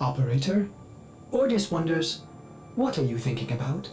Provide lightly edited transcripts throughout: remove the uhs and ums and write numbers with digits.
Operator? Ordis wonders, what are you thinking about?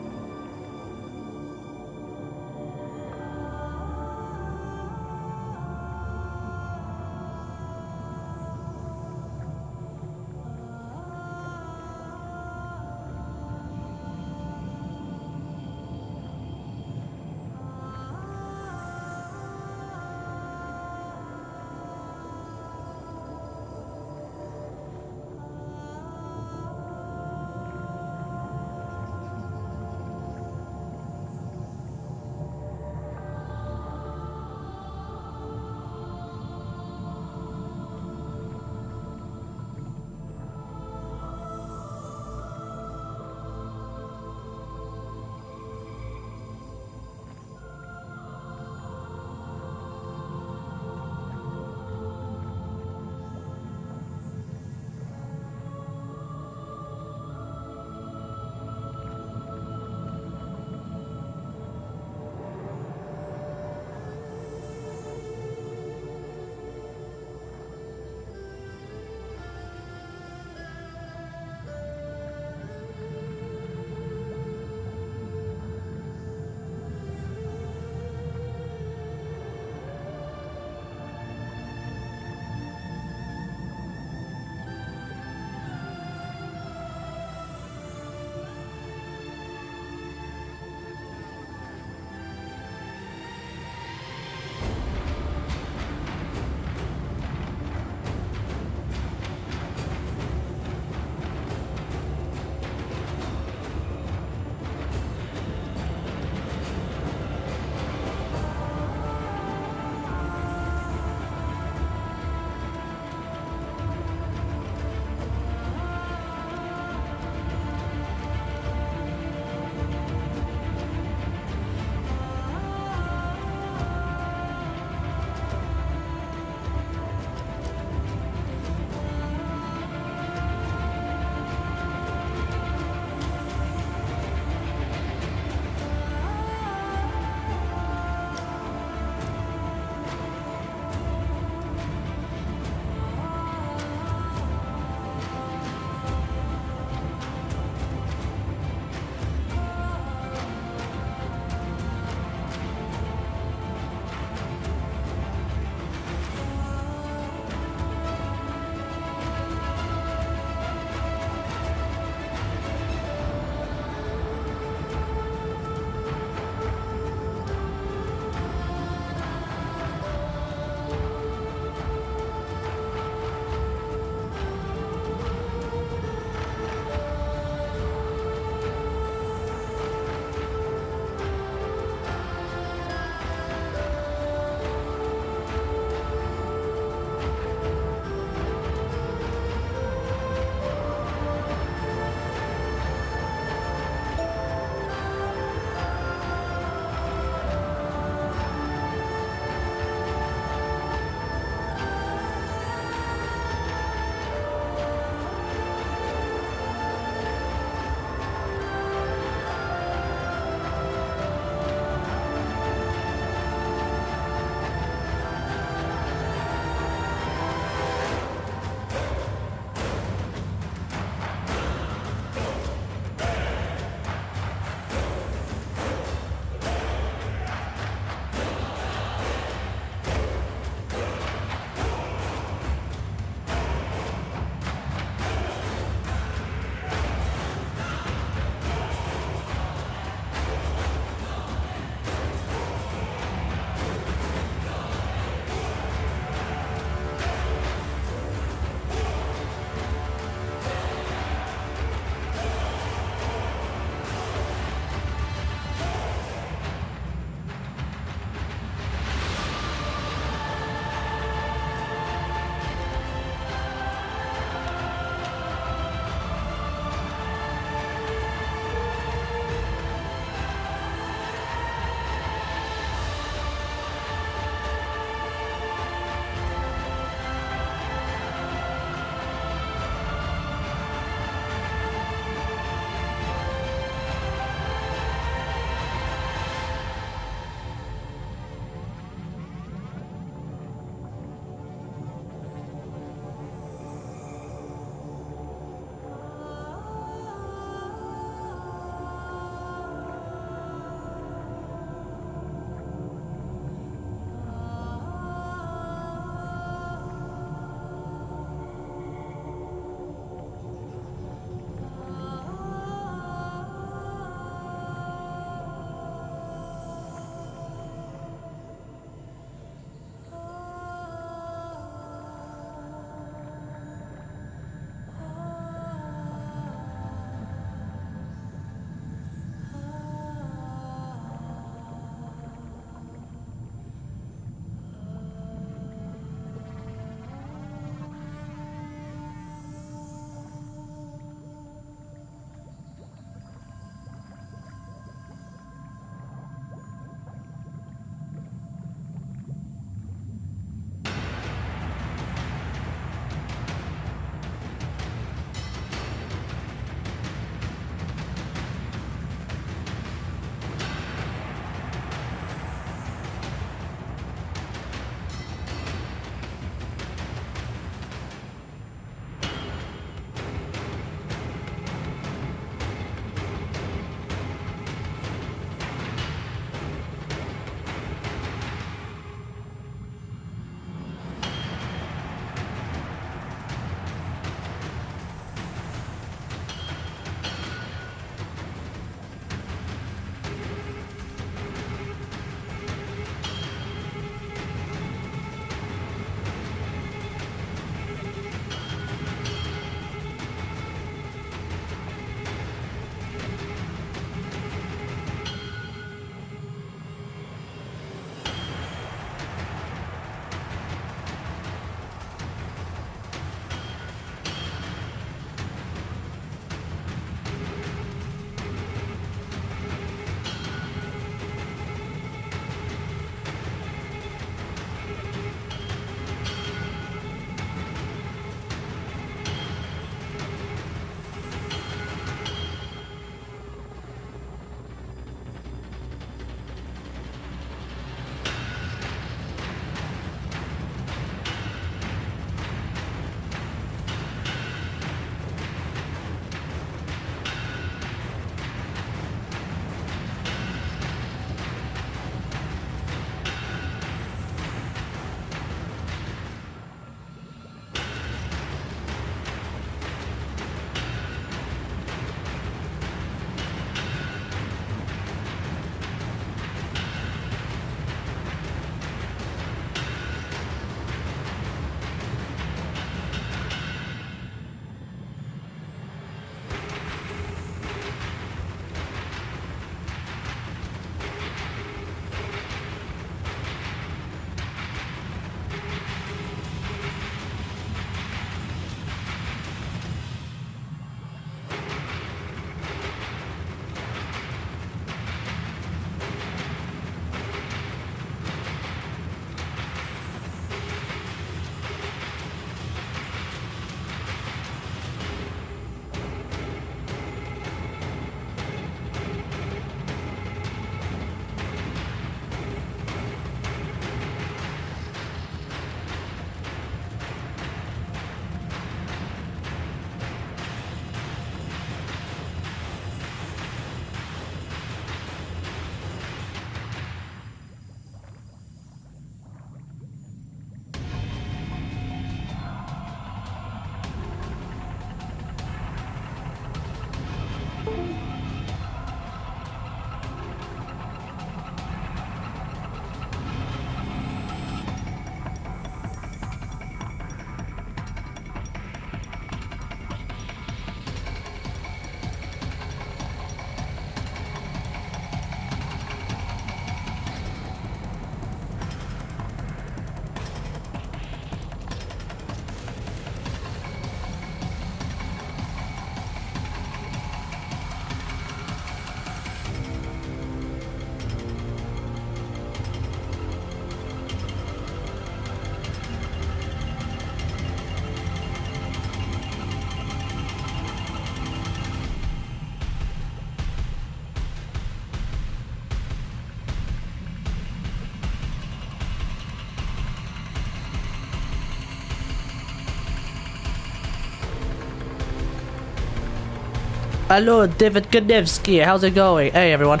Hello, David Godevsky. How's it going? Hey, everyone.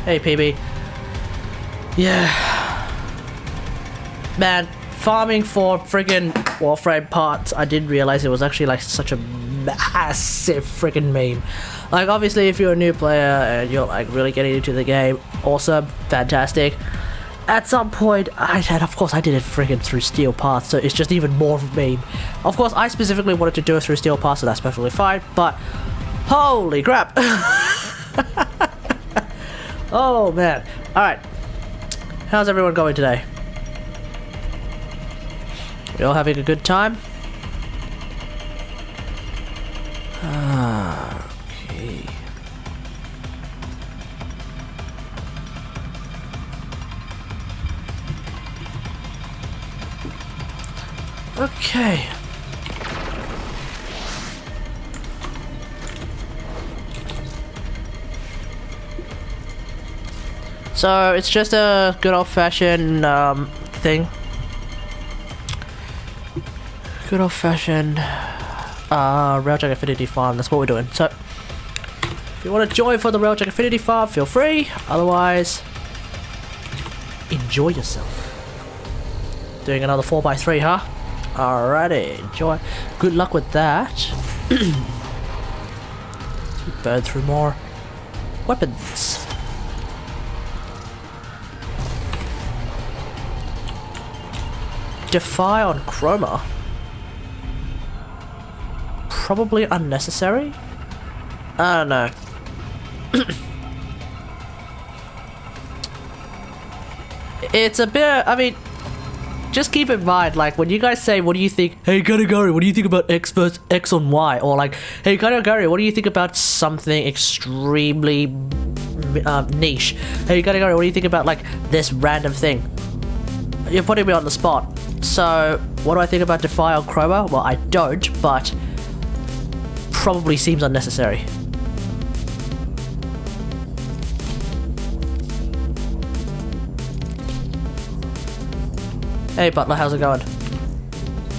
Hey, PB. Yeah. Man, farming for friggin' Warframe parts, I didn't realize it was actually like such a massive friggin' meme. Like, obviously, if you're a new player and you're like really getting into the game, awesome, fantastic. At some point, of course, I did it friggin' through steel parts, so it's just even more of a meme. Of course, I specifically wanted to do it through steel parts, so that's perfectly fine, but holy crap! Oh man. Alright. How's everyone going today? We all having a good time? Okay. Okay. So it's just a good old-fashioned thing. Good old-fashioned RAILJACK Affinity farm. That's what we're doing. So if you want to join for the RAILJACK Affinity farm, feel free. Otherwise, enjoy yourself. Doing another 4x3, huh? Alrighty, enjoy. Good luck with that. Burn through more weapons. Defy on Chroma. Probably unnecessary? I don't know. It's a bit, I mean, just keep in mind, like, when you guys say, what do you think, hey Gara, what do you think about X versus X on Y? Or like, hey Gara, what do you think about something extremely niche? Hey Gara, what do you think about, like, this random thing? You're putting me on the spot. So, what do I think about Defy on Chroma? Well, I don't, but probably seems unnecessary. Hey Butler, how's it going?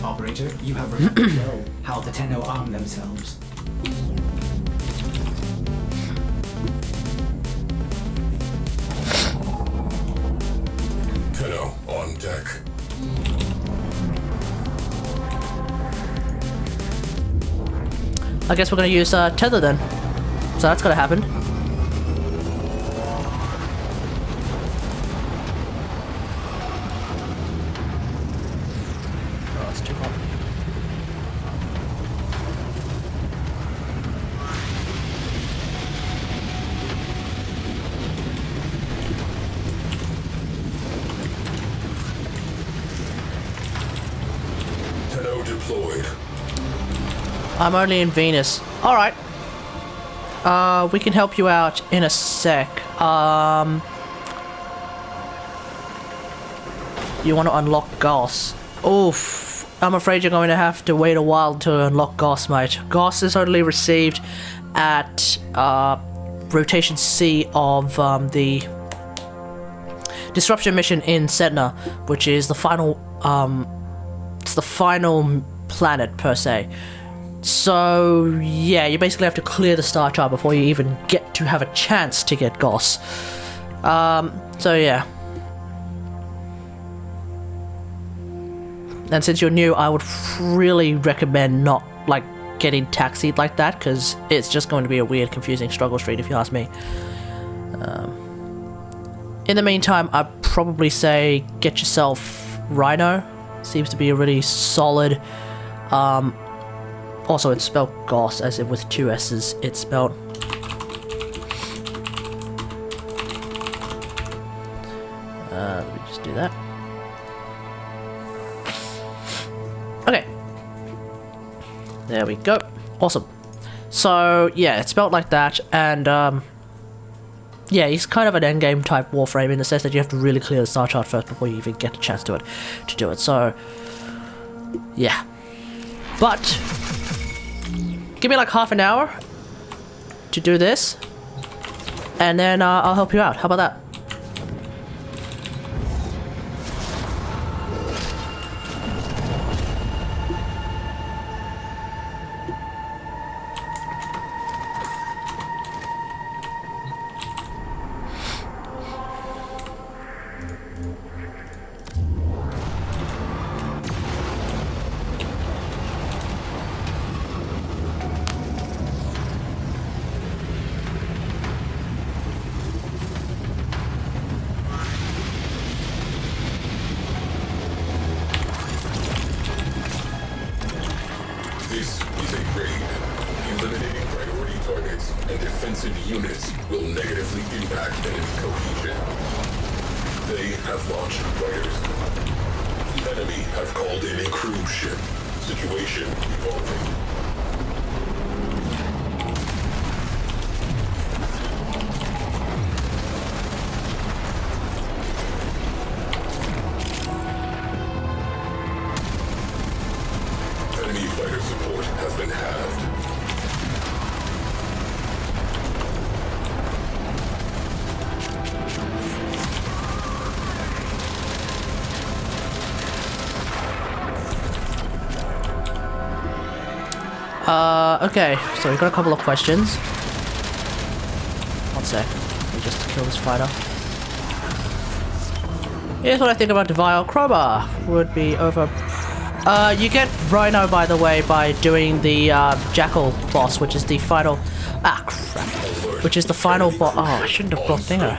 Operator, you have remembered well how the Tenno arm themselves. Tenno on deck. I guess we're gonna use Tether then. So that's gonna happen. Oh, it's too hot. Tenno deployed. I'm only in Venus. Alright. We can help you out in a sec. You want to unlock Goss. Oof. I'm afraid you're going to have to wait a while to unlock Goss, mate. Goss is only received at Rotation C of the Disruption mission in Sedna, which is the final, it's the final planet per se. So yeah, you basically have to clear the star chart before you even get to have a chance to get Goss. So yeah. And since you're new, I would really recommend not like getting taxied like that, because it's just going to be a weird, confusing struggle street if you ask me. In the meantime, I'd probably say get yourself Rhino. Seems to be a really solid. Also, it's spelled Goss, as in with two S's. It's spelled. Let me just do that. Okay. There we go. Awesome. So, yeah, it's spelled like that, and, yeah, he's kind of an endgame type Warframe in the sense that you have to really clear the star chart first before you even get a chance to do it. So, yeah. But give me like half an hour to do this, and then I'll help you out. How about that? units will negatively impact enemy cohesion. They have launched fighters. The enemy have called in a cruise ship. Situation evolving. Enemy fighter support has been halved. Okay, so we've got a couple of questions. One sec. Let me just kill this fighter. Here's what I think about Devile. Crowbar would be over. You get Rhino, by the way, by doing the Jackal boss, which is the final. Ah, crap. Which is the final boss. Oh, I shouldn't have brought Thinger.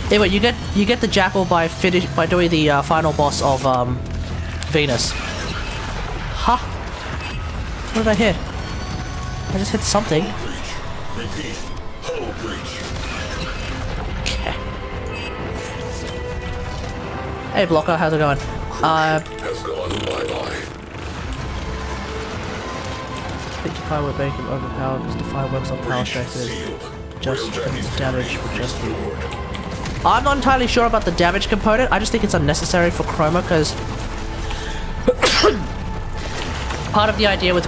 Anyway, you get the Jackal by doing the final boss of Venus. Huh? What did I hit? I just hit something. Repeat. Hull breach. Okay. Hey Blocker, how's it going? Has gone bye-bye. I think Defy will make him overpowered because Defy works on power strength and just damage would just be. I'm not entirely sure about the damage component. I just think it's unnecessary for Chroma because part of the idea with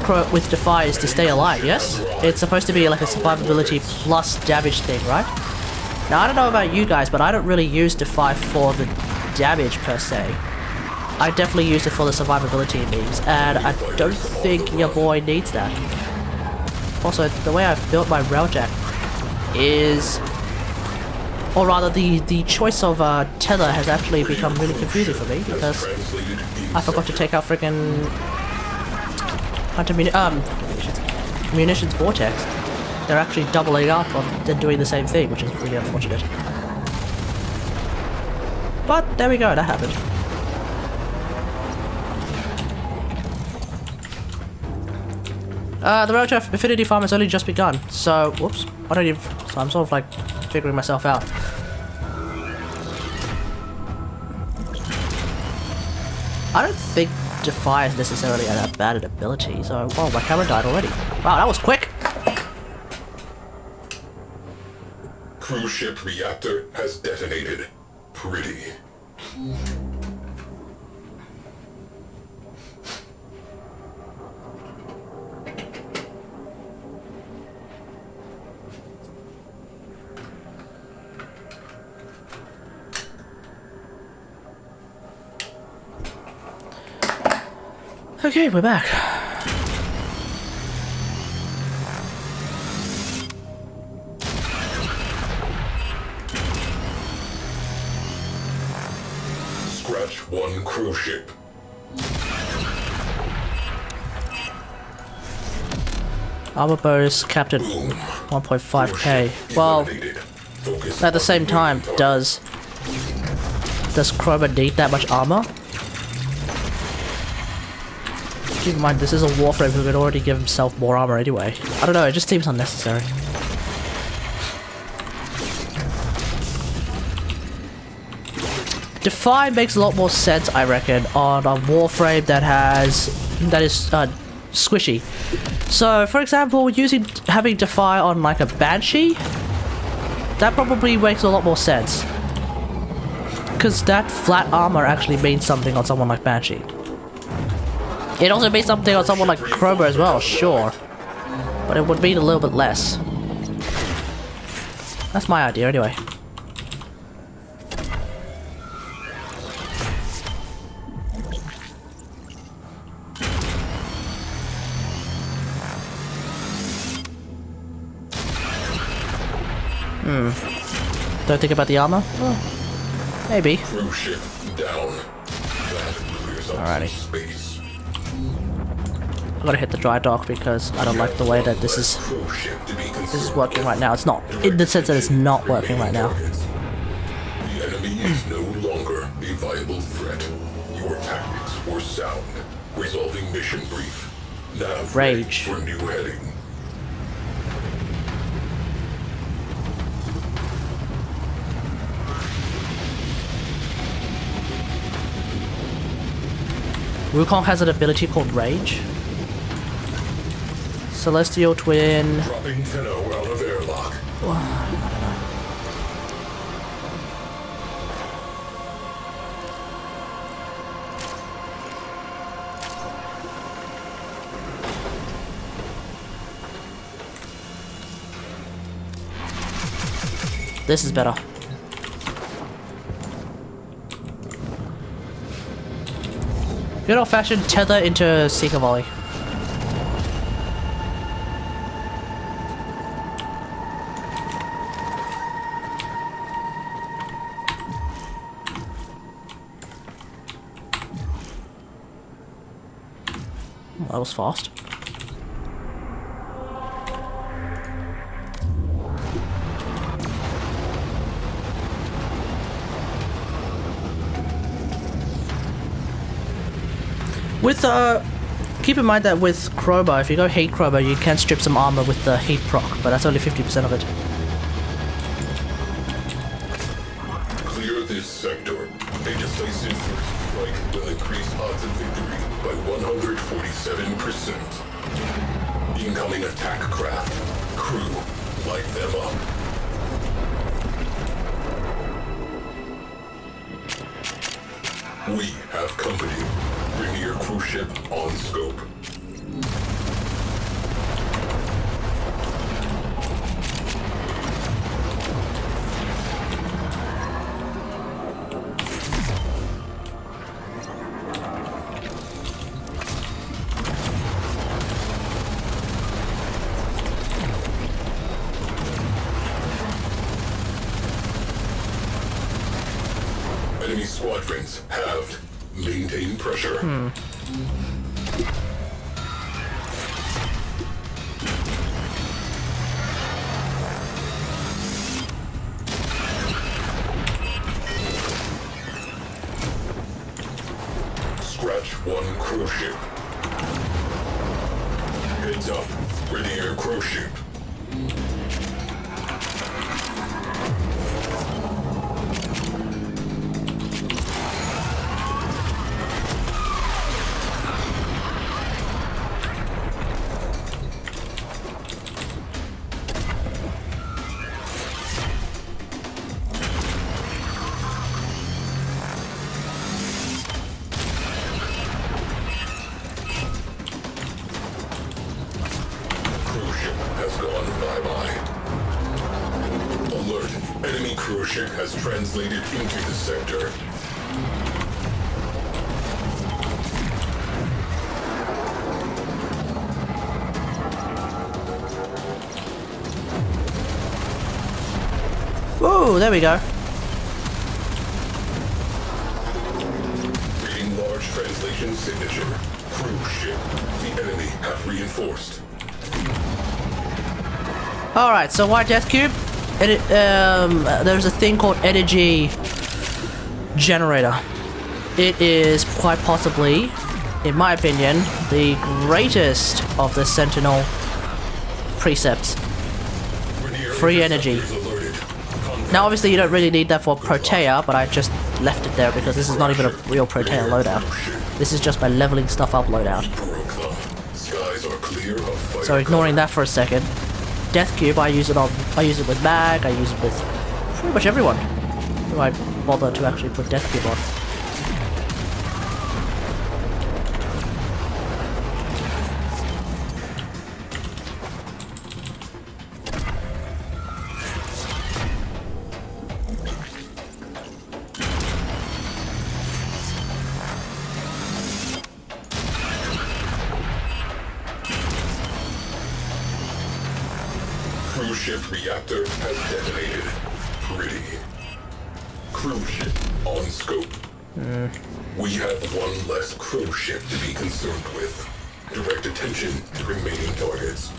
Defy is to stay alive, yes? It's supposed to be like a survivability plus damage thing, right? Now, I don't know about you guys, but I don't really use Defy for the damage per se. I definitely use it for the survivability means, and I don't think your boy needs that. Also, the way I've built my RAILJACK is... Or rather, the choice of tether has actually become really confusing for me, because I forgot to take out freaking... munitions vortex. They're actually doubling up and doing the same thing, which is really unfortunate. But there we go, that happened. The RAILJACK Affinity farm has only just begun, so whoops. I don't even. So I'm sort of like figuring myself out. I don't think Defy is necessarily that bad an ability, so... Oh, my camera died already. Wow, that was quick! Cruise ship reactor has detonated. Pretty. Okay, we're back. Scratch one cruise ship. Armor bonus capped at 1.5k. Well, at the same time, does Chroma need that much armor? Keep in mind, this is a Warframe who could already give himself more armor anyway. I don't know, it just seems unnecessary. Defy makes a lot more sense, I reckon, on a Warframe that is squishy. So, for example, having Defy on like a Banshee, that probably makes a lot more sense. Because that flat armor actually means something on someone like Banshee. It also means something on someone like Chroma as well, sure. But it would mean a little bit less. That's my idea anyway. Don't think about the armor? Well, maybe. Cruise ship down. Alrighty. I'm gonna hit the dry dock because I don't like the way that this is working right now. It's not, in the sense that it's not working right now. The enemy is no longer a viable threat. Your tactics were sound. Resolving mission brief. Nav Rage. for new heading. Wukong has an ability called Rage. Celestial Twin. Dropping Tenno out of airlock. This is better. Good old-fashioned tether into Seeker Volley. That was fast. With keep in mind that with Crowbar, if you go Heat Crowbar, you can strip some armor with the Heat proc, but that's only 50% of it. Clear this sector. A decisive first strike will increase odds of victory by 147%. Incoming attack craft. Crew, light them up. We have company. Bring your cruise ship on scope. Enemy squadrons halved. Maintain pressure. Scratch one cruise ship. Heads up. Ready your cruise ship. Has translated into the sector. Whoa, there we go. Reading large translation signature. Cruise ship. The enemy have reinforced. Alright, so why Death Cube? There's a thing called energy generator. It is quite possibly, in my opinion, the greatest of the Sentinel precepts. Free energy. Now obviously you don't really need that for Protea, but I just left it there because this is not even a real Protea loadout. This is just my leveling stuff up loadout. So ignoring that for a second. Death Cube, I use it with Mag, I use it with pretty much everyone who I bother to actually put Death Cube on. Cruise ship reactor has detonated. Pretty. Cruise ship on scope. We have one less cruise ship to be concerned with. Direct attention to remaining targets.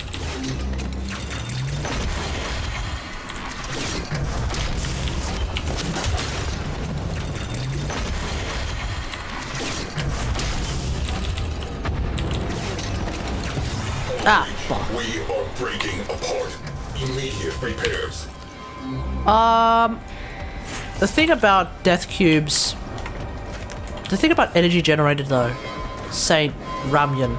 Ah, fuck. We are breaking apart. Immediate repairs. The thing about Death Cubes... The thing about energy generated though... Saint Ramyun.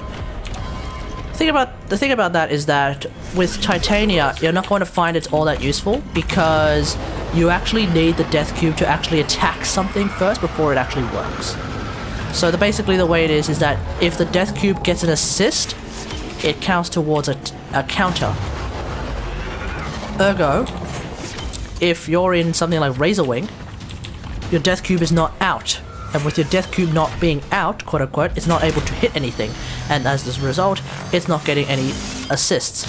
The thing about that is that with Titania, you're not going to find it's all that useful because you actually need the Death Cube to actually attack something first before it actually works. So basically the way it is that if the Death Cube gets an assist, it counts towards a counter. Ergo, if you're in something like Razor Wing, your Death Cube is not out. And with your Death Cube not being out, quote unquote, it's not able to hit anything. And as a result, it's not getting any assists.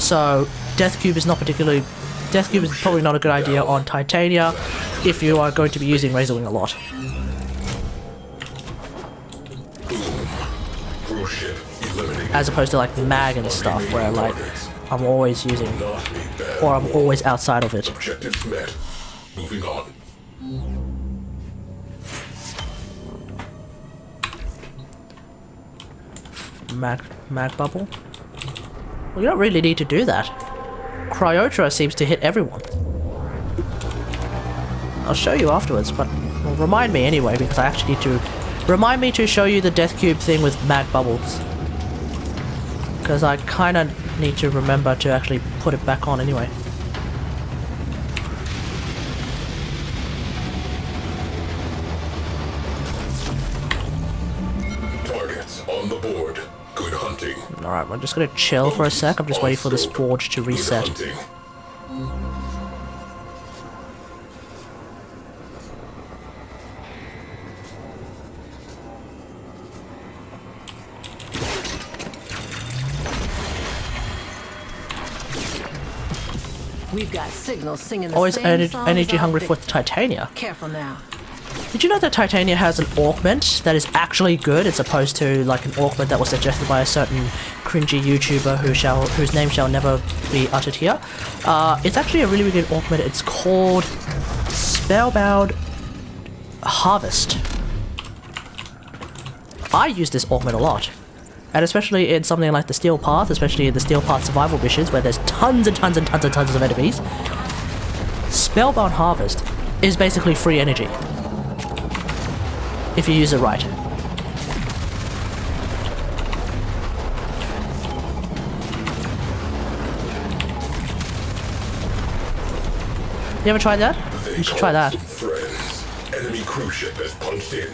So, Death Cube is probably not a good idea on Titania if you are going to be using Razor Wing a lot. As opposed to like Mag and stuff, where like I'm always using, or I'm always outside of it. Objectives met. Moving on. Mag bubble? Well, you don't really need to do that. Cryotra seems to hit everyone. I'll show you afterwards, but well, remind me anyway, because I actually need to... Remind me to show you the Death Cube thing with Mag Bubbles. Because I kinda need to remember to actually put it back on anyway. Targets on the board. Good hunting. Alright, I'm just gonna chill for a sec. I'm just waiting for this forge to reset. We've got signals singing the Always same songs energy hungry all for day. Titania. Careful now. Did you know that Titania has an augment that is actually good as opposed to like an augment that was suggested by a certain cringy YouTuber whose name shall never be uttered here? It's actually a really, really good augment. It's called Spellbound Harvest. I use this augment a lot. And especially in something like the Steel Path, especially in the Steel Path survival missions where there's tons and tons and tons and tons of enemies, Spellbound Harvest is basically free energy. If you use it right. You ever tried that? You should try that. Friends. Enemy cruise ship has punched in.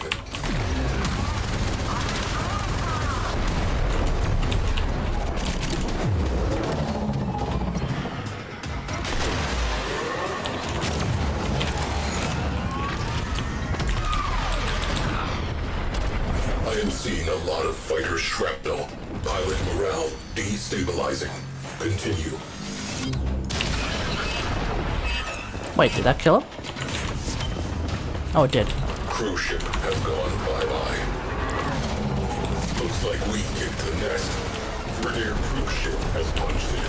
I am seeing a lot of fighter shrapnel. Pilot morale destabilizing. Continue. Wait, did that kill him? Oh, it did. Cruise ship has gone bye-bye. Looks like we kicked the nest. Vernier cruise ship has punched in.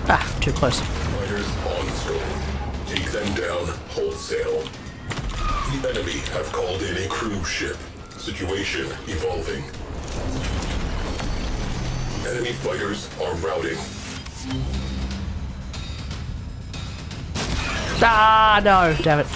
Ah, too close. Fighters on scope. Take them down wholesale. The enemy have called in a cruise ship. Situation evolving. Enemy fighters are routing. Ah, no, damn it.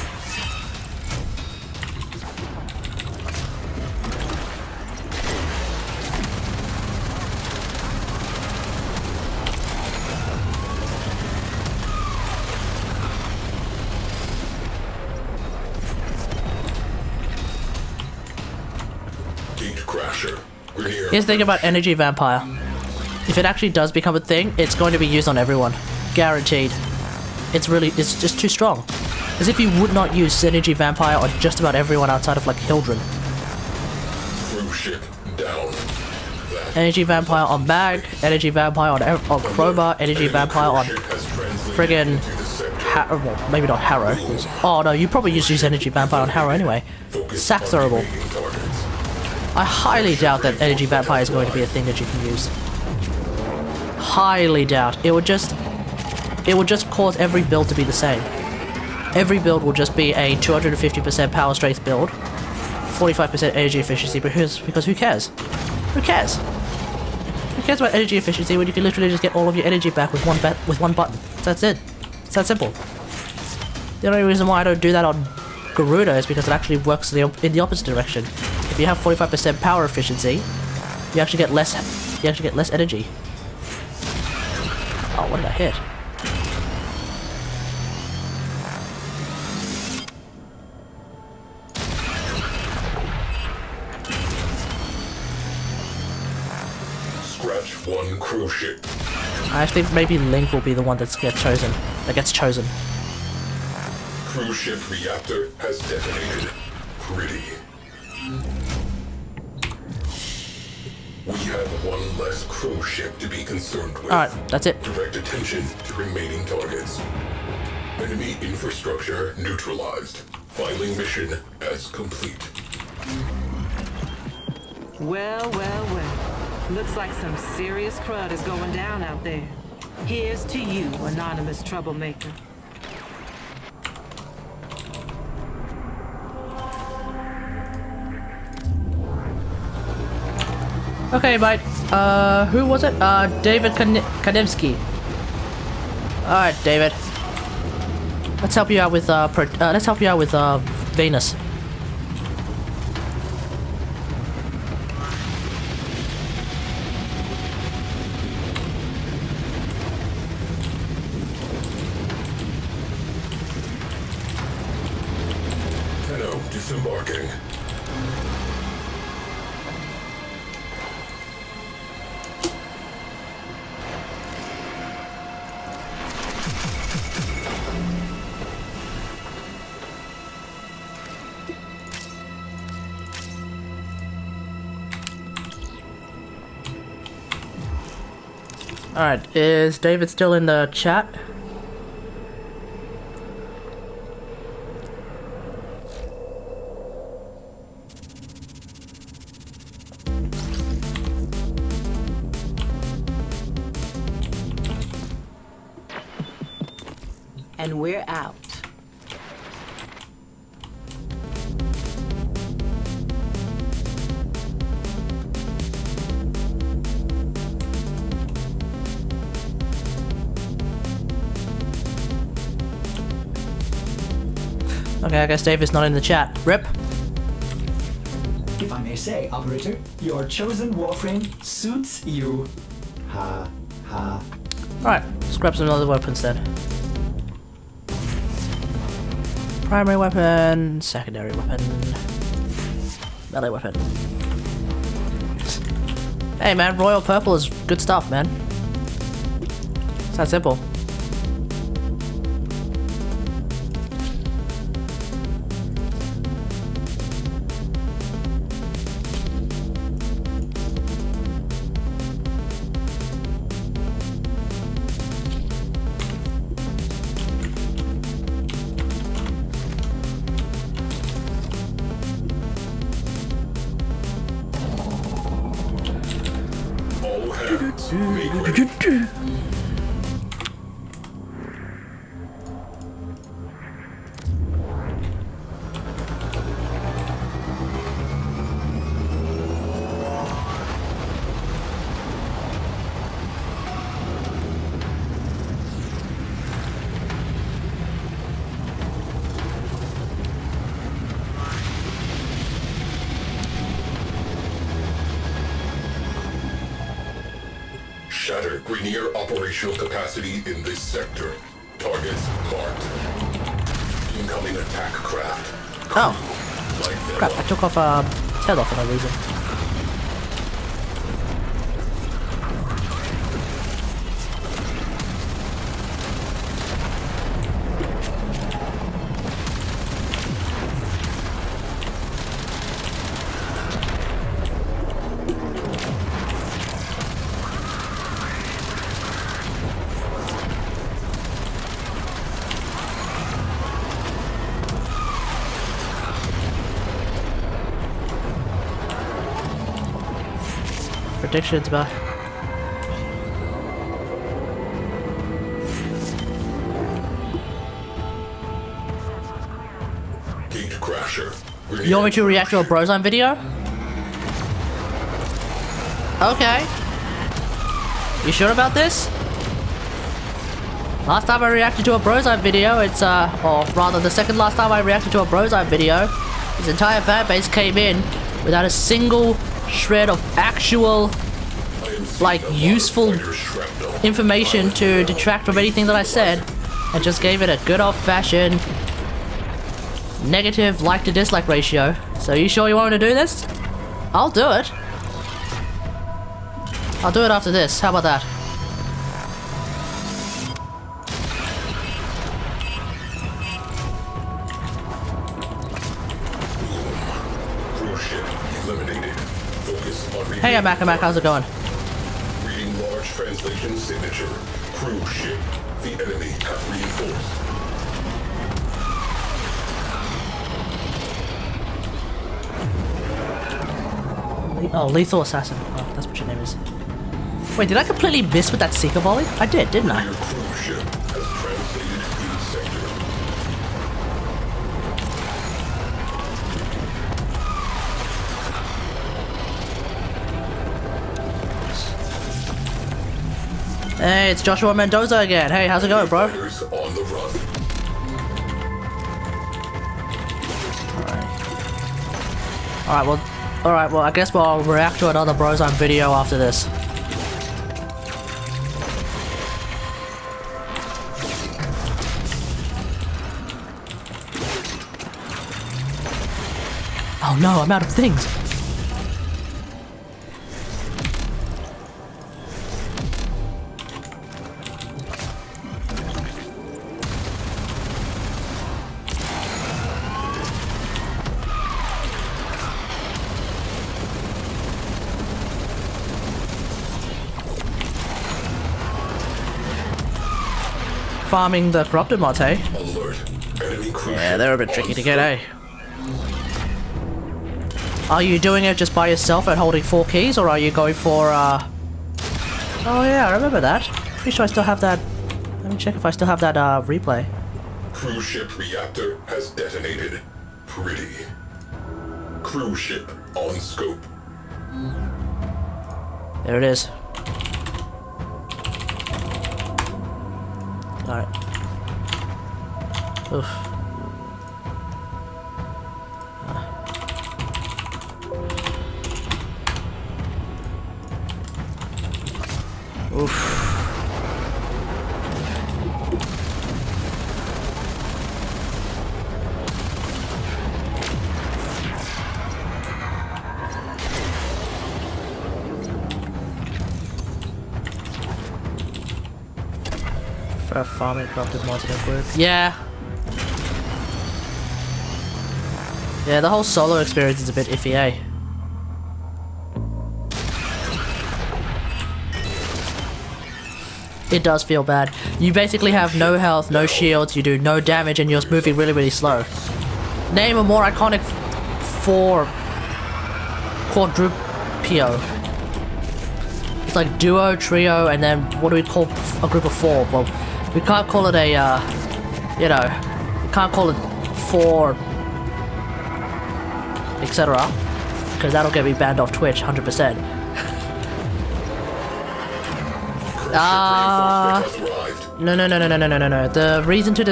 Here's the thing about Energy Vampire. If it actually does become a thing, it's going to be used on everyone. Guaranteed. It's just too strong. As if you would not use Energy Vampire on just about everyone outside of like Hildren. Cruise ship down. Energy Vampire on Mag, Energy Vampire on Crowbar, Energy Vampire on friggin' well, maybe not Harrow. Oh no, you probably use Energy Vampire on Harrow anyway. Sack throwable. I highly doubt that Energy Vampire is going to be a thing that you can use. Highly doubt. It would just cause every build to be the same. Every build will just be a 250% power strength build 45% energy efficiency, because who cares? Who cares? Who cares about energy efficiency when you can literally just get all of your energy back with one button? That's it. It's that simple. The only reason why I don't do that on Garuda is because it actually works in the opposite direction. If you have 45% power efficiency, you actually get less. You actually get less energy. Oh, what did I hit? Scratch one cruise ship. I think maybe Link will be the one that gets chosen. Cruise ship reactor has detonated. Pretty. We have one less cruise ship to be concerned with. Alright, that's it. Direct attention to remaining targets. Enemy infrastructure neutralized. Filing mission as complete. Well, well, well. Looks like some serious crud is going down out there. Here's to you, anonymous troublemaker. Okay, mate. Who was it? David Kanevsky. Alright, David. Let's help you out with, Venus. Tenno disembarking. Alright, is David still in the chat? And we're out. Okay, I guess David's not in the chat. Rip. If I may say, operator, your chosen warframe suits you. Ha ha. Alright, let's grab some other weapons then. Primary weapon, secondary weapon, melee weapon. Hey man, royal purple is good stuff, man. It's that simple. All hands, make ready. Shatter Grenier operational capacity in this sector. Targets marked. Incoming attack craft. Oh, Light them crap, up. I took off his head off for no reason. Predictions about Gate crasher. You want me to react to a Brozone video? Okay. You sure about this? Last time I reacted to a Brozone video, it's or rather the second last time I reacted to a Brozone video, his entire fanbase came in without a single shred of actual, like, useful information to detract from anything that I said, and just gave it a good old-fashioned negative like to dislike ratio. So you sure you want me to do this? I'll do it. I'll do it after this. How about that? Hey, I'm Mac, how's it going? Reading large translation signature. Cruise ship. The enemy have reinforced. Oh, Lethal Assassin. Oh, that's what your name is. Wait, did I completely miss with that Seeker volley? I did, didn't I? Your cruise ship has translated in sector. Hey, it's Joshua Mendoza again. Hey, how's it going, bro? Fighters on the run. Alright, well, I guess we'll react to another Brozone video after this. Oh no, I'm out of things. Farming the corrupted mods, hey? Alert. Enemy cruise Yeah, ship they're a bit tricky to get, eh? Are you doing it just by yourself and holding 4 keys, or are you going for, Oh yeah, I remember that. Pretty sure I still have that. Let me check if I still have that, replay. Cruise ship reactor has detonated. Pretty. Cruise ship on scope. There it is. Alright. Oof. Oof. For farming corrupted mods in a group. Yeah. Yeah, the whole solo experience is a bit iffy, eh? It does feel bad. You basically have no health, no shields, you do no damage, and you're moving really, really slow. Name a more iconic 4 quadrupio. It's like duo, trio, and then what do we call a group of 4? Well, we can't call it a, you know, we can't call it 4, etc. Because that'll get me banned off Twitch, 100%. No. The reason to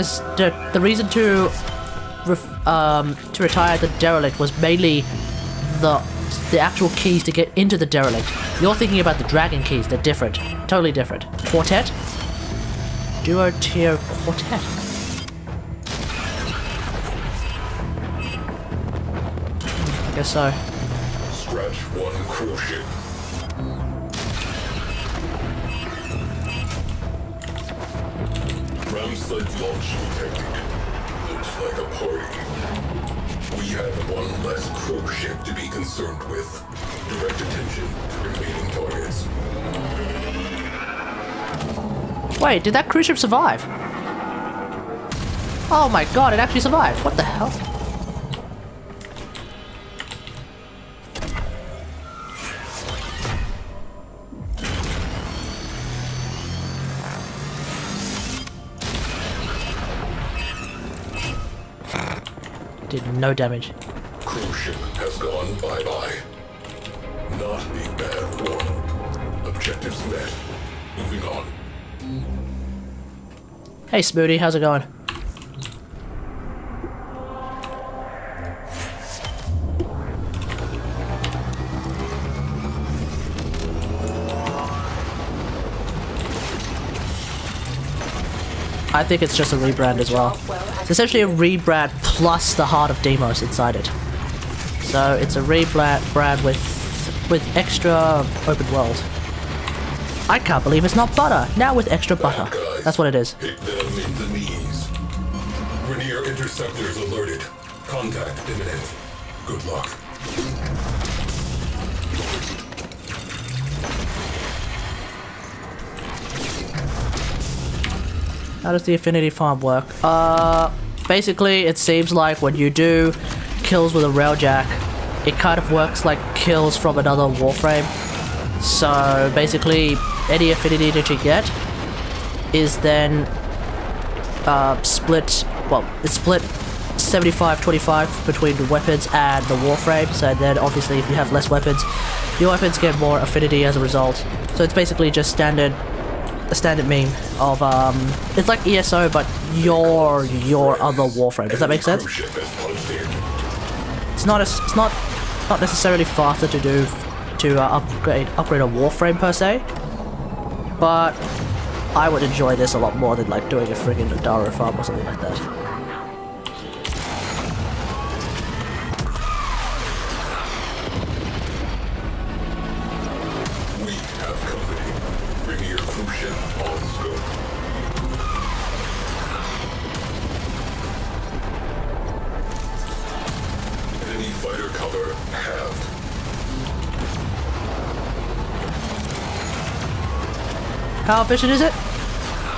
retire the derelict was mainly the actual keys to get into the derelict. You're thinking about the dragon keys. They're different, totally different. Quartet, duo, tier, quartet. I guess so. Scratch 1 cruise ship. Ramsled launch detected. Looks like a party. We have 1 less cruise ship to be concerned with. Direct attention to remaining targets. Wait, did that cruise ship survive? Oh my god, it actually survived. What the hell? Did no damage. cruise ship has gone bye-bye. Not a bad warm-up. Objectives met. Moving on. Hey Smoothie, how's it going? I think it's just a rebrand as well. It's essentially a rebrand plus the Heart of Deimos inside it. So it's a rebrand with extra open world. I can't believe it's not butter. Now with extra butter. That's what it is. Hit them in the knees. Grenier interceptors alerted. Contact imminent. Good luck. How does the Affinity farm work? Basically it seems like when you do kills with a RAILJACK, it kind of works like kills from another Warframe. So basically any Affinity that you get is then split, well, it's split 75-25 between the weapons and the Warframes, and then obviously if you have less weapons, your weapons get more Affinity as a result. So it's basically just a standard meme of it's like ESO but your other Warframe. Does that make sense? It's not necessarily faster to do upgrade a Warframe per se, but I would enjoy this a lot more than like doing a friggin' Daro farm or something like that. How efficient is it?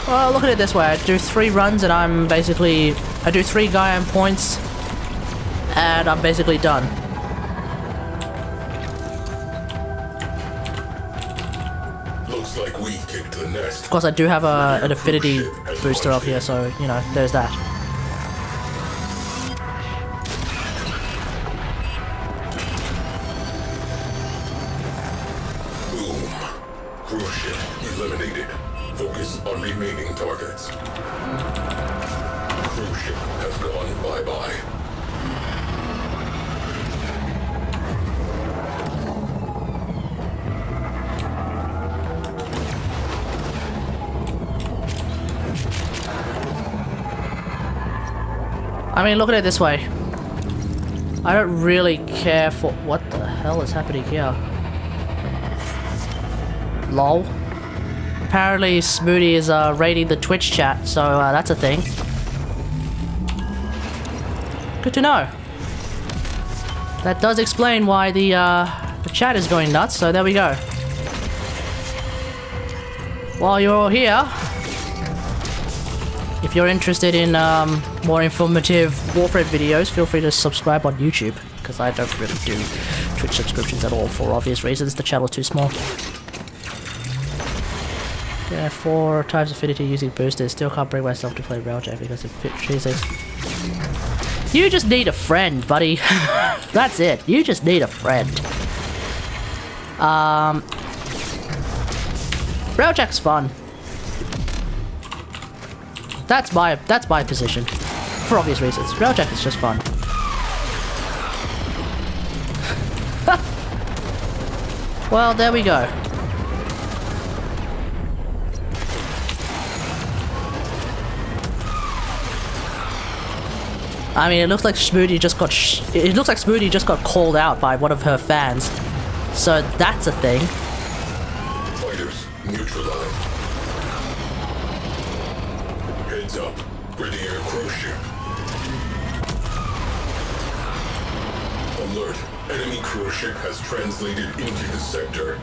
Well, look at it this way. I do 3 runs and I do 3 Gaian points and I'm basically done. Looks like we kicked the nest. Of course, I do have an Affinity booster up here, so, you know, there's that. Cruise ship eliminated. Focus on remaining targets. Cruise ship has gone bye-bye. I mean, look at it this way. I don't really care for... What the hell is happening here? Lol. Apparently Smoothie is raiding the Twitch chat, so that's a thing. Good to know. That does explain why the chat is going nuts, so there we go. While you're all here, if you're interested in more informative Warframe videos, feel free to subscribe on YouTube, because I don't really do Twitch subscriptions at all for obvious reasons. The channel's too small. Yeah, 4 times Affinity using boosters. Still can't bring myself to play RAILJACK because of Jesus. You just need a friend, buddy. That's it. You just need a friend. RAILJACK's fun. That's my position. For obvious reasons. RAILJACK is just fun. Well, there we go. I mean, it looks like Smoothie just got called out by one of her fans. So that's a thing. Fighters neutralized. Heads up. Grenier cruise ship. Alert. Enemy cruise ship has translated into the sector.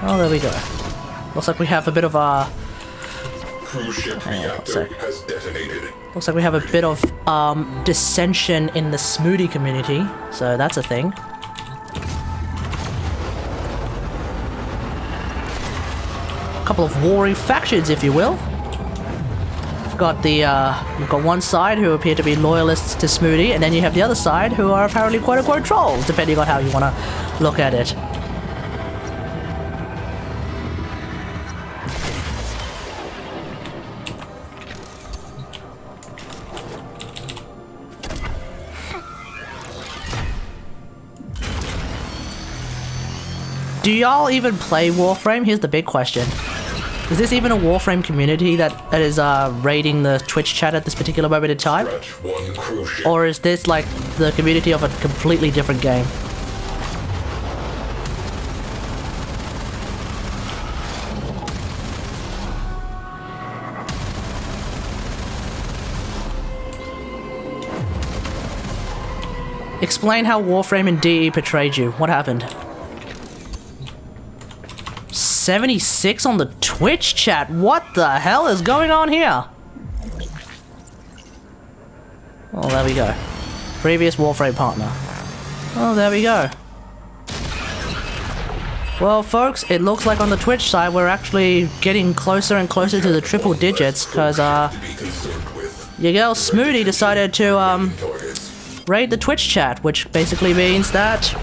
Oh, there we go. Looks like we have a bit of a cruise ship Hang on a reactor sec. has detonated. Looks like we have a bit of dissension in the smoothie community, so that's a thing. A couple of warring factions, if you will. We've got you've got one side who appear to be loyalists to Smoothie, and then you have the other side who are apparently quote-unquote trolls, depending on how you want to look at it. Do y'all even play Warframe? Here's the big question. Is this even a Warframe community that is raiding the Twitch chat at this particular moment in time? Or is this like the community of a completely different game? Explain how Warframe and DE betrayed you. What happened? 76 on the Twitch chat. What the hell is going on here? Oh, there we go. Previous Warframe partner. Oh, there we go. Well, folks, it looks like on the Twitch side we're actually getting closer and closer to the triple digits because your girl Smoothie decided to raid the Twitch chat, which basically means that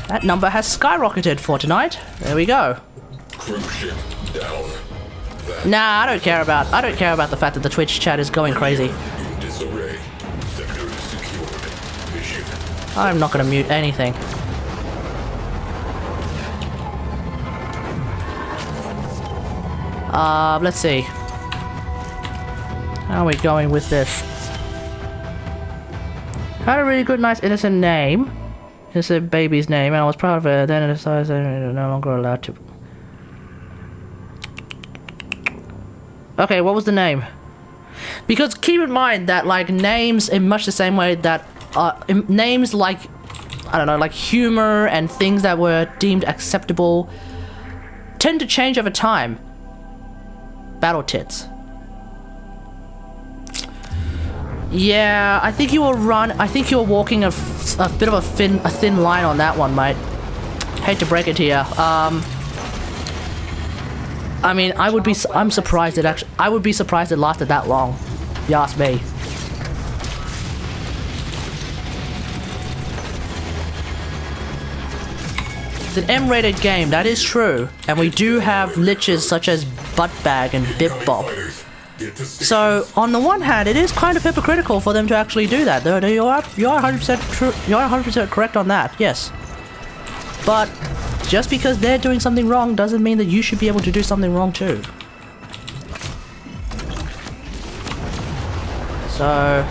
that number has skyrocketed for tonight. There we go. Nah, I don't care about the fact that the Twitch chat is going crazy. I'm not gonna mute anything. Let's see. How are we going with this? Had a really good, nice, innocent name. Innocent baby's name, and I was proud of it. Then I decided I'm no longer allowed to. Okay, what was the name? Because keep in mind that, like, names in much the same way that names like, I don't know, like humor and things that were deemed acceptable tend to change over time. Battle tits. Yeah, I think you were walking a bit of a thin line on that one, mate. Hate to break it to you. I mean, I'm surprised it actually, I would be surprised it lasted that long, if you ask me. It's an M-rated game, that is true, and we do have liches such as Buttbag and Bip-Bop. So, on the one hand, it is kind of hypocritical for them to actually do that. Though you are 100% true. You are 100% correct on that. Yes, but just because they're doing something wrong doesn't mean that you should be able to do something wrong too. So,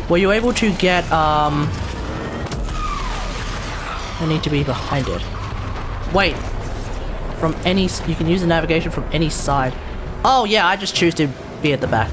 were you able to get I need to be behind it. Wait. From any, you can use the navigation from any side. Oh yeah, I just choose to be at the back.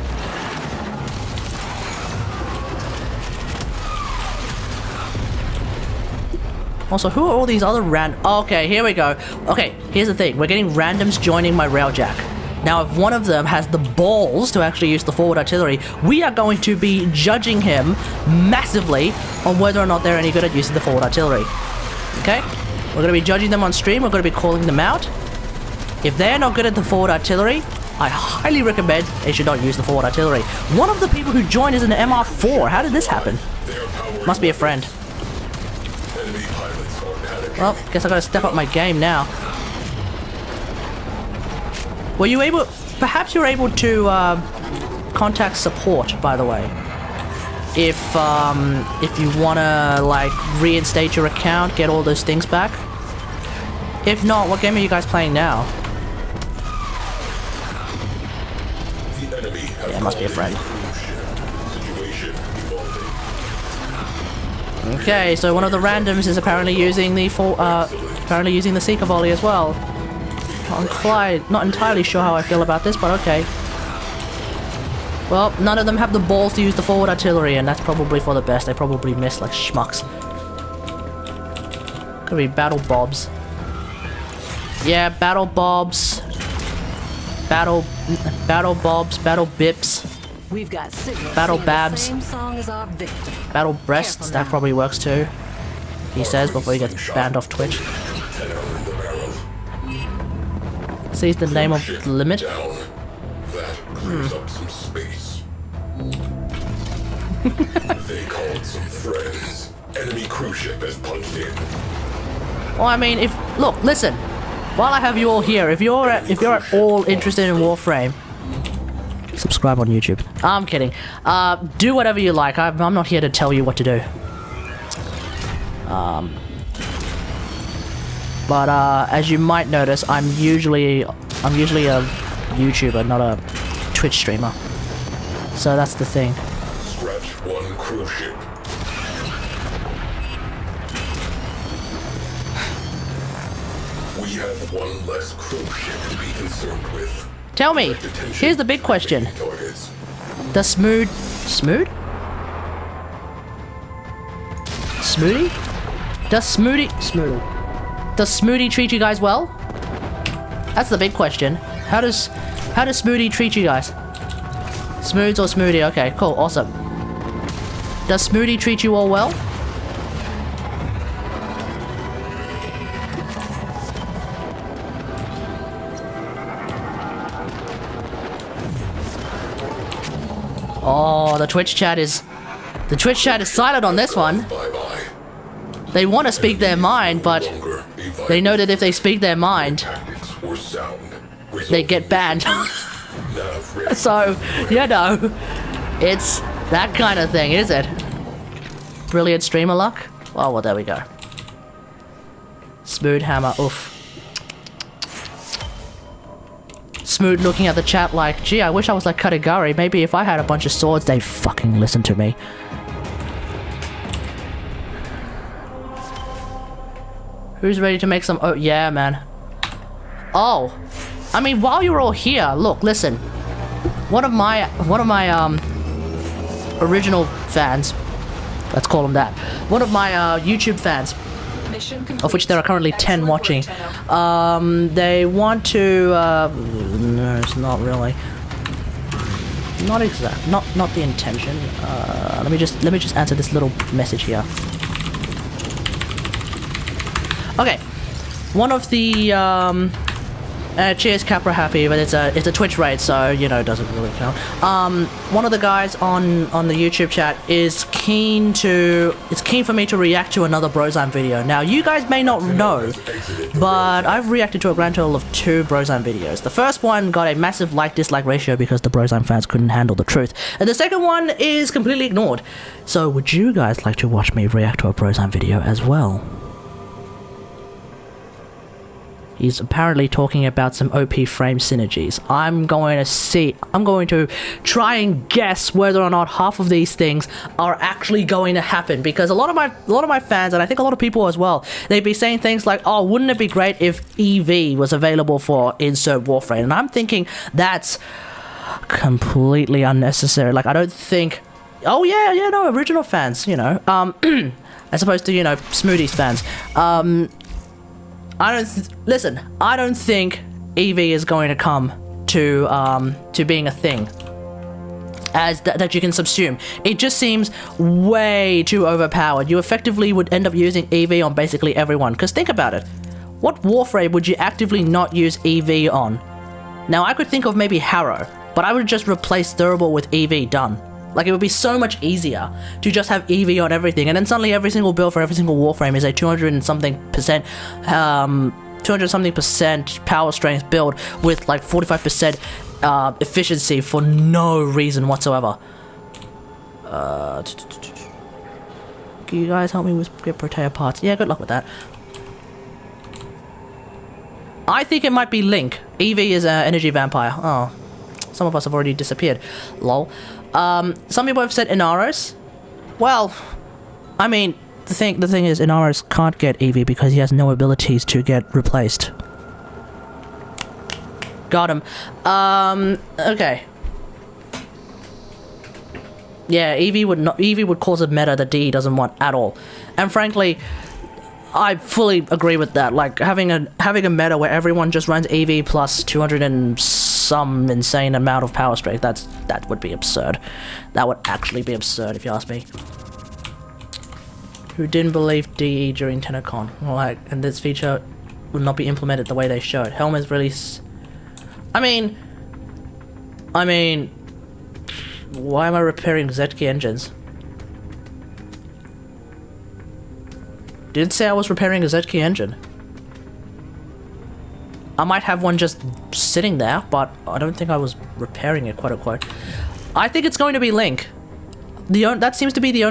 Also, who are all these other okay, here we go. Okay, here's the thing. We're getting randoms joining my RAILJACK. Now, if one of them has the balls to actually use the forward artillery, we are going to be judging him massively on whether or not they're any good at using the forward artillery. Okay? We're going to be judging them on stream. We're going to be calling them out. If they're not good at the forward artillery, I highly recommend they should not use the forward artillery. One of the people who joined is an MR4. How did this happen? Must be a friend. Well, guess I gotta step up my game now. Were you able... Perhaps you're able to contact support, by the way. If you wanna, like, reinstate your account, get all those things back. If not, what game are you guys playing now? Yeah, it must be a friend. Okay, so one of the randoms is apparently using the Seeker Volley as well. Not entirely sure how I feel about this, but okay. Well, none of them have the balls to use the forward artillery, and that's probably for the best. They probably miss like schmucks. Could be battle bobs. Yeah, battle bobs. Battle Bobs, Battle Bips, We've got signals Battle singing Babs. the same song as our victim. Battle Breasts. Careful That now. probably works too. He says before he gets banned off Twitch. 10 out in the barrel. Sees the name of Ship the limit. down. That clears up some space. They called some friends. Enemy cruise ship has punched in. Well, I mean, look, listen. While I have you all here, if you're at all interested in Warframe, subscribe on YouTube. I'm kidding. Do whatever you like. I'm not here to tell you what to do. But as you might notice, I'm usually a YouTuber, not a Twitch streamer. So that's the thing. Scratch one cruise ship. We have one less cruise ship to be concerned with. Tell me, Direct attention here's the big to question. remaining targets. Does Smoothie? Does Smoothie treat you guys well? That's the big question. How does Smoothie treat you guys? Smooths or Smoothie? Okay, cool, awesome. Does Smoothie treat you all well? Oh, the Twitch chat is silent on this one. Bye-bye. They want to speak their mind, but Longer a vital they know that if they speak their mind, tactics were sound. they get banned. Nav ready. So, you know, it's that kind of thing, is it? Brilliant streamer luck? Oh, well, there we go. Smooth hammer, oof. Smooth looking at the chat like, gee, I wish I was like Katagari. Maybe if I had a bunch of swords, they'd fucking listen to me. Who's ready to make some? Oh, yeah, man. Oh, I mean, while you're all here, look, listen. One of my original fans, let's call them that. One of my YouTube fans, of which there are currently 10 watching. They want to. No, it's not really. Not exact. Not the intention. Let me just answer this little message here. Okay, one of the cheers Capra happy, but it's a Twitch raid, so you know it doesn't really count. One of the guys on the YouTube chat is keen for me to react to another Brozan video. Now you guys may not know, but I've reacted to a grand total of 2 Brozan videos. The first one got a massive like-dislike ratio because the Brozan fans couldn't handle the truth, and the second one is completely ignored. So would you guys like to watch me react to a Brozan video as well? He's apparently talking about some OP frame synergies. I'm going to try and guess whether or not half of these things are actually going to happen, because a lot of my fans, and I think a lot of people as well, they'd be saying things like, oh, wouldn't it be great if EV was available for insert Warframe? And I'm thinking that's completely unnecessary. Like, I don't think, oh yeah, no, original fans, you know, as opposed to, you know, Smoothies fans. I don't think EV is going to come to being a thing as that you can subsume. It just seems way too overpowered. You effectively would end up using EV on basically everyone, because think about it. What Warframe would you actively not use EV on? Now I could think of maybe Harrow, but I would just replace Durable with EV, done. Like, it would be so much easier to just have EV on everything, and then suddenly every single build for every single Warframe is a 200-something% power strength build with like 45% efficiency for no reason whatsoever. Can you guys help me with get Protea parts? Yeah, good luck with that. I think it might be Link. EV is an energy vampire. Oh, some of us have already disappeared. Lol. Some people have said Inaros. Well, I mean, the thing is, Inaros can't get EV because he has no abilities to get replaced. Got him. Okay. Yeah, EV would cause a meta that DE doesn't want at all. And frankly, I fully agree with that. Like having a meta where everyone just runs EV plus 200 and some insane amount of power strength, that would be absurd. That would actually be absurd if you ask me. Who didn't believe DE during TennoCon? Like, and this feature would not be implemented the way they showed. Helm is really I mean, why am I repairing Zetki engines? Didn't say I was repairing a Zetki engine. I might have one just sitting there, but I don't think I was repairing it, quote unquote. I think it's going to be Link. That seems to be the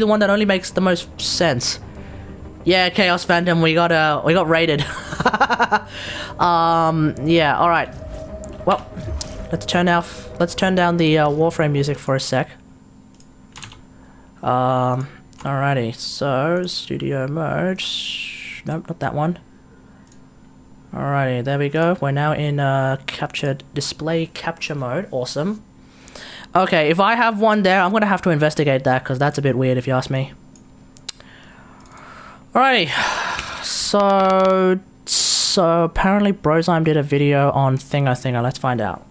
one that only makes the most sense. Yeah, Chaos Phantom, we got raided. Yeah, all right. Well, let's turn down the Warframe music for a sec. Alrighty, so studio mode. Nope, not that one. Alrighty, there we go. We're now in display capture mode. Awesome. Okay, if I have one there, I'm gonna have to investigate that because that's a bit weird if you ask me. Alrighty, so apparently Brozime did a video on Thingo. Let's find out.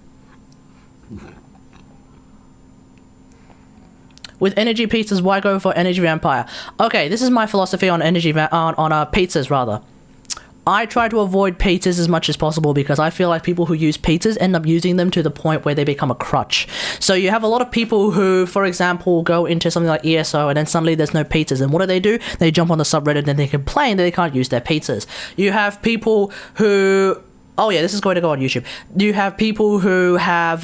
With energy pizzas, why go for energy vampire? Okay, this is my philosophy on pizzas rather. I try to avoid pizzas as much as possible because I feel like people who use pizzas end up using them to the point where they become a crutch. So you have a lot of people who, for example, go into something like ESO and then suddenly there's no pizzas. And what do? They jump on the subreddit and they complain that they can't use their pizzas. You have people who... Oh yeah, this is going to go on YouTube. You have people who have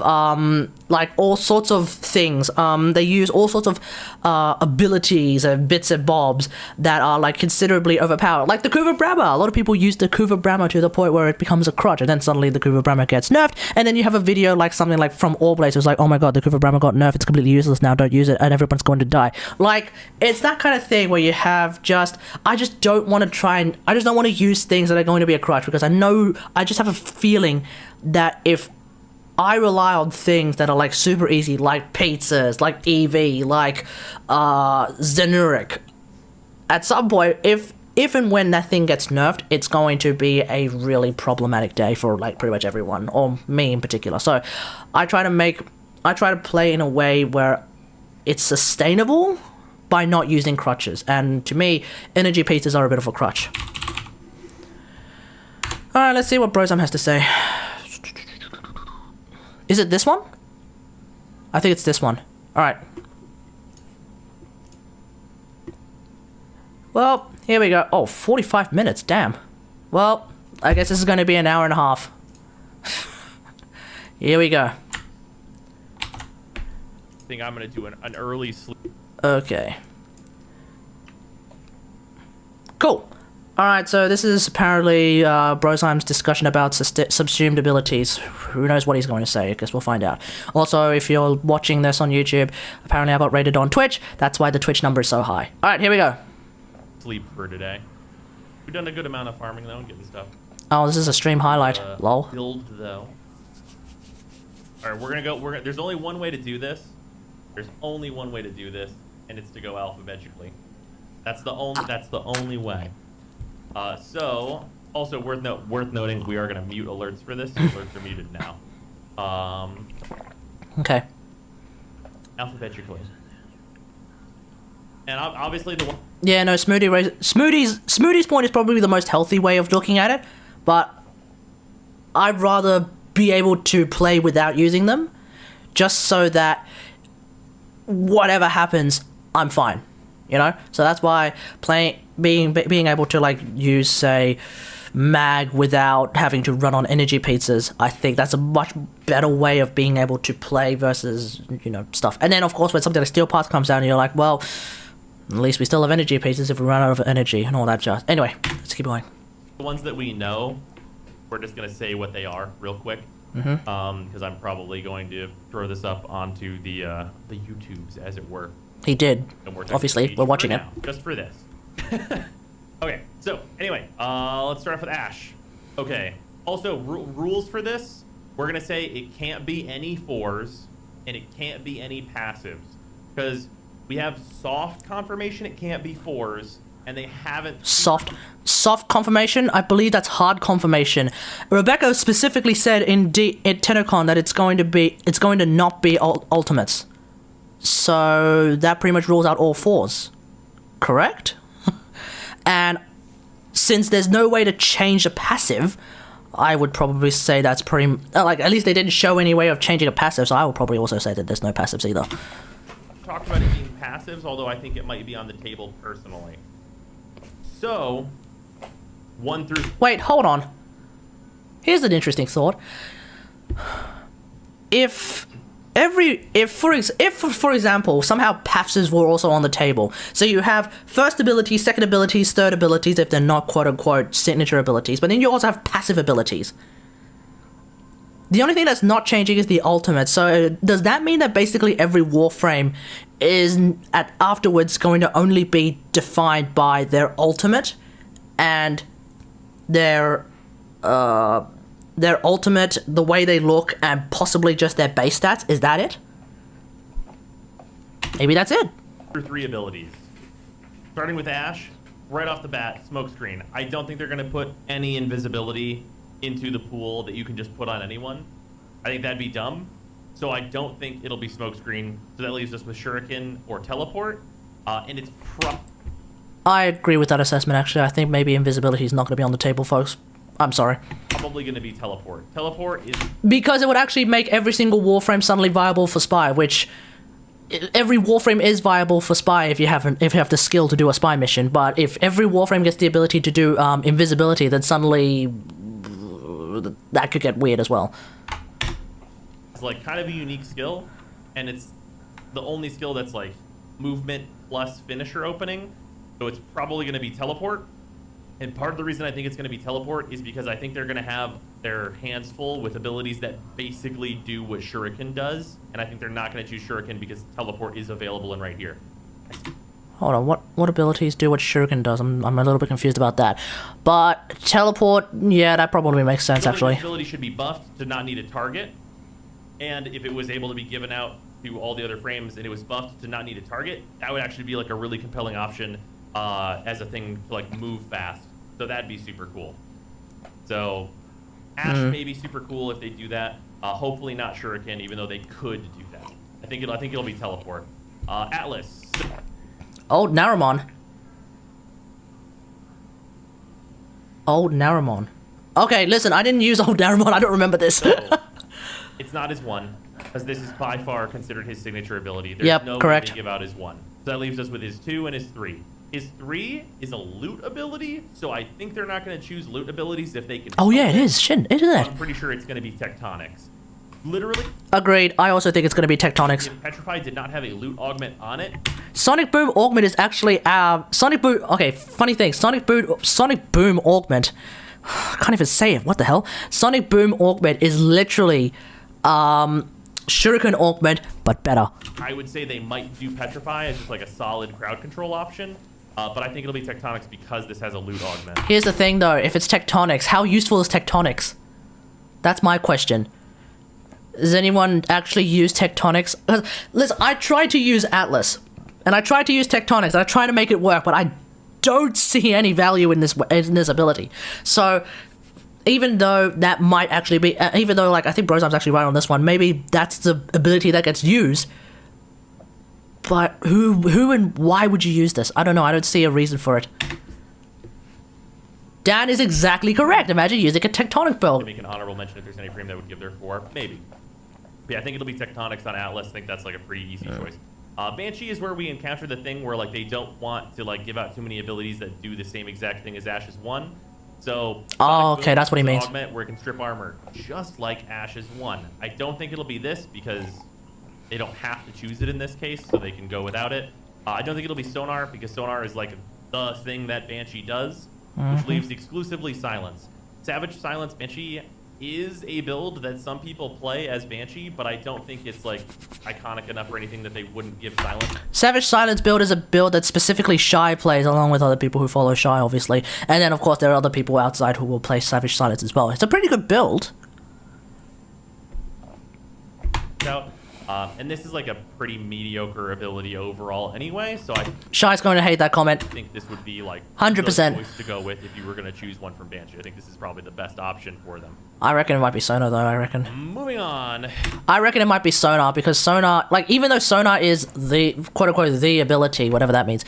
like all sorts of things. They use all sorts of abilities and bits and bobs that are like considerably overpowered. Like the Kuva Brahma. A lot of people use the Kuva Brahma to the point where it becomes a crutch, and then suddenly the Kuva Brahma gets nerfed. And then you have a video like something like from Allblaze. It's like, oh my god, the Kuva Brahma got nerfed. It's completely useless now. Don't use it, and everyone's going to die. Like it's that kind of thing where you have I just don't want to use things that are going to be a crutch because I just have a feeling that if I rely on things that are like super easy, like pizzas, like EV, like Zenuric, at some point, if and when that thing gets nerfed, it's going to be a really problematic day for like pretty much everyone, or me in particular. So I try to play in a way where it's sustainable by not using crutches, and to me, energy pizzas are a bit of a crutch. Alright, let's see what Brozime has to say. Is it this one? I think it's this one. Alright. Well, here we go. Oh, 45 minutes, damn. Well, I guess this is going to be an hour and a half. Here we go. I think I'm going to do an early sleep. Okay. Cool. Alright, so this is apparently Brozime's discussion about subsumed abilities. Who knows what he's going to say? I guess we'll find out. Also, if you're watching this on YouTube, apparently I got rated on Twitch. That's why the Twitch number is so high. Alright, here we go. Sleep for today. We've done a good amount of farming though and getting stuff. Oh, this is a stream highlight. Lol. Build though. Alright, we're gonna go. There's only one way to do this. There's only one way to do this, and it's to go alphabetically. That's the only way. So, also worth noting, we are going to mute alerts for this. So alerts are muted now. Okay. Alphabetically. And obviously the one... Yeah, no, Smoothie's point is probably the most healthy way of looking at it, but I'd rather be able to play without using them, just so that whatever happens, I'm fine. You know, so that's why being able to like use say mag without having to run on energy pizzas, I think that's a much better way of being able to play versus, you know, stuff. And then of course when something like Steel Parts comes down, you're like, well, at least we still have energy pizzas if we run out of energy and all that jazz. Anyway, let's keep going. The ones that we know, we're just gonna say what they are real quick, because I'm probably going to throw this up onto the YouTubes, as it were. He did. Obviously, we're watching it. Just for this. Okay, so anyway, let's start off with Ash. Okay, also rules for this, we're going to say it can't be any 4s and it can't be any passives. Because we have soft confirmation it can't be 4s, and they haven't... Soft confirmation? I believe that's hard confirmation. Rebecca specifically said in TennoCon that it's going to not be ultimates. So that pretty much rules out all 4s. Correct? And since there's no way to change a passive, I would probably say that's pretty... like, at least they didn't show any way of changing a passive, so I would probably also say that there's no passives either. Talked about it being passives, although I think it might be on the table personally. So, 1 through... Wait, hold on. Here's an interesting thought. If for example, somehow passives were also on the table, so you have first abilities, second abilities, third abilities if they're not quote-unquote signature abilities, but then you also have passive abilities. The only thing that's not changing is the ultimate, so does that mean that basically every Warframe is afterwards going to only be defined by their ultimate and their ultimate, the way they look, and possibly just their base stats? Is that it? Maybe that's it. 3 abilities. Starting with Ash, right off the bat, smokescreen. I don't think they're going to put any invisibility into the pool that you can just put on anyone. I think that'd be dumb. So I don't think it'll be smokescreen. So that leaves us with Shuriken or Teleport. And it's I agree with that assessment, actually. I think maybe invisibility is not going to be on the table, folks. I'm sorry. Probably going to be Teleport. Teleport is... Because it would actually make every single Warframe suddenly viable for Spy, which... Every Warframe is viable for Spy if you have the skill to do a Spy mission, but if every Warframe gets the ability to do invisibility, then suddenly... that could get weird as well. It's like kind of a unique skill, and it's the only skill that's like movement plus finisher opening, so it's probably going to be Teleport. And part of the reason I think it's going to be Teleport is because I think they're going to have their hands full with abilities that basically do what Shuriken does, and I think they're not going to choose Shuriken because Teleport is available and right here. Hold on, what abilities do what Shuriken does? I'm a little bit confused about that. But Teleport, yeah, that probably makes sense, actually. Ability should be buffed to not need a target, and if it was able to be given out to all the other frames and it was buffed to not need a target, that would actually be like a really compelling option as a thing to like move fast. So that'd be super cool. So Ash may be super cool if they do that. Hopefully not Shuriken, even though they could do that. I think it'll be Teleport. Atlas. Old Naramon. Okay, listen, I didn't use Old Naramon. I don't remember this. So, it's not his 1, because this is by far considered his signature ability. There's no way to give out his 1. So that leaves us with his 2 and his 3. His 3 is a loot ability, so I think they're not going to choose loot abilities if they can. Oh yeah, it is. Shit, isn't it? I'm pretty sure it's going to be Tectonics. Literally. Agreed. I also think it's going to be Tectonics. Petrified did not have a loot augment on it. Sonic Boom Augment is actually Sonic Boom. Okay, funny thing. Sonic Boom Augment. I can't even say it. What the hell? Sonic Boom Augment is literally Shuriken Augment, but better. I would say they might do Petrify as just like a solid crowd control option. But I think it'll be Tectonics because this has a loot augment. Here's the thing, though. If it's Tectonics, how useful is Tectonics? That's my question. Does anyone actually use Tectonics? Listen, I tried to use Atlas, and I tried to use Tectonics, and I tried to make it work, but I don't see any value in this ability. So, even though that might actually be... even though, like, I think Brozom's actually right on this one, maybe that's the ability that gets used... But who and why would you use this? I don't know. I don't see a reason for it. Dan is exactly correct. Imagine using a Tectonic build. Make an honorable mention if there's any frame that would give their 4. Maybe. But yeah, I think it'll be Tectonics on Atlas. I think that's like a pretty easy choice. Banshee is where we encounter the thing where like they don't want to like give out too many abilities that do the same exact thing as Ash's 1. So okay, that's what he means. Augment where it can strip armor just like Ash's 1. I don't think it'll be this because they don't have to choose it in this case, so they can go without it. I don't think it'll be Sonar, because Sonar is like the thing that Banshee does, which leaves exclusively Silence. Savage Silence Banshee is a build that some people play as Banshee, but I don't think it's like iconic enough or anything that they wouldn't give Silence. Savage Silence build is a build that specifically Shy plays, along with other people who follow Shy, obviously. And then, of course, there are other people outside who will play Savage Silence as well. It's a pretty good build. Now, And this is like a pretty mediocre ability overall anyway, so I Shy's going to hate that comment. think this would be like 100%. the choice to go with if you were going to choose one from Banshee. I think this is probably the best option for them. I reckon it might be Sonar, though, I reckon. Moving on. I reckon it might be Sonar, because Sonar, like, even though Sonar is the, quote-unquote, the ability, whatever that means,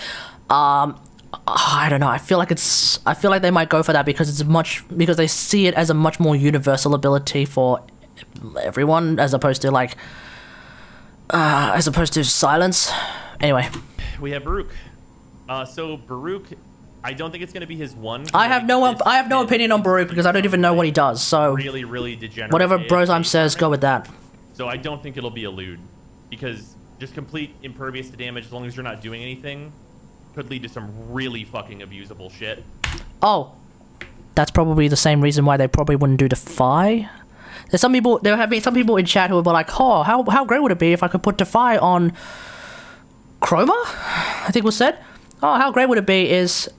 I don't know, I feel like they might go for that because because they see it as a much more universal ability for everyone, as opposed to, like, silence. Anyway. We have Baruch. So Baruch, I don't think it's going to be his one. I have no opinion on Baruch because I don't even know what he does, so... Really degenerate. Whatever Brozheim says, go with that. So I don't think it'll be Elude, because just complete impervious to damage as long as you're not doing anything could lead to some really fucking abusable shit. Oh. That's probably the same reason why they probably wouldn't do Defy. There have been some people in chat who were like, oh, how great would it be if I could put Defy on Chroma? I think was said. Oh, how great would it be is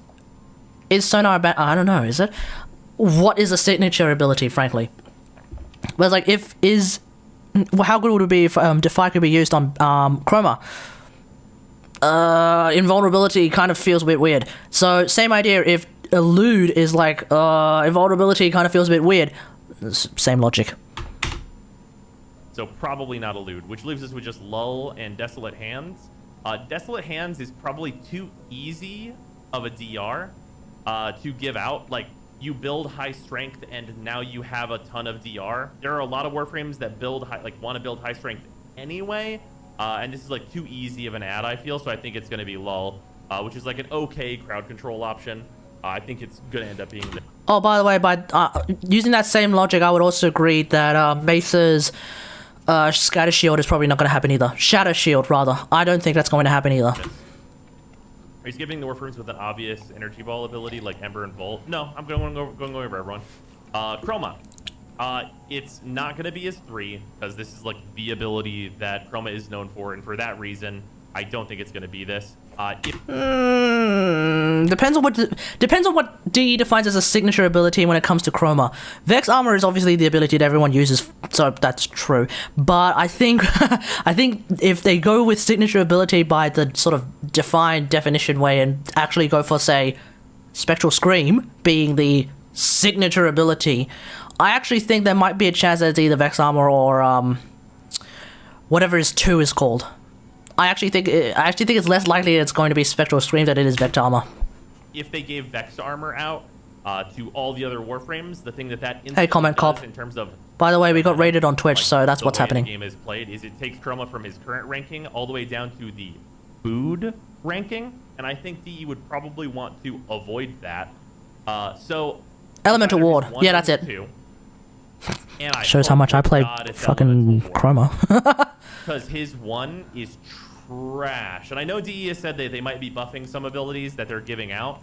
Sonar I don't know, is it? What is a signature ability, frankly? But like, how good would it be if Defy could be used on Chroma? Invulnerability kind of feels a bit weird. So, same idea, if Elude is like, invulnerability kind of feels a bit weird. Same logic. So probably not Elude, which leaves us with just Lull and Desolate Hands. Desolate Hands is probably too easy of a DR to give out. Like, you build high strength and now you have a ton of DR. There are a lot of Warframes that want to build high strength anyway, and this is like too easy of an ad, I feel, so I think it's going to be Lull, which is like an okay crowd control option. I think it's going to end up being... Oh, by the way, by using that same logic, I would also agree that Mesa's Scatter Shield is probably not going to happen either. Shatter Shield, rather. I don't think that's going to happen either. Yes. Are you skipping the Warframes with an obvious Energy Ball ability like Ember and Volt? No, I'm going over everyone. Chroma. It's not going to be as 3, because this is like the ability that Chroma is known for, and for that reason, I don't think it's going to be this. Depends on what DE defines as a signature ability when it comes to Chroma. Vex Armor is obviously the ability that everyone uses, so that's true. But I think if they go with signature ability by the sort of defined definition way and actually go for, say, Spectral Scream being the signature ability, I actually think there might be a chance that it's either Vex Armor or whatever his 2 is called. I actually think it's less likely it's going to be Spectral Scream than it is Vex Armor. If they gave Vex Armor out to all the other Warframes, the thing that Hey, comment cop. in terms of... By the way, we got rated on Twitch, like, so that's what's the way happening. The game is played is it takes Chroma from his current ranking all the way down to the food ranking, and I think DE would probably want to avoid that. So Elemental Ward. Yeah, that's it. And Shows how much I play fucking Chroma. Because his 1 is trash. And I know DE has said they might be buffing some abilities that they're giving out.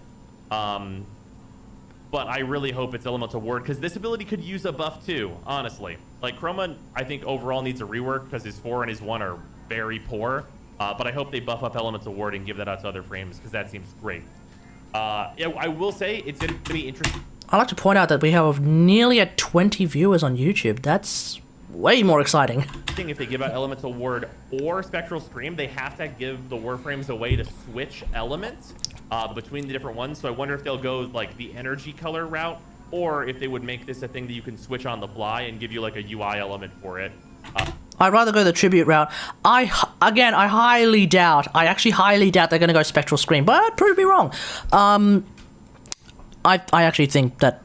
But I really hope it's Elemental Ward, because this ability could use a buff too, honestly. Like, Chroma, I think overall needs a rework, because his 4 and his 1 are very poor. But I hope they buff up Elemental Ward and give that out to other frames, because that seems great. Yeah, I will say it's going to be interesting. I'd like to point out that we have nearly at 20 viewers on YouTube. That's way more exciting. If they give out Elemental Ward or Spectral Scream, they have to give the Warframes a way to switch elements between the different ones. So I wonder if they'll go like the energy color route, or if they would make this a thing that you can switch on the fly and give you like a UI element for it. I'd rather go the tribute route. I actually highly doubt they're going to go Spectral Scream, but I'd prove me wrong. I actually think that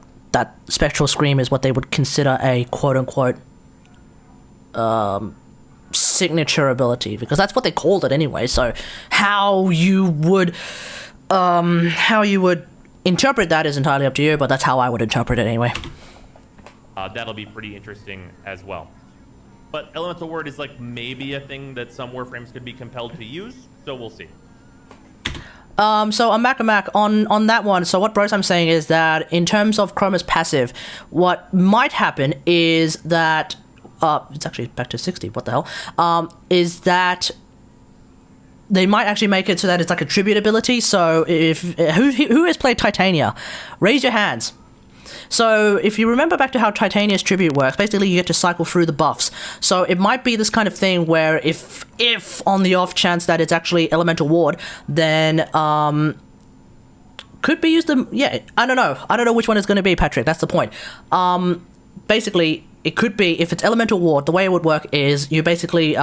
Spectral Scream is what they would consider a quote-unquote signature ability, because that's what they called it anyway. So how you would interpret that is entirely up to you, but that's how I would interpret it anyway. That'll be pretty interesting as well. But Elemental Word is like maybe a thing that some Warframes could be compelled to use, so we'll see. So on Mac on that one, so what I'm saying is that in terms of Chroma's passive, what might happen is that it's actually back to 60, what the hell? Is that they might actually make it so that it's like a tribute ability. So if who has played Titania? Raise your hands. So if you remember back to how Titania's tribute works, basically you get to cycle through the buffs. So it might be this kind of thing where if on the off chance that it's actually Elemental Ward, then could be used. Yeah, I don't know which one it's going to be, Patrick. That's the point. Basically, it could be, if it's Elemental Ward, the way it would work is you basically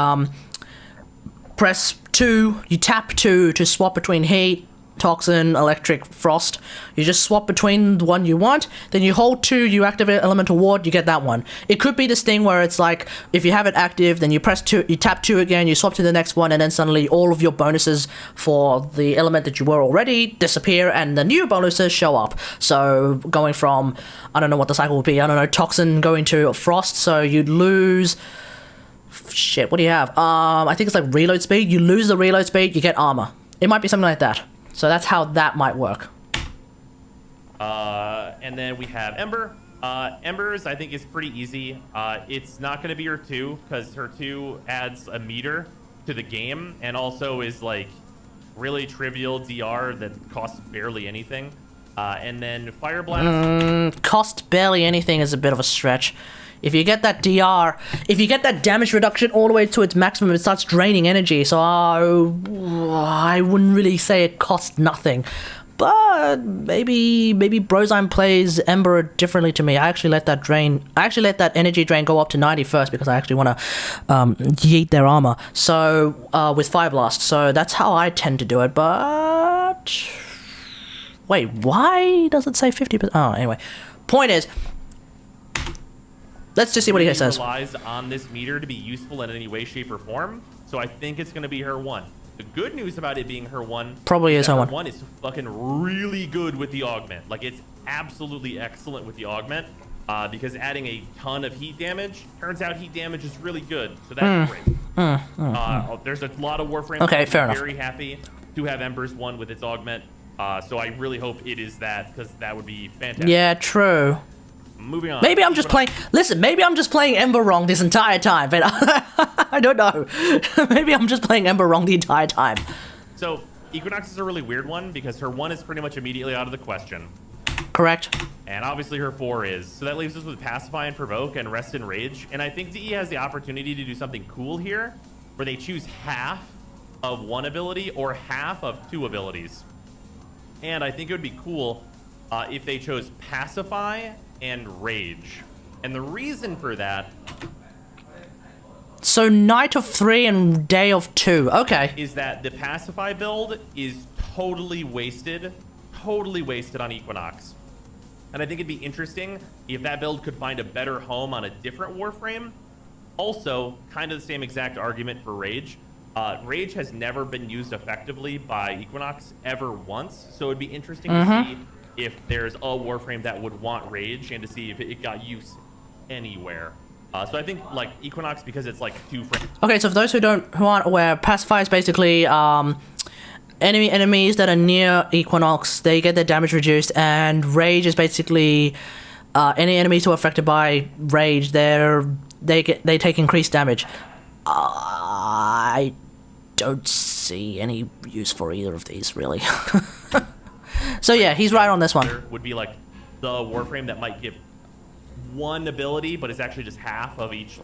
press 2, you tap 2 to swap between heat, toxin, electric, frost. You just swap between the one you want, then you hold 2, you activate Elemental Ward, you get that one. It could be this thing where it's like, if you have it active, then you press 2, you tap 2 again, you swap to the next one, and then suddenly all of your bonuses for the element that you were already disappear, and the new bonuses show up. So going from, I don't know what the cycle would be, I don't know, toxin going to frost, so you'd lose... Shit, what do you have? I think it's like reload speed. You lose the reload speed, you get armor. It might be something like that. So that's how that might work. And then we have Ember. Ember's, I think, is pretty easy. It's not going to be her 2, because her 2 adds a meter to the game, and also is, like, really trivial DR that costs barely anything. And then Fire Blast. Cost barely anything is a bit of a stretch. If you get that DR, if you get that damage reduction all the way to its maximum, it starts draining energy. So I wouldn't really say it costs nothing. But maybe Brozine plays Ember differently to me. I actually let that energy drain go up to 90 first because I actually want to yeet their armor. So with Fire Blast. So that's how I tend to do it. But wait, why does it say 50%? Oh, anyway. Point is, let's just see what he says. Relies on this meter to be useful in any way, shape, or form. So I think it's going to be her 1. The good news about it being her 1 probably is her 1. 1 is fucking really good with the augment. Like, it's absolutely excellent with the augment because adding a ton of heat damage, turns out heat damage is really good. So that's great. There's a lot of Warframe. Okay, fair enough. Very happy to have Ember's 1 with its augment. So I really hope it is that, because that would be fantastic. Yeah, true. Moving on. Maybe I'm just playing... Listen, maybe I'm just playing Ember wrong this entire time, but I don't know. Maybe I'm just playing Ember wrong the entire time. So, Equinox is a really weird one, because her 1 is pretty much immediately out of the question. Correct. And obviously her 4 is. So that leaves us with Pacify and Provoke and Rest and Rage. And I think DE has the opportunity to do something cool here, where they choose half of 1 ability or half of 2 abilities. And I think it would be cool if they chose Pacify and Rage. And the reason for that... So Night of 3 and Day of 2. Okay. Is that the Pacify build is totally wasted on Equinox. And I think it'd be interesting if that build could find a better home on a different Warframe. Also, kind of the same exact argument for Rage. Rage has never been used effectively by Equinox ever once. So it'd be interesting to see if there's a Warframe that would want Rage and to see if it got use anywhere. So I think like Equinox, because it's like 2 frames. Okay, so for those who aren't aware, Pacify is basically enemies that are near Equinox, they get their damage reduced, and Rage is basically any enemies who are affected by Rage, they take increased damage. I don't see any use for either of these, really. So yeah, he's right on this one. Would be like the Warframe that might give 1 ability, but it's actually just half of each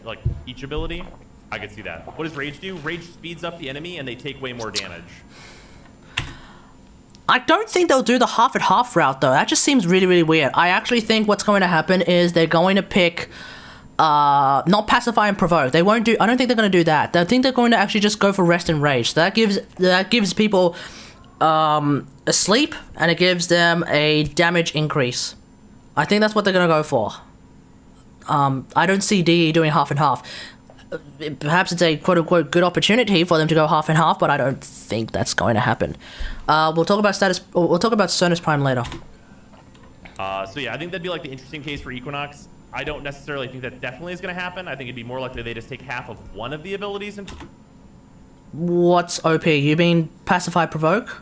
ability. I could see that. What does Rage do? Rage speeds up the enemy, and they take way more damage. I don't think they'll do the half and half route though. That just seems really, really weird. I actually think what's going to happen is they're going to pick not Pacify and Provoke. They won't do. I don't think they're going to do that. I think they're going to actually just go for Rest and Rage. So that gives people a sleep, and it gives them a damage increase. I think that's what they're going to go for. I don't see DE doing half and half. Perhaps it's a quote-unquote good opportunity for them to go half and half, but I don't think that's going to happen. We'll talk about Sonus Prime later. So yeah, I think that'd be like the interesting case for Equinox. I don't necessarily think that definitely is going to happen. I think it'd be more likely they just take half of 1 of the abilities. And what's OP? You mean Pacify Provoke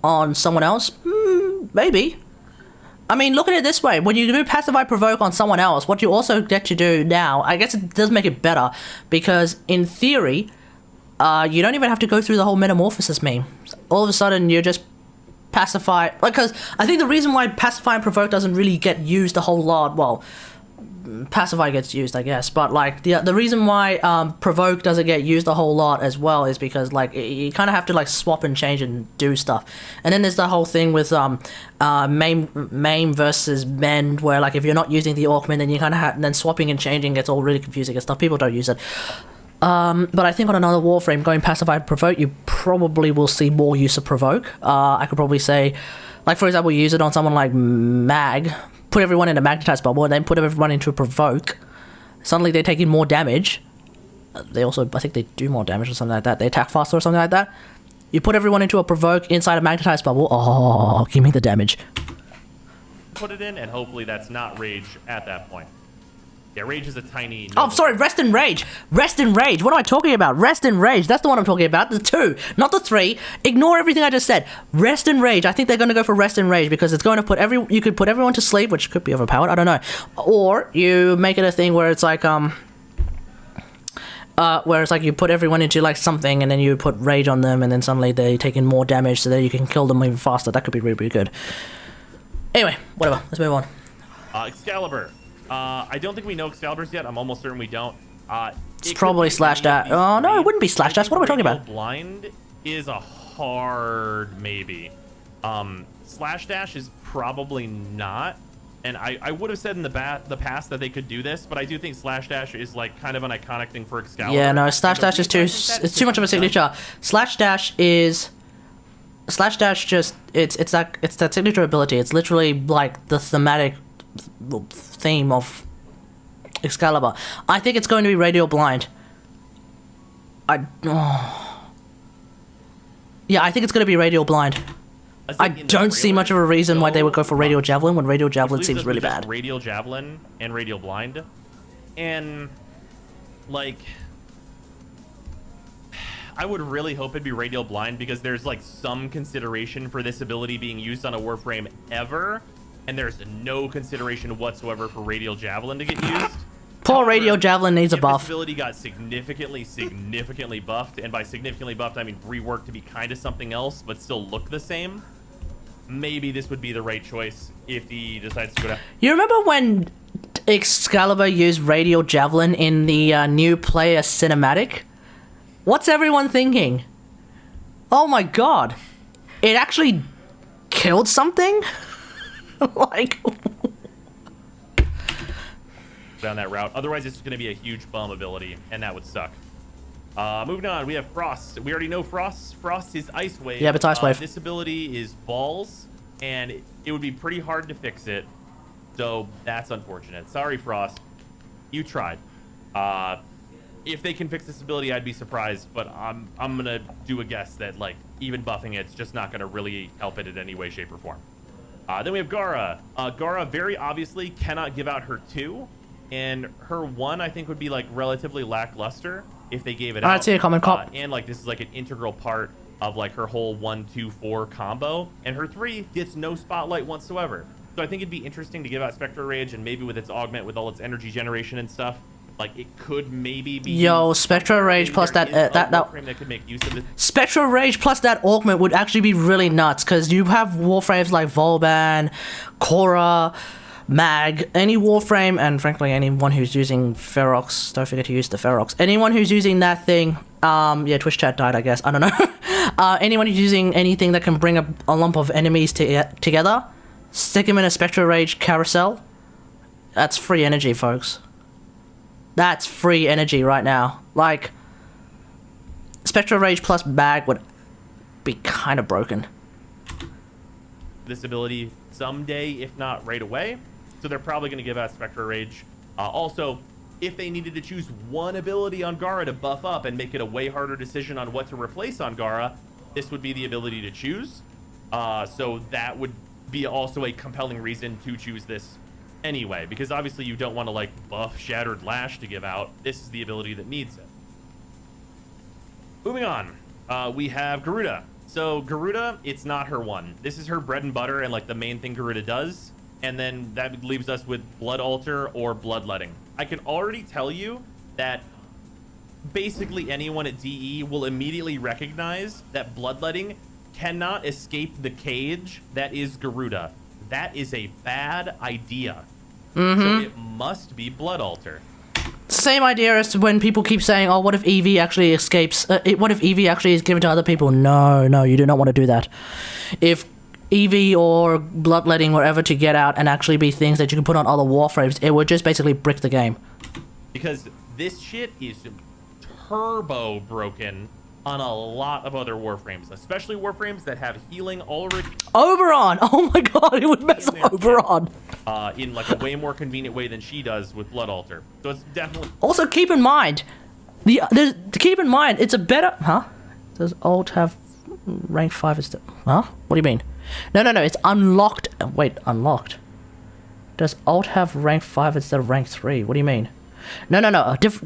on someone else? Maybe. I mean, look at it this way. When you do Pacify Provoke on someone else, what you also get to do now, I guess it does make it better, because in theory, you don't even have to go through the whole Metamorphosis meme. All of a sudden, you're just pacify, because I think the reason why pacify and provoke doesn't really get used a whole lot, well, pacify gets used, I guess, but like the reason why provoke doesn't get used a whole lot as well is because like you kind of have to like swap and change and do stuff. And then there's the whole thing with maim versus mend, where like if you're not using the augment, then you kind of have, then swapping and changing gets all really confusing and stuff. People don't use it. But I think on another Warframe, going pacify and provoke, you probably will see more use of provoke. I could probably say, like for example, use it on someone like Mag, put everyone in a magnetized bubble, and then put everyone into a provoke. Suddenly they're taking more damage. They also, I think they do more damage or something like that. They attack faster or something like that. You put everyone into a provoke inside a magnetized bubble. Oh, give me the damage. Put it in, and hopefully that's not rage at that point. Yeah, rage is a tiny... Oh, sorry, rest and rage. Rest and rage. What am I talking about? Rest and rage. That's the one I'm talking about. The 2, not the 3. Ignore everything I just said. Rest and rage. I think they're going to go for rest and rage because it's going to put you could put everyone to sleep, which could be overpowered. I don't know. Or you make it a thing where it's like where it's like you put everyone into like something and then you put rage on them and then suddenly they take in more damage so that you can kill them even faster. That could be really, really good. Anyway, whatever. Let's move on. Excalibur. I don't think we know Excalibur's yet. I'm almost certain we don't. It's probably slash dash. Oh no, it wouldn't be slash dash. What am I talking about? Blind is a hard maybe. Slash dash is probably not. And I would have said in the past that they could do this, but I do think slash dash is like kind of an iconic thing for Excalibur. Yeah, no, slash dash is too much of a signature. Slash dash just it's that signature ability. It's literally like the thematic theme of Excalibur. I think it's going to be radial blind. Yeah, I think it's going to be radial blind. I don't see much of a reason why they would go for radial javelin when radial javelin seems really bad. Radial javelin and radial blind, and like I would really hope it'd be radial blind because there's like some consideration for this ability being used on a Warframe ever. And there's no consideration whatsoever for radial javelin to get used. Poor radial javelin needs a buff. This ability got significantly buffed, and by significantly buffed, I mean reworked to be kind of something else, but still look the same. Maybe this would be the right choice if he decides to go down. You remember when Excalibur used radial javelin in the new player cinematic? What's everyone thinking? Oh my god. It actually killed something? Like... down that route. Otherwise, it's going to be a huge bum ability, and that would suck. Moving on, we have Frost. We already know Frost. Frost is Ice Wave. Yeah, but it's Ice Wave. This ability is balls, and it would be pretty hard to fix it. So that's unfortunate. Sorry, Frost. You tried. If they can fix this ability, I'd be surprised, but I'm gonna do a guess that like even buffing it's just not gonna really help it in any way, shape, or form. Then we have Gara. Gara very obviously cannot give out her 2. And her 1, I think, would be like relatively lackluster if they gave it out. I'd say a common cop. And like this is like an integral part of like her whole 1, 2, 4 combo. And her 3 gets no spotlight whatsoever. So I think it'd be interesting to give out Spectral Rage, and maybe with its augment, with all its energy generation and stuff, like it could maybe be. Yo, Spectral Rage plus that that could make use of it. Spectral Rage plus that augment would actually be really nuts because you have Warframes like Volban, Pora, Mag, any Warframe, and frankly anyone who's using Ferox, don't forget to use the Ferox. Anyone who's using that thing, yeah, Twitch chat died, I guess, I don't know. Anyone who's using anything that can bring a lump of enemies together, stick them in a Spectral Rage carousel, that's free energy, folks. That's free energy right now. Like, Spectral Rage plus Mag would be kind of broken. This ability someday, if not right away. So they're probably going to give out Spectral Rage. Also, if they needed to choose one ability on Gara to buff up and make it a way harder decision on what to replace on Gara, this would be the ability to choose. So that would be also a compelling reason to choose this anyway, because obviously you don't want to like buff Shattered Lash to give out. This is the ability that needs it. Moving on, we have Garuda. So Garuda, it's not her 1. This is her bread and butter and like the main thing Garuda does. And then that leaves us with Blood Altar or Bloodletting. I can already tell you that basically anyone at DE will immediately recognize that Bloodletting cannot escape the cage that is Garuda. That is a bad idea. So it must be Blood Altar. Same idea as to when people keep saying, oh, what if Evie actually escapes? What if Evie actually is given to other people? No, you do not want to do that. If Evie or Bloodletting were ever to get out and actually be things that you can put on other Warframes, it would just basically brick the game. Because this shit is turbo broken on a lot of other Warframes, especially Warframes that have healing already. Oberon! Oh my god, it would mess up Oberon! In like a way more convenient way than she does with Blood Altar. So it's definitely... Also, keep in mind, it's a better... Huh? Does Alt have rank 5 instead? Huh? What do you mean? No, it's unlocked. Wait, unlocked? Does Alt have rank 5 instead of rank 3? What do you mean? No.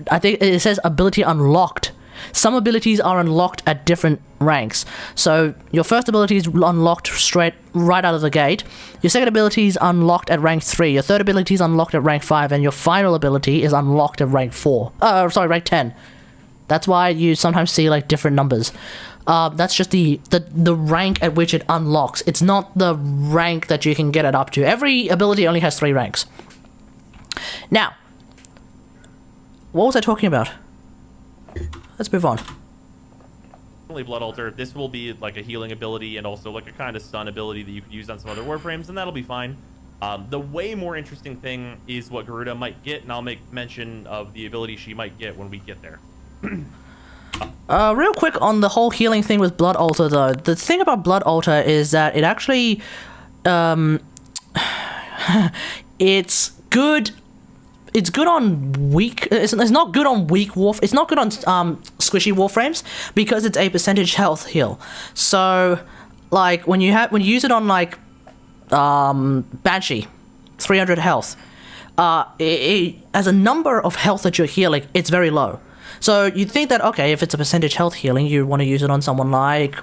I think it says ability unlocked. Some abilities are unlocked at different ranks. So your first ability is unlocked right out of the gate. Your second ability is unlocked at rank 3. Your third ability is unlocked at rank 5, and your final ability is unlocked at rank 4. Rank 10. That's why you sometimes see like different numbers. That's just the rank at which it unlocks. It's not the rank that you can get it up to. Every ability only has 3 ranks. Now, what was I talking about? Let's move on. Blood Altar, this will be like a healing ability and also like a kind of stun ability that you could use on some other Warframes, and that'll be fine. The way more interesting thing is what Garuda might get, and I'll make mention of the ability she might get when we get there. Real quick on the whole healing thing with Blood Altar, though. The thing about Blood Altar is that it actually... it's good... It's good on weak... It's not good on weak Warf... It's not good on squishy Warframes because it's a percentage health heal. So, like, when you use it on, like, Banshee, 300 health, as a number of health that you're healing, it's very low. So you'd think that, okay, if it's a percentage health healing, you want to use it on someone like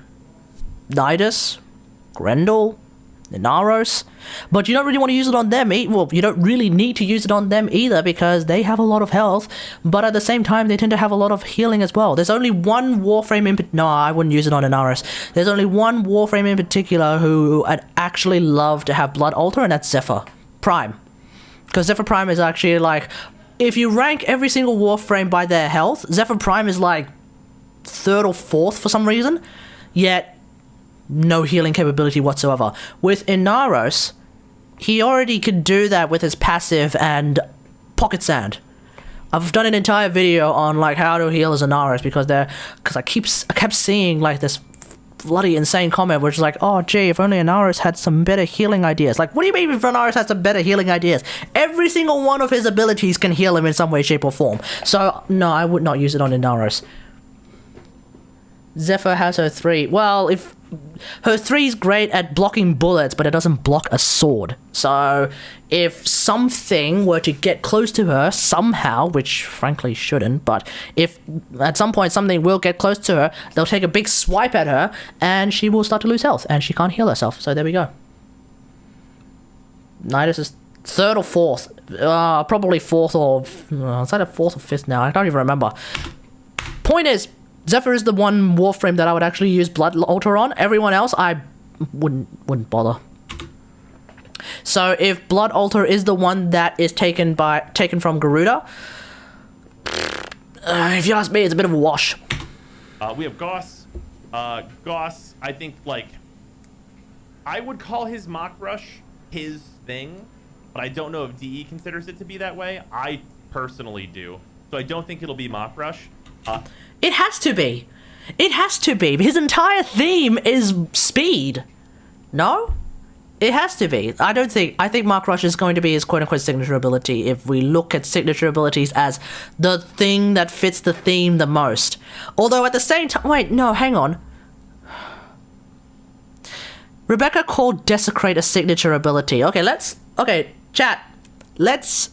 Nidus, Grendel, Inaros, but you don't really want to use it on them. Well, you don't really need to use it on them either because they have a lot of health, but at the same time, they tend to have a lot of healing as well. There's only one Warframe in... No, I wouldn't use it on Inaros. There's only one Warframe in particular who I'd actually love to have Blood Altar, and that's Zephyr Prime. Because Zephyr Prime is actually like... If you rank every single Warframe by their health, Zephyr Prime is like 3rd or 4th for some reason, yet no healing capability whatsoever. With Inaros, he already could do that with his passive and Pocket Sand. I've done an entire video on like how to heal as Inaros because I kept seeing like this bloody insane comment which is like, oh gee, if only Inaros had some better healing ideas. Like, what do you mean if Inaros had some better healing ideas? Every single one of his abilities can heal him in some way, shape or form. So no, I would not use it on Inaros. Zephyr has her 3. Well, if her 3 is great at blocking bullets, but it doesn't block a sword. So if something were to get close to her somehow, which frankly shouldn't, but if at some point something will get close to her, they'll take a big swipe at her and she will start to lose health and she can't heal herself. So there we go. Nidus is 3rd or 4th. Probably 4th or... it's either 4th or 5th now. I don't even remember. Point is, Zephyr is the one Warframe that I would actually use Blood Altar on. Everyone else, I wouldn't bother. So if Blood Altar is the one that is taken from Garuda, if you ask me, it's a bit of a wash. We have Goss. Goss, I think, like, I would call his Mock Rush his thing, but I don't know if DE considers it to be that way. I personally do. So I don't think it'll be Mock Rush. It has to be. It has to be. His entire theme is speed. No? It has to be. I think Mark Rush is going to be his quote-unquote signature ability if we look at signature abilities as the thing that fits the theme the most. Although at the same time... Wait, no, hang on. Rebecca called Desecrate a signature ability. Okay, chat. Let's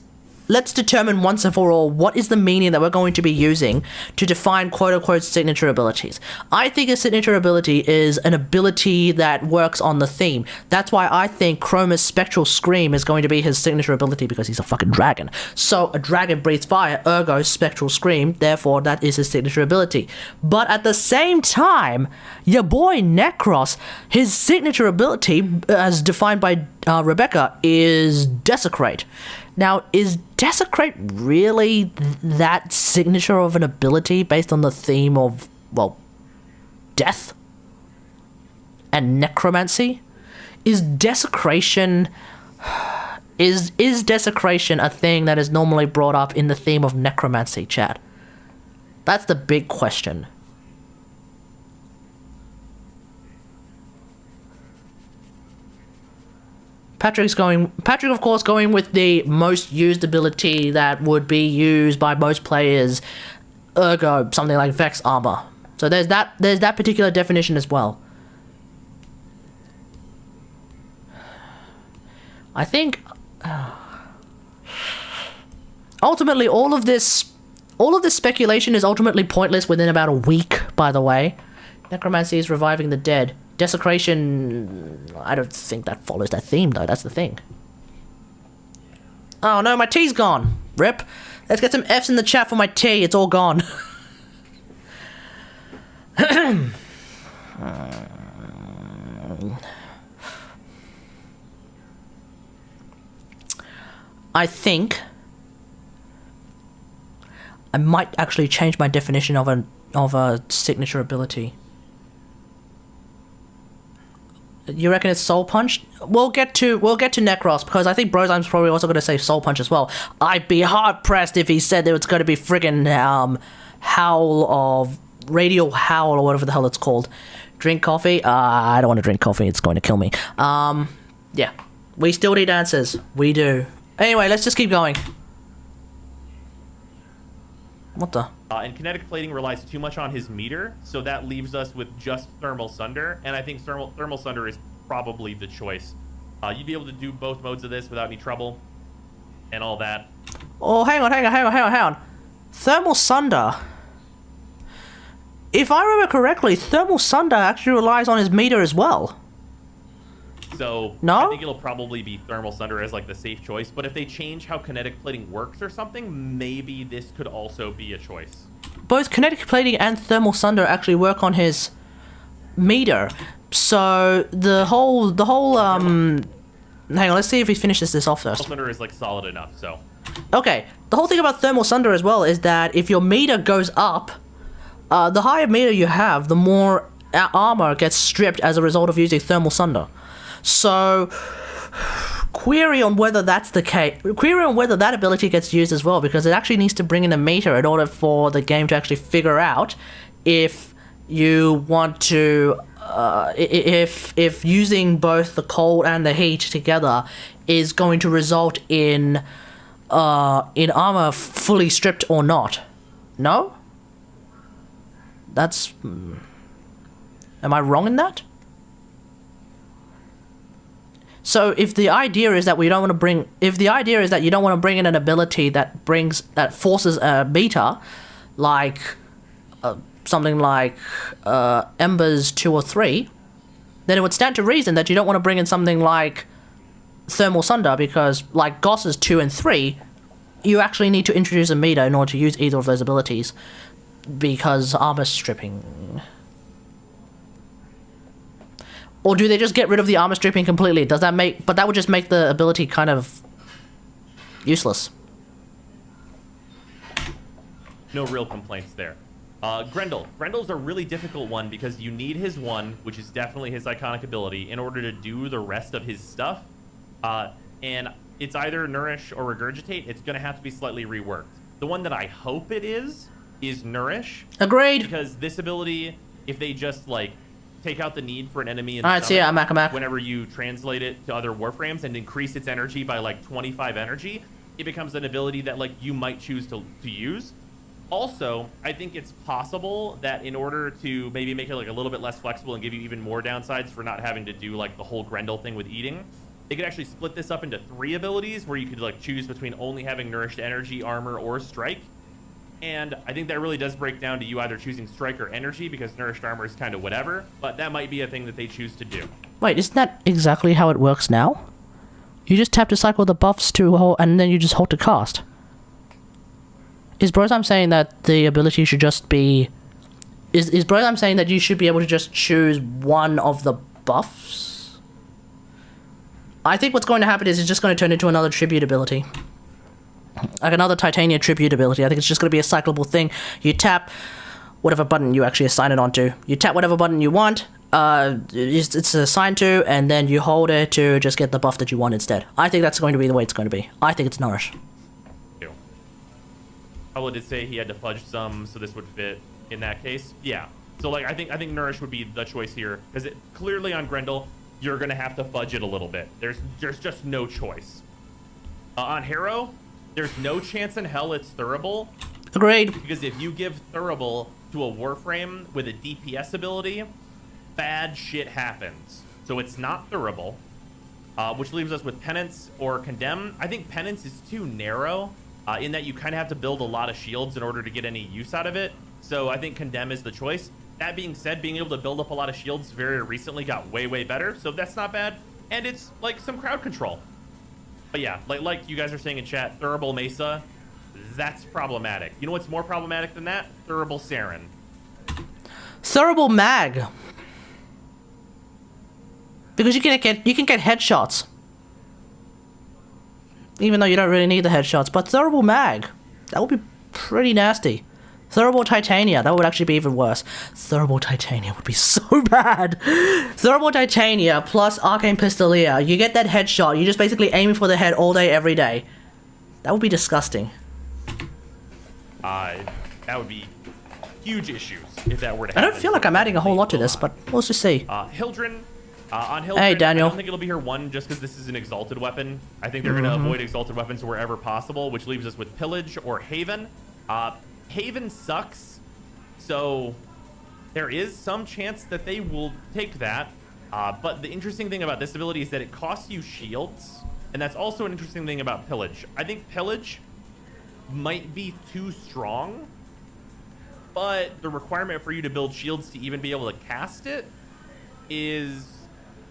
let's determine once and for all what is the meaning that we're going to be using to define quote-unquote signature abilities. I think a signature ability is an ability that works on the theme. That's why I think Chroma's Spectral Scream is going to be his signature ability, because he's a fucking dragon. So a dragon breathes fire, ergo Spectral Scream, therefore that is his signature ability. But at the same time, your boy Necros, his signature ability, as defined by Rebecca, is Desecrate. Now, is Desecrate really that signature of an ability based on the theme of, well, death and necromancy? Is Desecration... Is Desecration a thing that is normally brought up in the theme of necromancy, chat? That's the big question. Patrick, of course, going with the most used ability that would be used by most players, ergo something like Vex Armor. So there's that particular definition as well. I think ultimately all of this speculation is ultimately pointless within about a week, by the way. Necromancy is reviving the dead. Desecration, I don't think that follows that theme, though. That's the thing. Oh no, my tea's gone. Rip. Let's get some F's in the chat for my tea. It's all gone. I think I might actually change my definition of a signature ability. You reckon it's Soul Punch? We'll get to Necros, because I think Brozyme's probably also going to say Soul Punch as well. I'd be hard pressed if he said that it's going to be friggin' Howl of Radial Howl or whatever the hell it's called. Drink coffee? I don't want to drink coffee. It's going to kill me. Yeah, we still need answers. We do. Anyway, let's just keep going. What the? And Kinetic Plating relies too much on his meter, so that leaves us with just Thermal Sunder, and I think Thermal Sunder is probably the choice. You'd be able to do both modes of this without any trouble, and all that. Oh, hang on. Thermal Sunder. If I remember correctly, Thermal Sunder actually relies on his meter as well. So, no? I think it'll probably be Thermal Sunder as, like, the safe choice. But if they change how Kinetic Plating works or something, maybe this could also be a choice. Both Kinetic Plating and Thermal Sunder actually work on his meter. So, the whole, hang on, let's see if he finishes this off first. Thermal Sunder is, like, solid enough, so... Okay, the whole thing about Thermal Sunder as well is that if your meter goes up, the higher meter you have, the more armor gets stripped as a result of using Thermal Sunder. So, query on whether that's the case. Query on whether that ability gets used as well, because it actually needs to bring in a meter in order for the game to actually figure out if you want to, if using both the cold and the heat together is going to result in armor fully stripped or not. No? That's... Am I wrong in that? So if the idea is that we don't want to bring, if the idea is that you don't want to bring in an ability that forces a meter, like something like Ember's 2 or 3, then it would stand to reason that you don't want to bring in something like Thermal Sunder, because like Goss's 2 and 3, you actually need to introduce a meter in order to use either of those abilities, because armor stripping. Or do they just get rid of the armor stripping completely? Does that make... But that would just make the ability kind of useless. No real complaints there. Grendel. Grendel's a really difficult one because you need his 1, which is definitely his iconic ability, in order to do the rest of his stuff. And it's either Nourish or Regurgitate. It's going to have to be slightly reworked. The one that I hope it is Nourish. Agreed. Because this ability, if they just, like... take out the need for an enemy in Alright, see ya, I'm back. Whenever you translate it to other Warframes and increase its energy by like 25 energy, it becomes an ability that like you might choose to use. Also, I think it's possible that in order to maybe make it like a little bit less flexible and give you even more downsides for not having to do like the whole Grendel thing with eating, They could actually split this up into 3 abilities where you could like choose between only having Nourished Energy, Armor, or Strike. And I think that really does break down to you either choosing Strike or Energy, because Nourished Armor is kind of whatever, but that might be a thing that they choose to do. Wait, isn't that exactly how it works now? You just tap to cycle the buffs to hold, and then you just hold to cast. Is Brozime saying that the ability should just be... Is Brozime saying that you should be able to just choose one of the buffs? I think what's going to happen is it's just going to turn into another tribute ability. Like another Titania tribute ability. I think it's just going to be a cyclable thing. You tap whatever button you actually assign it onto. You tap whatever button you want, it's assigned to, and then you hold it to just get the buff that you want instead. I think that's going to be the way it's going to be. I think it's Nourish. Pablo did say he had to fudge some, so this would fit in that case. Yeah. So like I think Nourish would be the choice here, because clearly on Grendel you're gonna have to fudge it a little bit. There's just no choice. On Harrow, there's no chance in hell it's Thurable. Agreed. Because if you give Thurable to a Warframe with a DPS ability, bad shit happens. So it's not Thurable, which leaves us with Penance or Condemn. I think Penance is too narrow, in that you kind of have to build a lot of shields in order to get any use out of it. So I think Condemn is the choice. That being said, being able to build up a lot of shields very recently got way better, so that's not bad. And it's like some crowd control. But yeah, like you guys are saying in chat, Thurable Mesa, that's problematic. You know what's more problematic than that? Thurable Saren. Thurable Mag. Because you can get headshots. Even though you don't really need the headshots, but Thurable Mag, that would be pretty nasty. Thurable Titania, that would actually be even worse. Thurable Titania would be so bad. Thurable Titania plus Arcane Pistolier. You get that headshot, you're just basically aiming for the head all day, every day. That would be disgusting. That would be huge issues if that were to I happen. don't feel like I'm adding a whole lot to this, but let's just see. Hildren. On Hildren, hey, Daniel. I don't think it'll be here 1 just because this is an Exalted weapon. I think they're going to avoid Exalted weapons wherever possible, which leaves us with Pillage or Haven. Haven sucks, so there is some chance that they will take that. But the interesting thing about this ability is that it costs you shields, and that's also an interesting thing about Pillage. I think Pillage might be too strong, but the requirement for you to build shields to even be able to cast it is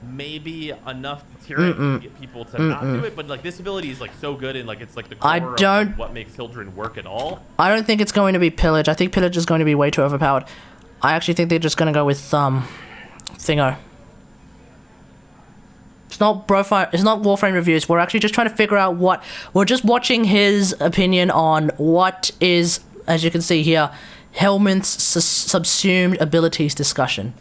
maybe enough deterrent to get people to not do it. But like this ability is like so good, and like it's like the core of what makes Hildren work at all. I don't think it's going to be Pillage. I think Pillage is going to be way too overpowered. I actually think they're just going to go with Thingo. It's not Warframe reviews. We're actually just trying to figure out what... We're just watching his opinion on what is, as you can see here, Helminth's subsumed abilities discussion.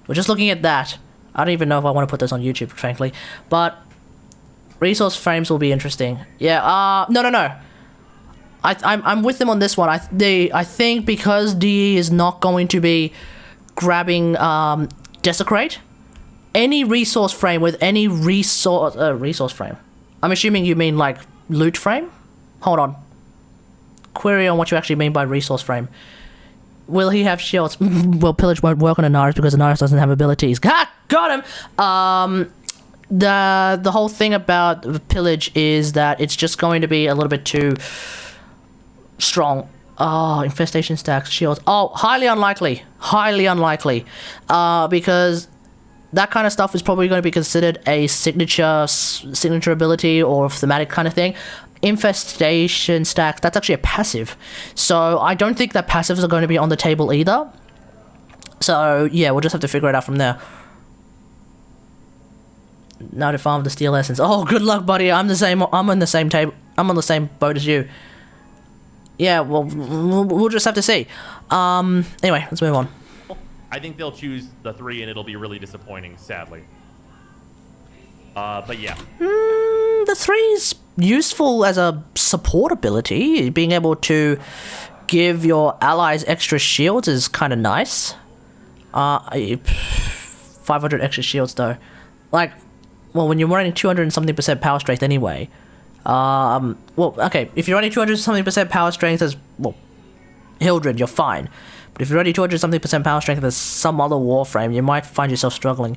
We're just looking at that. I don't even know if I want to put this on YouTube, frankly. But resource frames will be interesting. Yeah, no. I'm with them on this one. I think because DE is not going to be grabbing Desecrate, any resource frame with any resource frame. I'm assuming you mean like loot frame? Hold on. Query on what you actually mean by resource frame. Will he have shields? Well, Pillage won't work on Anaris because Anaris doesn't have abilities. Ha! Got him! The whole thing about Pillage is that it's just going to be a little bit too strong. Oh, infestation stacks, shields. Oh, highly unlikely. Highly unlikely. Because that kind of stuff is probably going to be considered a signature ability or thematic kind of thing. Infestation stacks, that's actually a passive. So I don't think that passives are going to be on the table either. So yeah, we'll just have to figure it out from there. Now to farm the steel essence. Oh, good luck, buddy. I'm on the same table. I'm on the same boat as you. Yeah, well, we'll just have to see. Anyway, let's move on. I think they'll choose the 3 and it'll be really disappointing, sadly. But yeah. The 3's useful as a support ability. Being able to give your allies extra shields is kind of nice. 500 extra shields though. Like, well, when you're running 200 and something % power strength anyway. Well, okay, if you're running 200 something % power strength as, well, Hildred, you're fine. But if you're running 200 something % power strength as some other Warframe, you might find yourself struggling.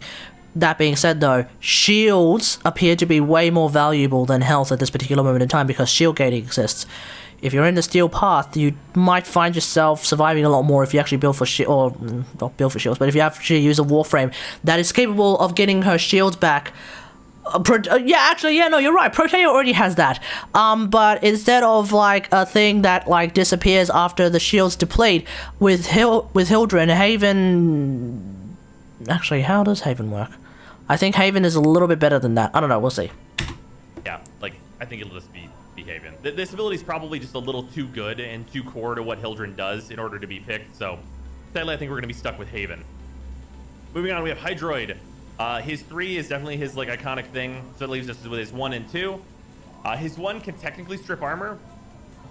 that being said, though, shields appear to be way more valuable than health at this particular moment in time because shield gating exists. If you're in the steel path, you might find yourself surviving a lot more if you actually build for or not build for shields, but if you actually use a Warframe that is capable of getting her shields back. No, you're right. Protea already has that. But instead of like a thing that like disappears after the shields deplete, with Hildren, Haven. Actually, how does Haven work? I think Haven is a little bit better than that. I don't know. We'll see. Yeah, like I think it'll just be Haven. This ability is probably just a little too good and too core to what Hildren does in order to be picked. So, sadly, I think we're gonna be stuck with Haven. Moving on, we have Hydroid. His 3 is definitely his like iconic thing, so it leaves us with his 1 and 2. His 1 can technically strip armor,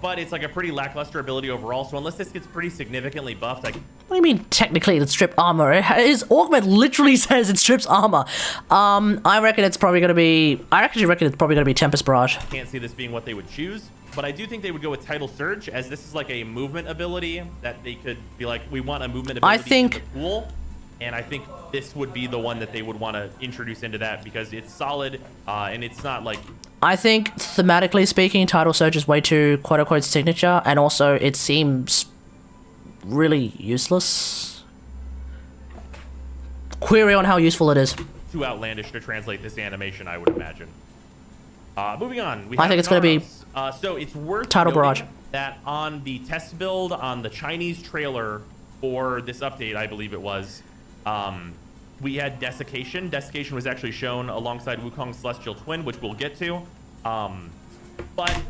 but it's like a pretty lackluster ability overall. So unless this gets pretty significantly buffed, like what do you mean technically it strip armor? His augment literally says it strips armor. I reckon it's probably gonna be. I actually reckon it's probably gonna be Tempest Barrage. Can't see this being what they would choose, but I do think they would go with Tidal Surge, as this is like a movement ability that they could be like, we want a movement ability in the pool. And I think this would be the one that they would want to introduce into that because it's solid and it's not like... I think thematically speaking, Tidal Surge is way too quote-unquote signature, and also it seems really useless. Query on how useful it is. Too outlandish to translate this animation, I would imagine. Moving on. I think it's going to be so it's worth Tidal Barrage. That on the test build on the Chinese trailer for this update, I believe it was, we had Desiccation. Desiccation was actually shown alongside Wukong's Celestial Twin, which we'll get to. But...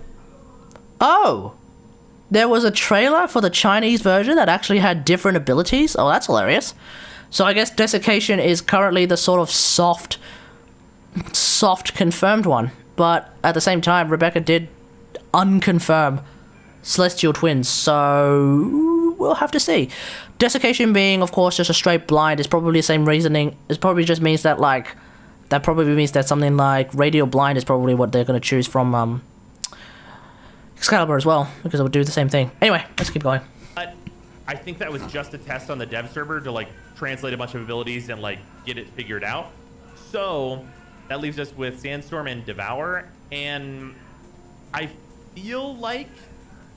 Oh! There was a trailer for the Chinese version that actually had different abilities? Oh, that's hilarious. So I guess Desiccation is currently the sort of soft confirmed one. But at the same time, Rebecca did unconfirm Celestial Twins, so we'll have to see. Desiccation being, of course, just a straight blind is probably the same reasoning. It probably just means that, like, that probably means that something like Radial Blind is probably what they're going to choose from Excalibur as well, because it would do the same thing. Anyway, let's keep going. But I think that was just a test on the dev server to, like, translate a bunch of abilities and, like, get it figured out. So that leaves us with Sandstorm and Devour, and I feel like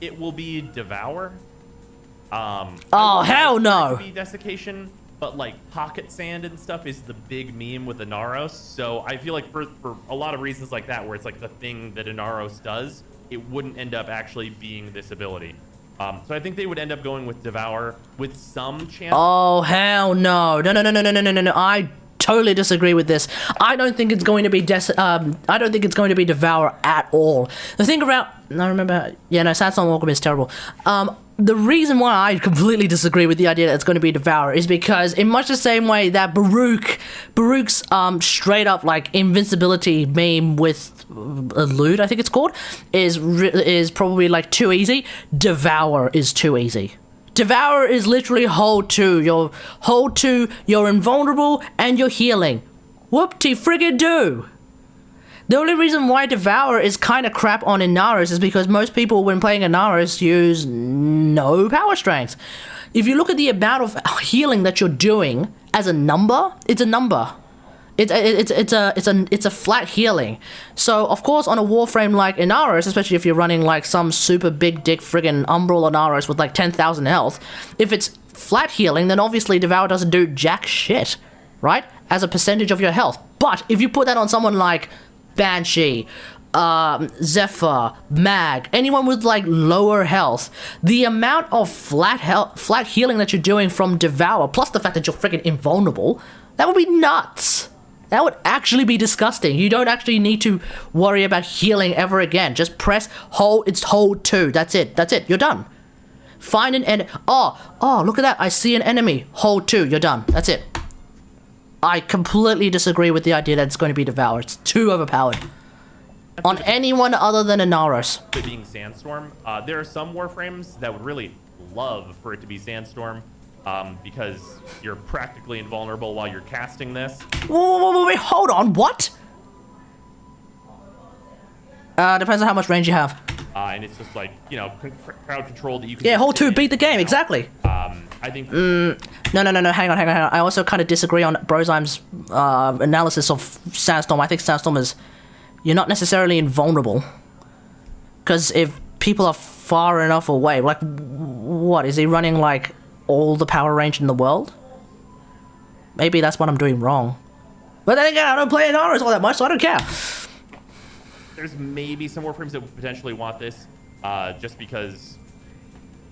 it will be Devour. Oh, hell no! Be Desiccation, but like Pocket Sand and stuff is the big meme with Inaros. So I feel like for a lot of reasons like that, where it's like the thing that Inaros does, it wouldn't end up actually being this ability. So I think they would end up going with Devour with some chance. Oh, hell no. No. I totally disagree with this. I don't think it's going to be I don't think it's going to be Devour at all. The thing about... I remember... Yeah, no, Sandstorm Walker is terrible. The reason why I completely disagree with the idea that it's going to be Devour is because in much the same way that Baruch's straight up like invincibility meme with Elude, I think it's called, is probably like too easy. Devour is too easy. Devour is literally hold 2. You're invulnerable and you're healing. Whoop-de-friggin-do. The only reason why Devour is kind of crap on Inaros is because most people, when playing Inaros, use no power strength. If you look at the amount of healing that you're doing as a number, it's a number. It's a flat healing. So of course, on a Warframe like Inaros, especially if you're running like some super big dick friggin' Umbral Inaros with like 10,000 health, if it's flat healing, then obviously Devour doesn't do jack shit, right? As a percentage of your health. But if you put that on someone like Banshee, Zephyr, Mag, anyone with like lower health, the amount of flat healing that you're doing from Devour, plus the fact that you're freaking invulnerable, that would be nuts. That would actually be disgusting. You don't actually need to worry about healing ever again. Just press hold. It's hold 2. That's it. You're done. Find an enemy. Oh, look at that. I see an enemy. Hold 2. You're done. That's it. I completely disagree with the idea that it's going to be Devour. It's too overpowered. On anyone other than Inaros. Being Sandstorm, there are some Warframes that would really love for it to be Sandstorm, because you're practically invulnerable while you're casting this. Wait, hold on, what? Depends on how much range you have. And it's just like, you know, crowd control that you can... Yeah, hold 2, beat the game, exactly. I think. No. Hang on. I also kind of disagree on Brozyme's analysis of Sandstorm. I think Sandstorm is, you're not necessarily invulnerable, because if people are far enough away, like, what is he running, like all the power range in the world? Maybe that's what I'm doing wrong. But then again, I don't play Inaris all that much, so I don't care. There's maybe some Warframes that would potentially want this, just because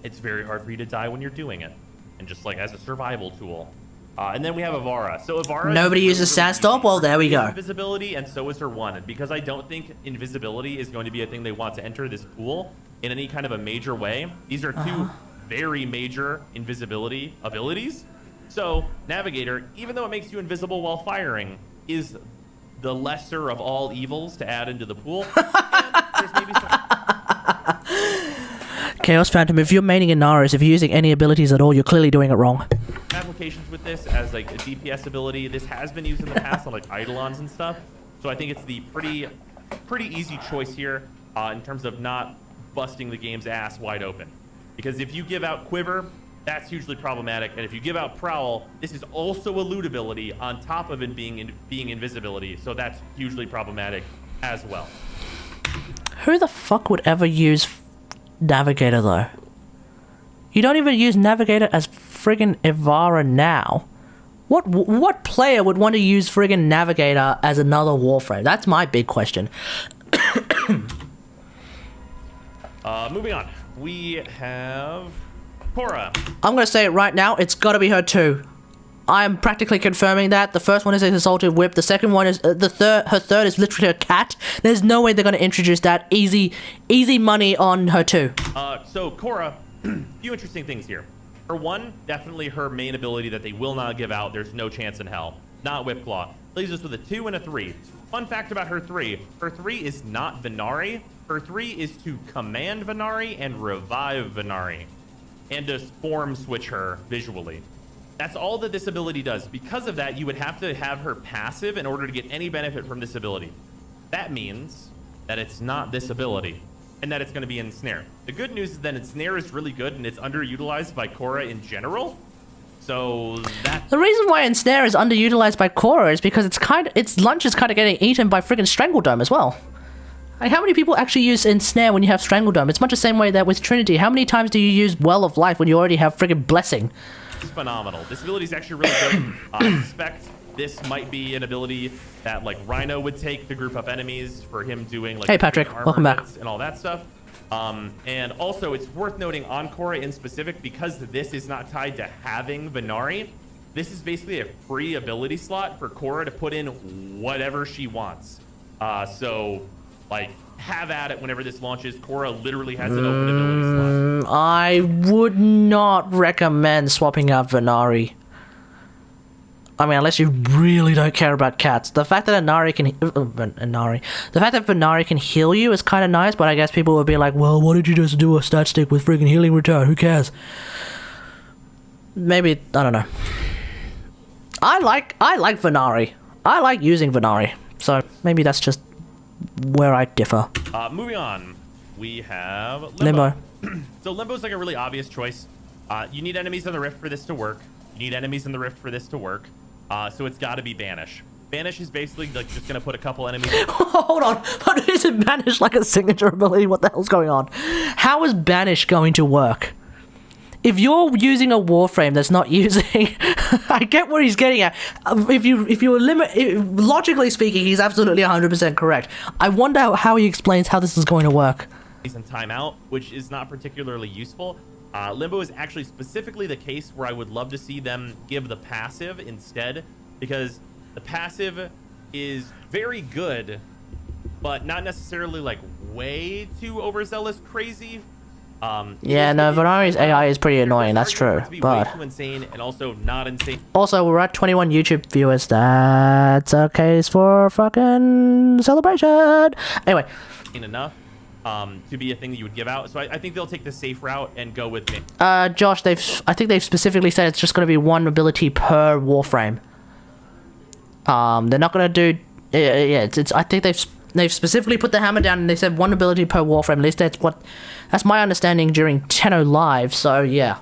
it's very hard for you to die when you're doing it, and just like as a survival tool. And then we have Avara. So Avara. Nobody uses Sandstorm. Well, there we go. Invisibility, and so is her one. And because I don't think invisibility is going to be a thing they want to enter this pool in any kind of a major way, these are two very major invisibility abilities. So Navigator, even though it makes you invisible while firing, is the lesser of all evils to add into the pool. And there's maybe some... Chaos Phantom, if you're maining Inaris, if you're using any abilities at all, you're clearly doing it wrong. Applications with this as like a DPS ability. This has been used in the past on like Eidolons and stuff. So I think it's the pretty easy choice here in terms of not busting the game's ass wide open. Because if you give out Quiver, that's hugely problematic. And if you give out Prowl, this is also a loot ability on top of it being invisibility. So that's hugely problematic as well. Who the fuck would ever use Navigator though? You don't even use Navigator as friggin' Avara now. What player would want to use friggin' Navigator as another Warframe? That's my big question. Moving on. We have Pora. I'm gonna say it right now, it's gotta be her too. I am practically confirming that. The first one is an Assaulted Whip. The second one is her third is literally a cat. There's no way they're gonna introduce that. Easy money on her too. So Cora, few interesting things here. Her one, definitely her main ability that they will not give out. There's no chance in hell. Not Whipclaw. Leaves us with a 2 and a 3. Fun fact about her 3. Her 3 is not Venari. Her 3 is to command Venari and revive Venari. And to form switch her visually. That's all that this ability does. Because of that, you would have to have her passive in order to get any benefit from this ability. That means that it's not this ability, and that it's going to be Ensnare. The good news is that Ensnare is really good, and it's underutilized by Cora in general. So that... The reason why Ensnare is underutilized by Cora is because its lunch is kind of getting eaten by friggin' Strangledome as well. Like, how many people actually use Ensnare when you have Strangledome? It's much the same way that with Trinity. How many times do you use Well of Life when you already have friggin' Blessing? It's phenomenal. This ability is actually really good. I suspect this might be an ability that like Rhino would take to group up enemies for him doing like... Hey Patrick, welcome back. And all that stuff. And also it's worth noting on Cora in specific, because this is not tied to having Venari, this is basically a free ability slot for Cora to put in whatever she wants. So like, have at it whenever this launches. Cora literally has an open ability slot. I would not recommend swapping out Venari. I mean, unless you really don't care about cats. The fact that Venari can heal you is kind of nice, but I guess people would be like, well, why did you just do a stat stick with friggin' healing return? Who cares? Maybe, I don't know. I like Venari. I like using Venari. So maybe that's just where I differ. Moving on, we have Limbo. So Limbo's like a really obvious choice. You need enemies in the Rift for this to work. You need enemies in the Rift for this to work. So it's got to be Banish. Banish is basically like just gonna put a couple enemies. Hold on, but isn't Banish like a signature ability? What the hell's going on? How is Banish going to work? If you're using a Warframe that's not using, I get what he's getting at. Logically speaking, he's absolutely 100% correct. I wonder how he explains how this is going to work. And timeout, which is not particularly useful. Limbo is actually specifically the case where I would love to see them give the passive instead, because the passive is very good, but not necessarily like way too overzealous crazy. Yeah, no, Venari's AI is pretty annoying, that's true, but... way too insane and also not insane. Also, we're at 21 YouTube viewers, that's a case for fucking celebration! Anyway. Enough to be a thing that you would give out, so I think they'll take the safe route and go with me. Josh, I think they've specifically said it's just going to be one ability per Warframe. They're not going to do... Yeah, I think they've specifically put the hammer down and they said one ability per Warframe. At least that's my understanding during Tenno Live, so yeah.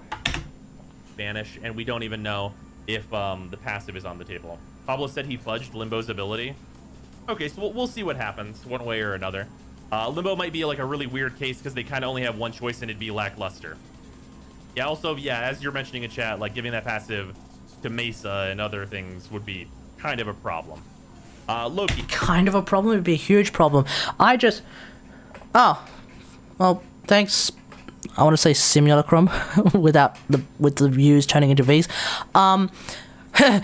banish, and we don't even know if the passive is on the table. Pablo said he fudged Limbo's ability. Okay, so we'll see what happens one way or another. Limbo might be like a really weird case because they kind of only have one choice and it'd be lackluster. Yeah, also, yeah, as you're mentioning in chat, like giving that passive to Mesa and other things would be kind of a problem. Loki. Kind of a problem? It would be a huge problem. Oh. Well, thanks. I want to say Simulacrum with the U's turning into V's.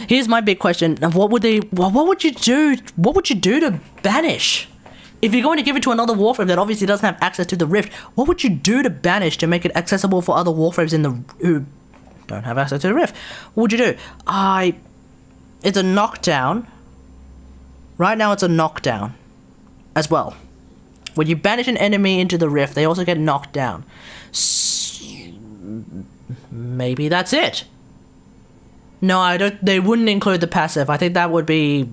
Here's my big question. What would you do? What would you do to banish? If you're going to give it to another Warframe that obviously doesn't have access to the Rift, what would you do to banish to make it accessible for other Warframes who don't have access to the Rift? What would you do? It's a knockdown. Right now it's a knockdown as well. When you banish an enemy into the Rift, they also get knocked down. Maybe that's it. No, they wouldn't include the passive. I think that would be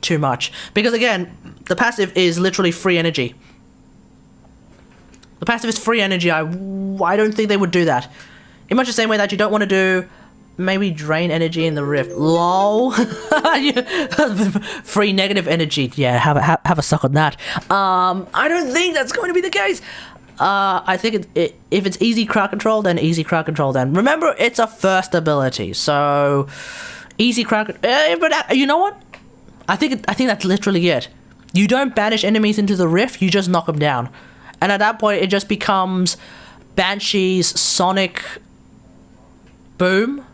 too much. Because again, the passive is literally free energy. The passive is free energy. I don't think they would do that. In much the same way that you don't want to do maybe drain energy in the Rift. LOL. Free negative energy. Yeah, have a suck on that. I don't think that's going to be the case. I think if it's easy crowd control, then easy crowd control. Then remember, it's a first ability, so easy crowd. But you know what? I think that's literally it. You don't banish enemies into the Rift. You just knock them down, and at that point, it just becomes Banshee's Sonic Boom.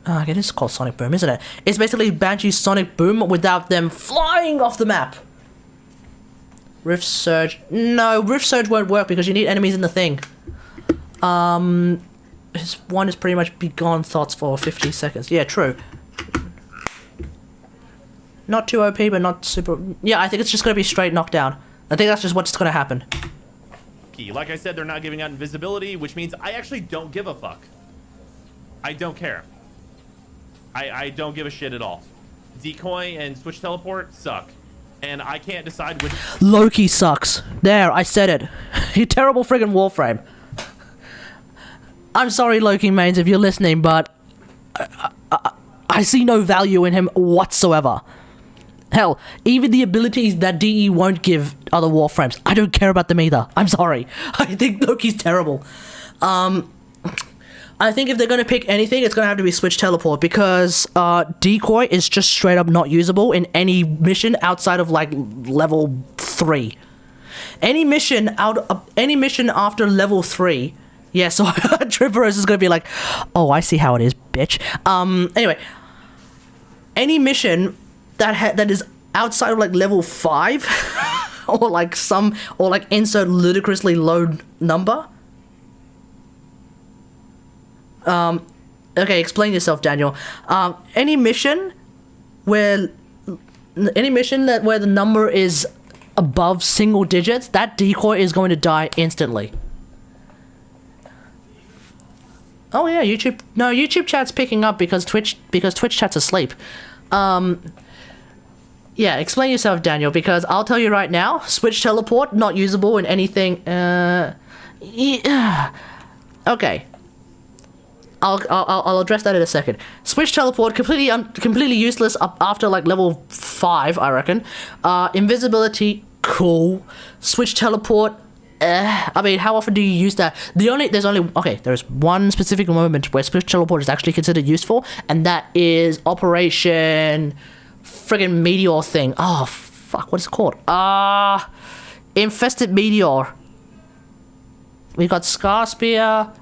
It is called Sonic Boom, isn't it? It's basically Banshee's Sonic Boom without them flying off the map. Rift Surge. No, Rift Surge won't work because you need enemies in the thing. His one is pretty much be gone thoughts for 50 seconds. Yeah, true. Not too OP, but not super... Yeah, I think it's just going to be straight knockdown. I think that's just what's going to happen. Like I said, they're not giving out invisibility, which means I actually don't give a fuck. I don't care. I don't give a shit at all. Decoy and Switch Teleport suck. And I can't decide which... Loki sucks. There, I said it. You terrible friggin' Warframe. I'm sorry, Loki mains, if you're listening, but... I see no value in him whatsoever. Hell, even the abilities that DE won't give other Warframes, I don't care about them either. I'm sorry. I think Loki's terrible. I think if they're going to pick anything, it's going to have to be Switch Teleport, because Decoy is just straight up not usable in any mission outside of, like, level 3. Any mission after level 3... Yeah, so Tripperos is going to be like, oh, I see how it is, bitch. Anyway, any mission that is outside of, like, level 5, or, like, insert ludicrously low number... okay, explain yourself, Daniel. Any mission where the number is above single digits, that decoy is going to die instantly. Oh yeah, YouTube chat's picking up because Twitch chat's asleep. Yeah, explain yourself, Daniel, because I'll tell you right now, Switch Teleport not usable in anything. Yeah. Okay. I'll address that in a second. Switch Teleport completely useless up after like level 5, I reckon. Invisibility, cool. Switch Teleport, I mean, how often do you use that? There's one specific moment where Switch Teleport is actually considered useful, and that is Operation friggin' Meteor thing. Oh fuck, what is it called? Infested Meteor. We got Scar Spear.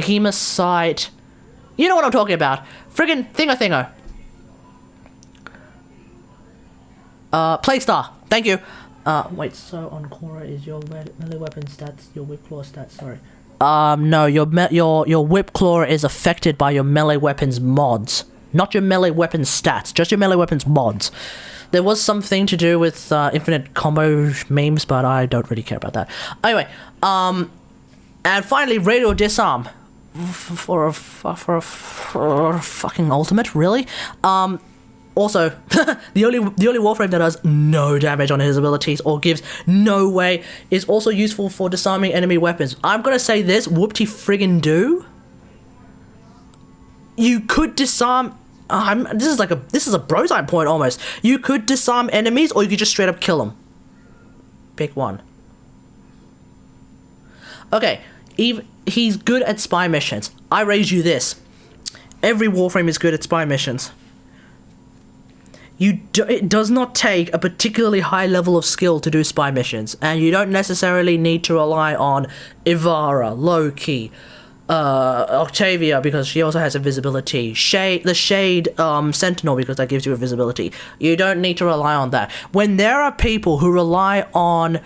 Hemocite. You know what I'm talking about. Friggin' thingo. Plaguestar. Thank you. Wait, so on Cora is your melee weapon stats, your whip claw stats, sorry. No, your whip claw is affected by your melee weapons mods. Not your melee weapons stats, just your melee weapons mods. There was something to do with infinite combo memes, but I don't really care about that. Anyway, and finally, radio disarm for a fucking ultimate, really. Also, the only Warframe that does no damage on his abilities or gives no way is also useful for disarming enemy weapons. I'm gonna say this, whoop-de friggin' do. You could disarm. This is a bro time point almost. You could disarm enemies, or you could just straight up kill them. Pick one. Okay, he's good at spy missions. I raise you this. Every Warframe is good at spy missions. It does not take a particularly high level of skill to do spy missions, and you don't necessarily need to rely on Ivara, Loki, Octavia, because she also has invisibility, the Shade Sentinel, because that gives you invisibility. You don't need to rely on that. When there are people who rely on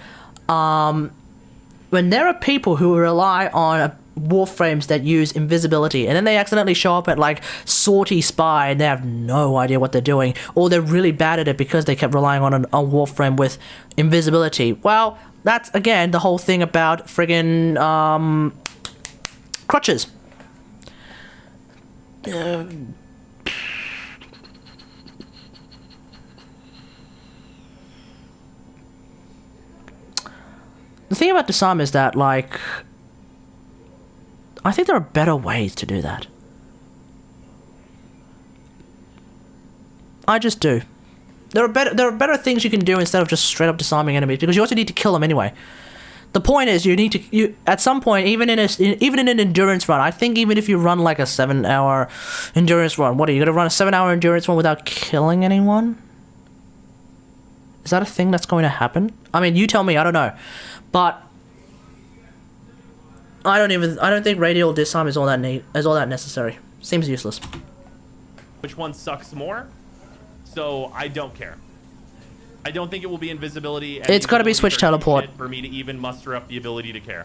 Warframes that use invisibility, and then they accidentally show up at like Sortie Spy and they have no idea what they're doing, or they're really bad at it because they kept relying on a Warframe with invisibility. Well, that's again the whole thing about friggin' crutches. The thing about disarm is that, like, I think there are better ways to do that. I just do. There are better things you can do instead of just straight up disarming enemies, because you also need to kill them anyway. The point is, you at some point, even in an endurance run, I think even if you run like a 7-hour endurance run, what are you gonna run a 7-hour endurance run without killing anyone? Is that a thing that's going to happen? I mean, you tell me. I don't know, but I don't think radial disarm is all that necessary. Seems useless. Which one sucks more? So I don't care. I don't think it will be invisibility. It's got to be switch teleport for me to even muster up the ability to care.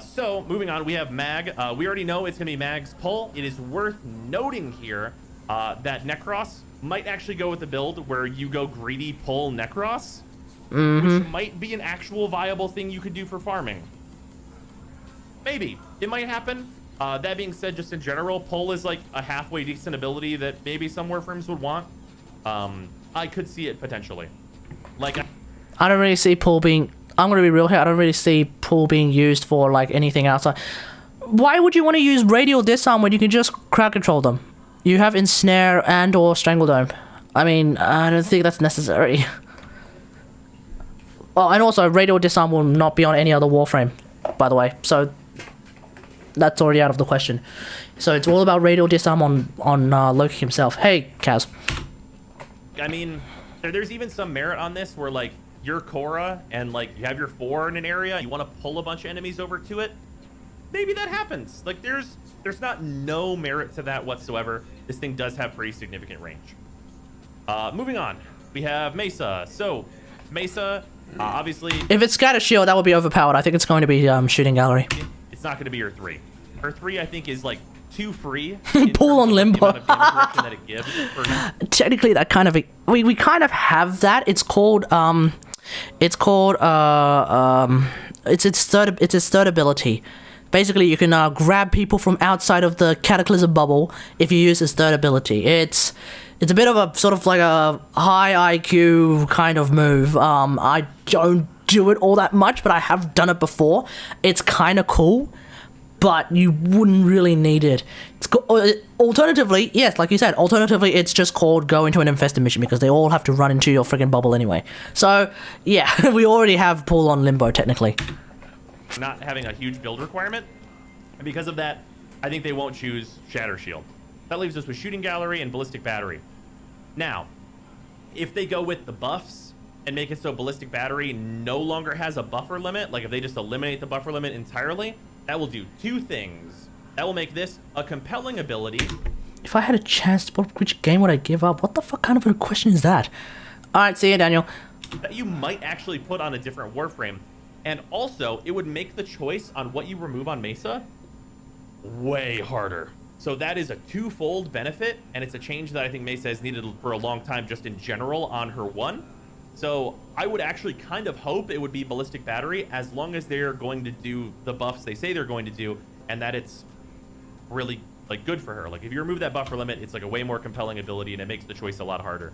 So moving on, we have Mag. We already know it's gonna be Mag's pull. It is worth noting here that Necros might actually go with the build where you go greedy pull Necros, which might be an actual viable thing you could do for farming. Maybe it might happen. That being said, just in general, pull is like a halfway decent ability that maybe some Warframes would want. I could see it potentially. Like, I don't really see pull being. I'm gonna be real here. I don't really see pull being used for like anything outside. Why would you want to use radial disarm when you can just crowd control them? You have ensnare and or strangledome. I mean, I don't think that's necessary. Oh, and also radial disarm will not be on any other Warframe, by the way. So that's already out of the question. So it's all about radial disarm on Loki himself. Hey, Kaz. I mean, there's even some merit on this where, like, you're Cora and, like, you have your 4 in an area, you want to pull a bunch of enemies over to it. Maybe that happens. Like, there's not no merit to that whatsoever. This thing does have pretty significant range. Moving on, we have Mesa. So, Mesa, obviously... If it's Scatter Shield, that would be overpowered. I think it's going to be Shooting Gallery. It's not going to be your 3. Her 3, I think, is, like, too free. Pull on Limbo. That it gives Technically, that kind of we kind of have that. It's its third ability. Basically, you can grab people from outside of the Cataclysm bubble if you use its third ability. It's a bit of a sort of like a high IQ kind of move. I don't do it all that much, but I have done it before. It's kind of cool, but you wouldn't really need it. Alternatively, yes, like you said, it's just called go into an infested mission because they all have to run into your friggin' bubble anyway. So, yeah, we already have pull on Limbo, technically. Not having a huge build requirement, and because of that, I think they won't choose Shatter Shield. That leaves us with Shooting Gallery and Ballistic Battery. Now, if they go with the buffs and make it so Ballistic Battery no longer has a buffer limit, like if they just eliminate the buffer limit entirely, that will do 2 things. That will make this a compelling ability. If I had a chance, which game would I give up? What the fuck kind of a question is that? Alright, see you, Daniel. That you might actually put on a different Warframe. And also, it would make the choice on what you remove on Mesa way harder. So that is a 2-fold benefit, and it's a change that I think Mesa has needed for a long time just in general on her 1. So I would actually kind of hope it would be Ballistic Battery as long as they're going to do the buffs they say they're going to do, and that it's really like good for her. Like if you remove that buffer limit, it's like a way more compelling ability, and it makes the choice a lot harder.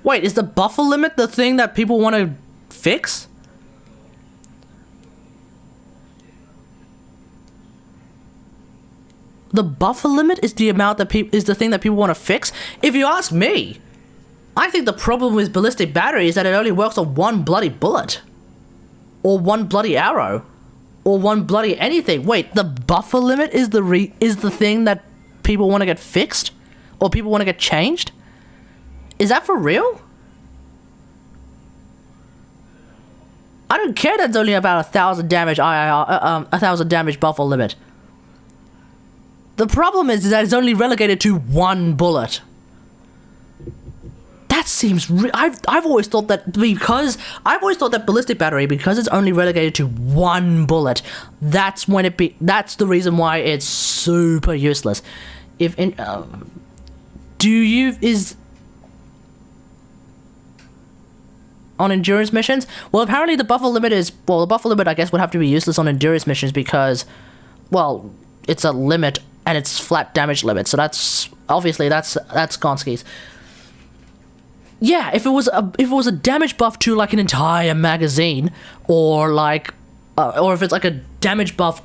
Wait, is the buffer limit the thing that people want to fix? The buffer limit is the amount that is the thing that people want to fix? If you ask me, I think the problem with ballistic battery is that it only works on one bloody bullet. Or one bloody arrow. Or one bloody anything. Wait, the buffer limit is the thing that people want to get fixed? Or people want to get changed? Is that for real? I don't care that's only about 1,000 damage 1,000 damage buffer limit. The problem is that it's only relegated to one bullet. That seems I've always thought that ballistic battery, because it's only relegated to one bullet, that's the reason why it's super useless. If in on endurance missions? Well, apparently the buffer limit I guess would have to be useless on endurance missions because, well, it's a limit and it's flat damage limit. So that's obviously that's Gonski's. Yeah, if it was a damage buff to like an entire magazine, or if it's like a damage buff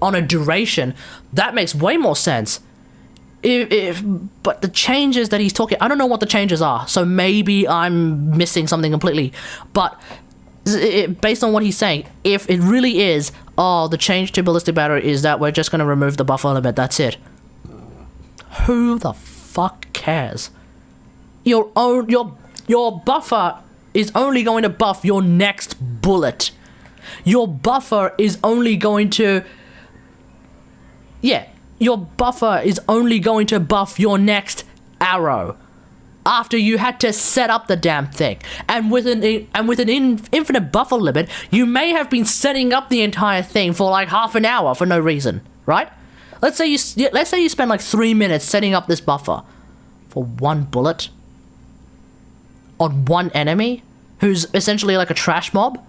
on a duration, that makes way more sense. But the changes that he's talking, I don't know what the changes are, so maybe I'm missing something completely. But based on what he's saying, if it really is, the change to ballistic battery is that we're just gonna remove the buffer limit. That's it. Who the fuck cares? Your buffer is only going to buff your next bullet. Your buffer is only going to buff your next arrow after you had to set up the damn thing. And with an infinite buffer limit, you may have been setting up the entire thing for like half an hour for no reason, right? Let's say you spend like 3 minutes setting up this buffer for one bullet on one enemy who's essentially like a trash mob.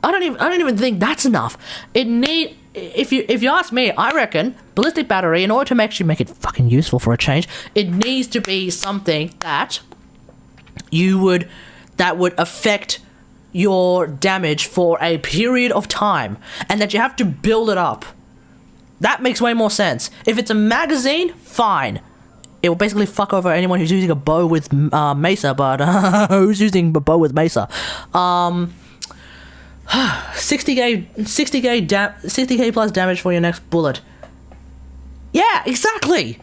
I don't even think that's enough. If you ask me, I reckon ballistic battery, in order to actually make it fucking useful for a change, it needs to be something that would affect your damage for a period of time, and that you have to build it up. That makes way more sense. If it's a magazine, fine. It will basically fuck over anyone who's using a bow with Mesa, but who's using a bow with Mesa? 60k plus damage for your next bullet. Yeah, exactly.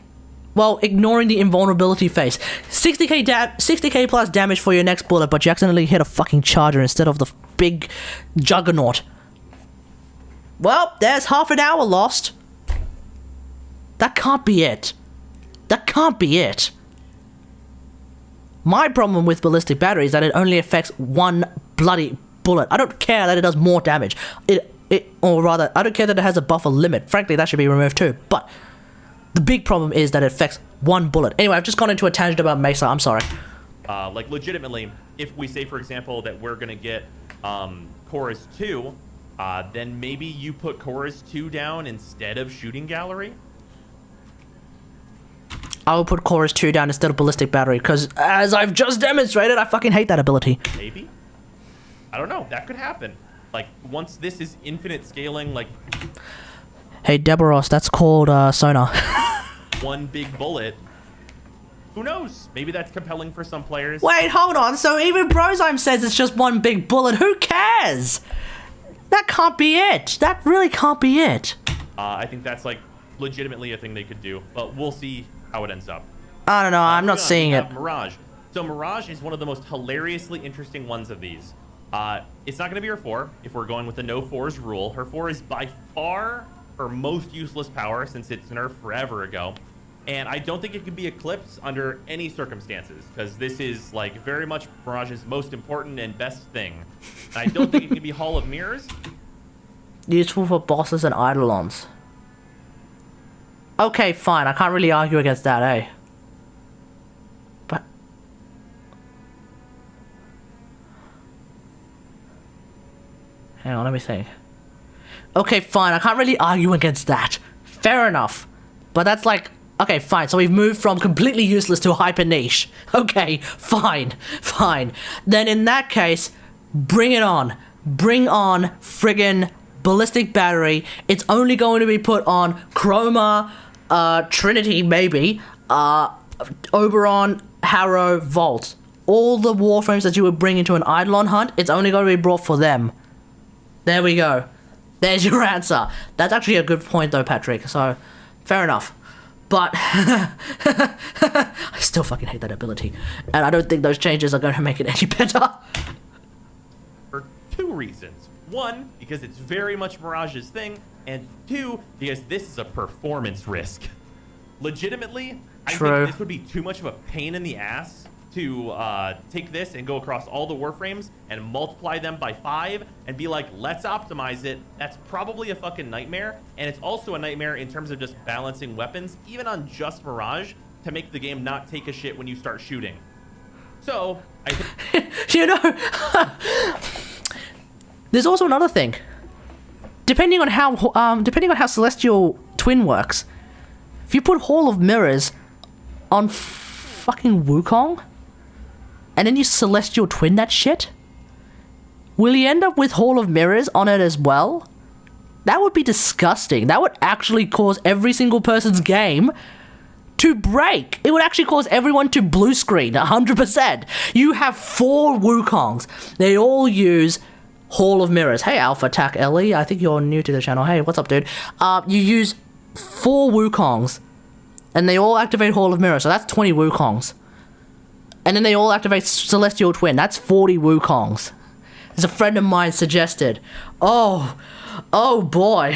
Well, ignoring the invulnerability phase. 60k plus damage for your next bullet, but you accidentally hit a fucking charger instead of the big juggernaut. Well, there's half an hour lost. That can't be it. That can't be it. My problem with ballistic battery is that it only affects one bloody bullet. I don't care that it does more damage. Or rather, I don't care that it has a buffer limit. Frankly, that should be removed too. But the big problem is that it affects one bullet. Anyway, I've just gone into a tangent about Mesa. I'm sorry. Like legitimately, if we say, for example, that we're gonna get Chorus 2, then maybe you put Chorus 2 down instead of Shooting Gallery. I will put Chorus 2 down instead of ballistic battery, because as I've just demonstrated, I fucking hate that ability. Maybe. I don't know. That could happen. Like, once this is infinite scaling, like... Hey, Deboros, that's called sonar. one big bullet. Who knows? Maybe that's compelling for some players. Wait, hold on. So even Brozyme says it's just one big bullet. Who cares? That can't be it. That really can't be it. I think that's, like, legitimately a thing they could do. But we'll see how it ends up. I don't know. I'm not seeing it. Mirage. So Mirage is one of the most hilariously interesting ones of these. It's not going to be her 4 if we're going with the no 4s rule. Her 4 is by far her most useless power since it's nerfed forever ago. And I don't think it can be eclipsed under any circumstances, because this is like very much Mirage's most important and best thing. And I don't think it can be Hall of Mirrors. Useful for bosses and Eidolons. Okay, fine. I can't really argue against that, eh? But... hang on, let me see. Okay, fine. I can't really argue against that. Fair enough. But that's like, okay, fine. So we've moved from completely useless to hyper niche. Okay, fine. Then in that case, bring it on. Bring on friggin' ballistic battery. It's only going to be put on Chroma, Trinity maybe, Oberon, Harrow, Vault. All the Warframes that you would bring into an Eidolon hunt, it's only going to be brought for them. There we go. There's your answer. That's actually a good point though, Patrick. So, fair enough. But, I still fucking hate that ability. And I don't think those changes are going to make it any better. For two reasons. One, because it's very much Mirage's thing. And two, because this is a performance risk. Legitimately, I think this would be too much of a pain in the ass to take this and go across all the Warframes and multiply them by 5 and be like, let's optimize it. That's probably a fucking nightmare. And it's also a nightmare in terms of just balancing weapons, even on just Mirage, to make the game not take a shit when you start shooting. So, I think... You know, there's also another thing. Depending on how Celestial Twin works, if you put Hall of Mirrors on fucking Wukong, and then you Celestial Twin that shit, will you end up with Hall of Mirrors on it as well? That would be disgusting. That would actually cause every single person's game to break. It would actually cause everyone to blue screen 100%. You have 4 Wukongs. They all use Hall of Mirrors. Hey, Alpha Tac Ellie. I think you're new to the channel. Hey, what's up, dude? You use 4 Wukongs, and they all activate Hall of Mirrors. So that's 20 Wukongs. And then they all activate Celestial Twin. That's 40 Wukongs. As a friend of mine suggested. Oh boy.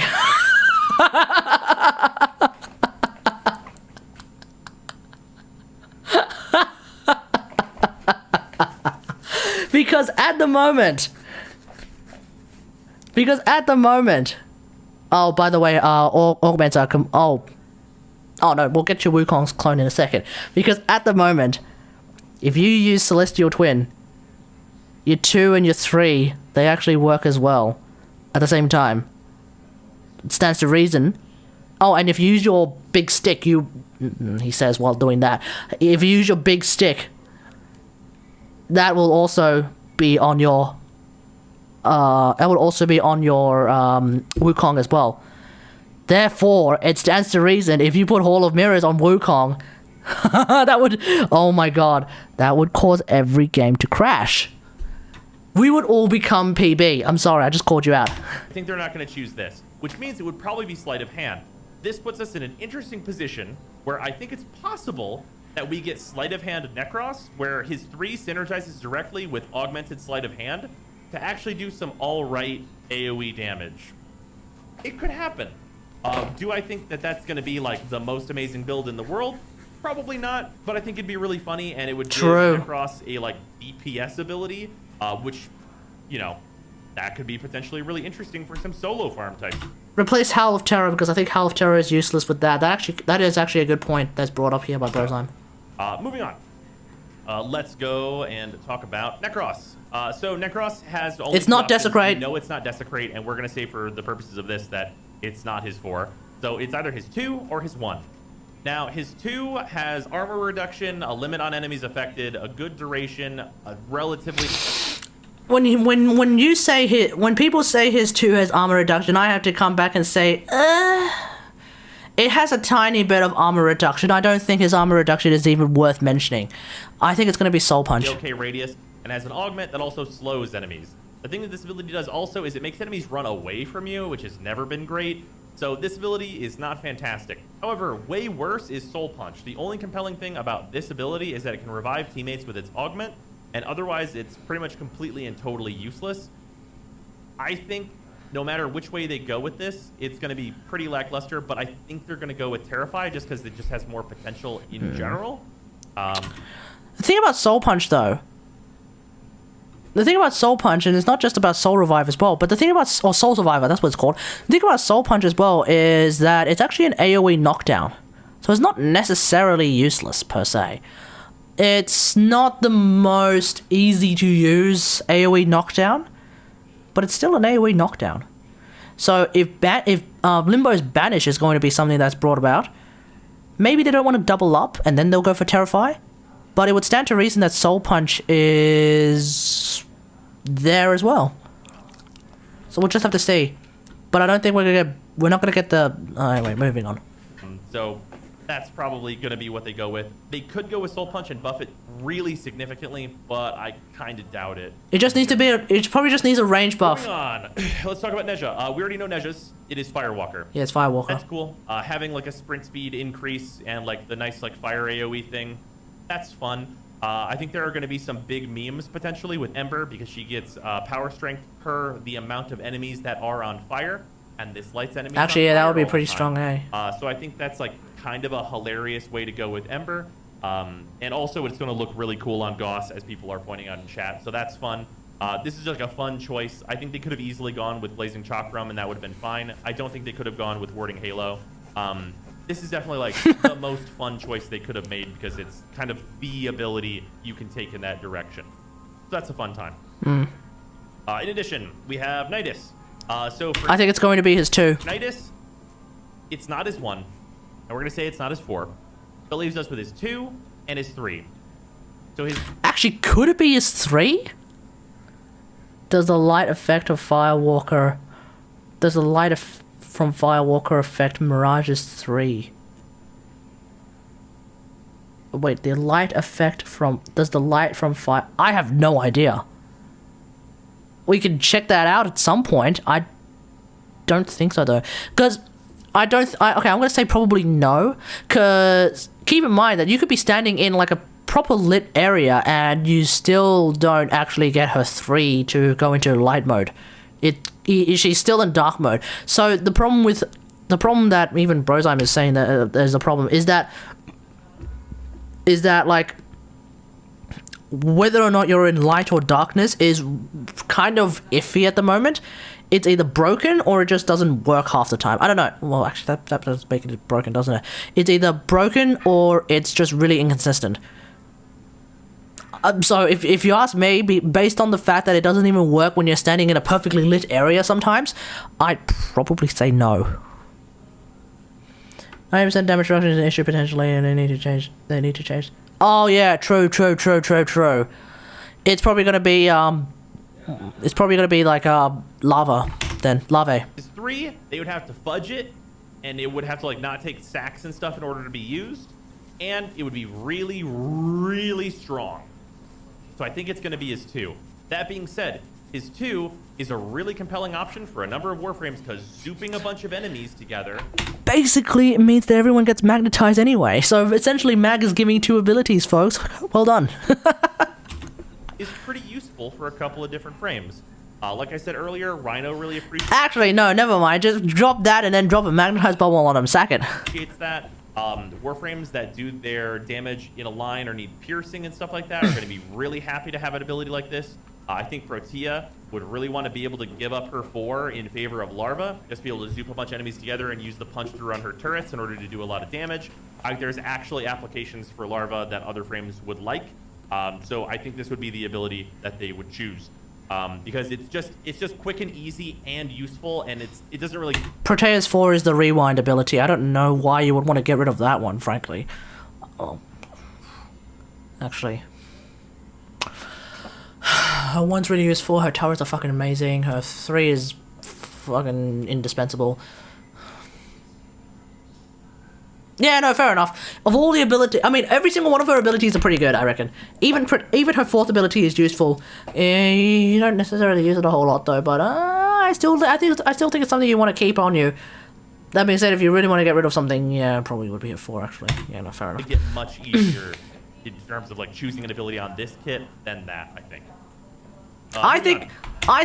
Because at the moment, oh, by the way, augments are oh no, we'll get your Wukong's clone in a second. Because at the moment, if you use Celestial Twin, your 2 and your 3, they actually work as well at the same time. It stands to reason. Oh, and if you use your big stick, he says while doing that, if you use your big stick, that will also be on your Wukong as well. Therefore, it stands to reason if you put Hall of Mirrors on Wukong, that would, oh my god, that would cause every game to crash. We would all become PB. I'm sorry, I just called you out. I think they're not going to choose this, which means it would probably be sleight of hand. This puts us in an interesting position where I think it's possible that we get sleight of hand Necros, where his 3 synergizes directly with augmented sleight of hand to actually do some alright AoE damage. It could happen. Do I think that that's going to be like the most amazing build in the world? Probably not, but I think it'd be really funny, and it would give Necros a like DPS ability, which, you know, that could be potentially really interesting for some solo farm types. Replace Howl of Terror, because I think Howl of Terror is useless with that. That is actually a good point that's brought up here by Brozheim. Moving on. Let's go and talk about Necros. So Necros has only... It's not Desecrate. No, it's not Desecrate, and we're going to say for the purposes of this that it's not his 4. So it's either his 2 or his 1. Now, his 2 has armor reduction, a limit on enemies affected, a good duration, a relatively... When people say his 2 has armor reduction, I have to come back and say, it has a tiny bit of armor reduction. I don't think his armor reduction is even worth mentioning. I think it's going to be Soul Punch. Okay radius, and has an augment that also slows enemies. The thing that this ability does also is it makes enemies run away from you, which has never been great. So this ability is not fantastic. However, way worse is Soul Punch. The only compelling thing about this ability is that it can revive teammates with its augment, and otherwise it's pretty much completely and totally useless. I think no matter which way they go with this, it's going to be pretty lackluster, but I think they're going to go with Terrify just because it just has more potential in general. The thing about Soul Punch, though, and it's not just about Soul Revive as well, but the thing about, or Soul Survivor, that's what it's called. The thing about Soul Punch as well is that it's actually an AoE knockdown. So it's not necessarily useless, per se. It's not the most easy to use AoE knockdown, but it's still an AoE knockdown. So if Limbo's Banish is going to be something that's brought about, maybe they don't want to double up and then they'll go for Terrify. But it would stand to reason that Soul Punch is there as well. So we'll just have to see. But I don't think we're not gonna get the. Anyway, moving on. So that's probably going to be what they go with. They could go with Soul Punch and buff it really significantly, but I kind of doubt it. It just needs to be. It probably just needs a range buff. Moving on. Let's talk about Neja. We already know Neja's. It is Firewalker. Yeah, it's Firewalker. That's cool. Having like a sprint speed increase and like the nice like fire AoE thing, that's fun. I think there are going to be some big memes potentially with Ember because she gets power strength per the amount of enemies that are on fire, and this lights enemies. Actually, yeah, that would be pretty strong, eh? So I think that's like kind of a hilarious way to go with Ember. And also it's going to look really cool on Gauss, as people are pointing out in chat. So that's fun. This is like a fun choice. I think they could have easily gone with Blazing Chakram, and that would have been fine. I don't think they could have gone with Warding Halo. This is definitely like the most fun choice they could have made because it's kind of the ability you can take in that direction. So that's a fun time. In addition, we have Nidus. So for I think it's going to be his 2. Nidus, it's not his 1. And we're going to say it's not his 4. That leaves us with his 2 and his 3. So his... Actually, could it be his 3? Does the light effect of Firewalker... Does the light from Firewalker affect Mirage's 3? Wait, the light effect from... Does the light from Fire... I have no idea. We can check that out at some point. I don't think so, though. Because... okay, I'm going to say probably no. Because keep in mind that you could be standing in like a proper lit area and you still don't actually get her 3 to go into light mode. She's still in dark mode. So the problem that even Brozime is saying that there's a problem is that like whether or not you're in light or darkness is kind of iffy at the moment. It's either broken or it just doesn't work half the time. I don't know. Well, actually, that does make it broken, doesn't it? It's either broken or it's just really inconsistent. So if you ask me, based on the fact that it doesn't even work when you're standing in a perfectly lit area sometimes, I'd probably say no. 90% damage reduction is an issue potentially, and they need to change. Oh yeah, true. It's probably gonna be like lava then. Lava. His 3, they would have to fudge it, and it would have to like not take sacks and stuff in order to be used, and it would be really, really strong. So I think it's going to be his 2. That being said, his 2 is a really compelling option for a number of Warframes because zooping a bunch of enemies together... Basically, it means that everyone gets magnetized anyway. So essentially, Mag is giving 2 abilities, folks. Well done. is pretty useful for a couple of different frames. Like I said earlier, Rhino really appreciates... Actually, no, never mind. Just drop that and then drop a magnetized bubble on him. Sack it. Appreciates that. Warframes that do their damage in a line or need piercing and stuff like that are going to be really happy to have an ability like this. I think Protea would really want to be able to give up her 4 in favor of Larva, just be able to zoop a bunch of enemies together and use the punch through on her turrets in order to do a lot of damage. There's actually applications for Larva that other frames would like, so I think this would be the ability that they would choose. Because it's just quick and easy and useful, and it doesn't really... Protea's 4 is the rewind ability. I don't know why you would want to get rid of that one, frankly. Oh. Actually. Her 1's really useful, her towers are fucking amazing, her 3 is fucking indispensable. Yeah, no, fair enough. Of all the ability, I mean, every single one of her abilities are pretty good, I reckon. Even her 4th ability is useful. You don't necessarily use it a whole lot, though. But I still think it's something you want to keep on you. That being said, if you really want to get rid of something, yeah, it probably would be a 4, actually. Yeah, no, fair enough. It get much easier in terms of like choosing an ability on this kit than that, I think. I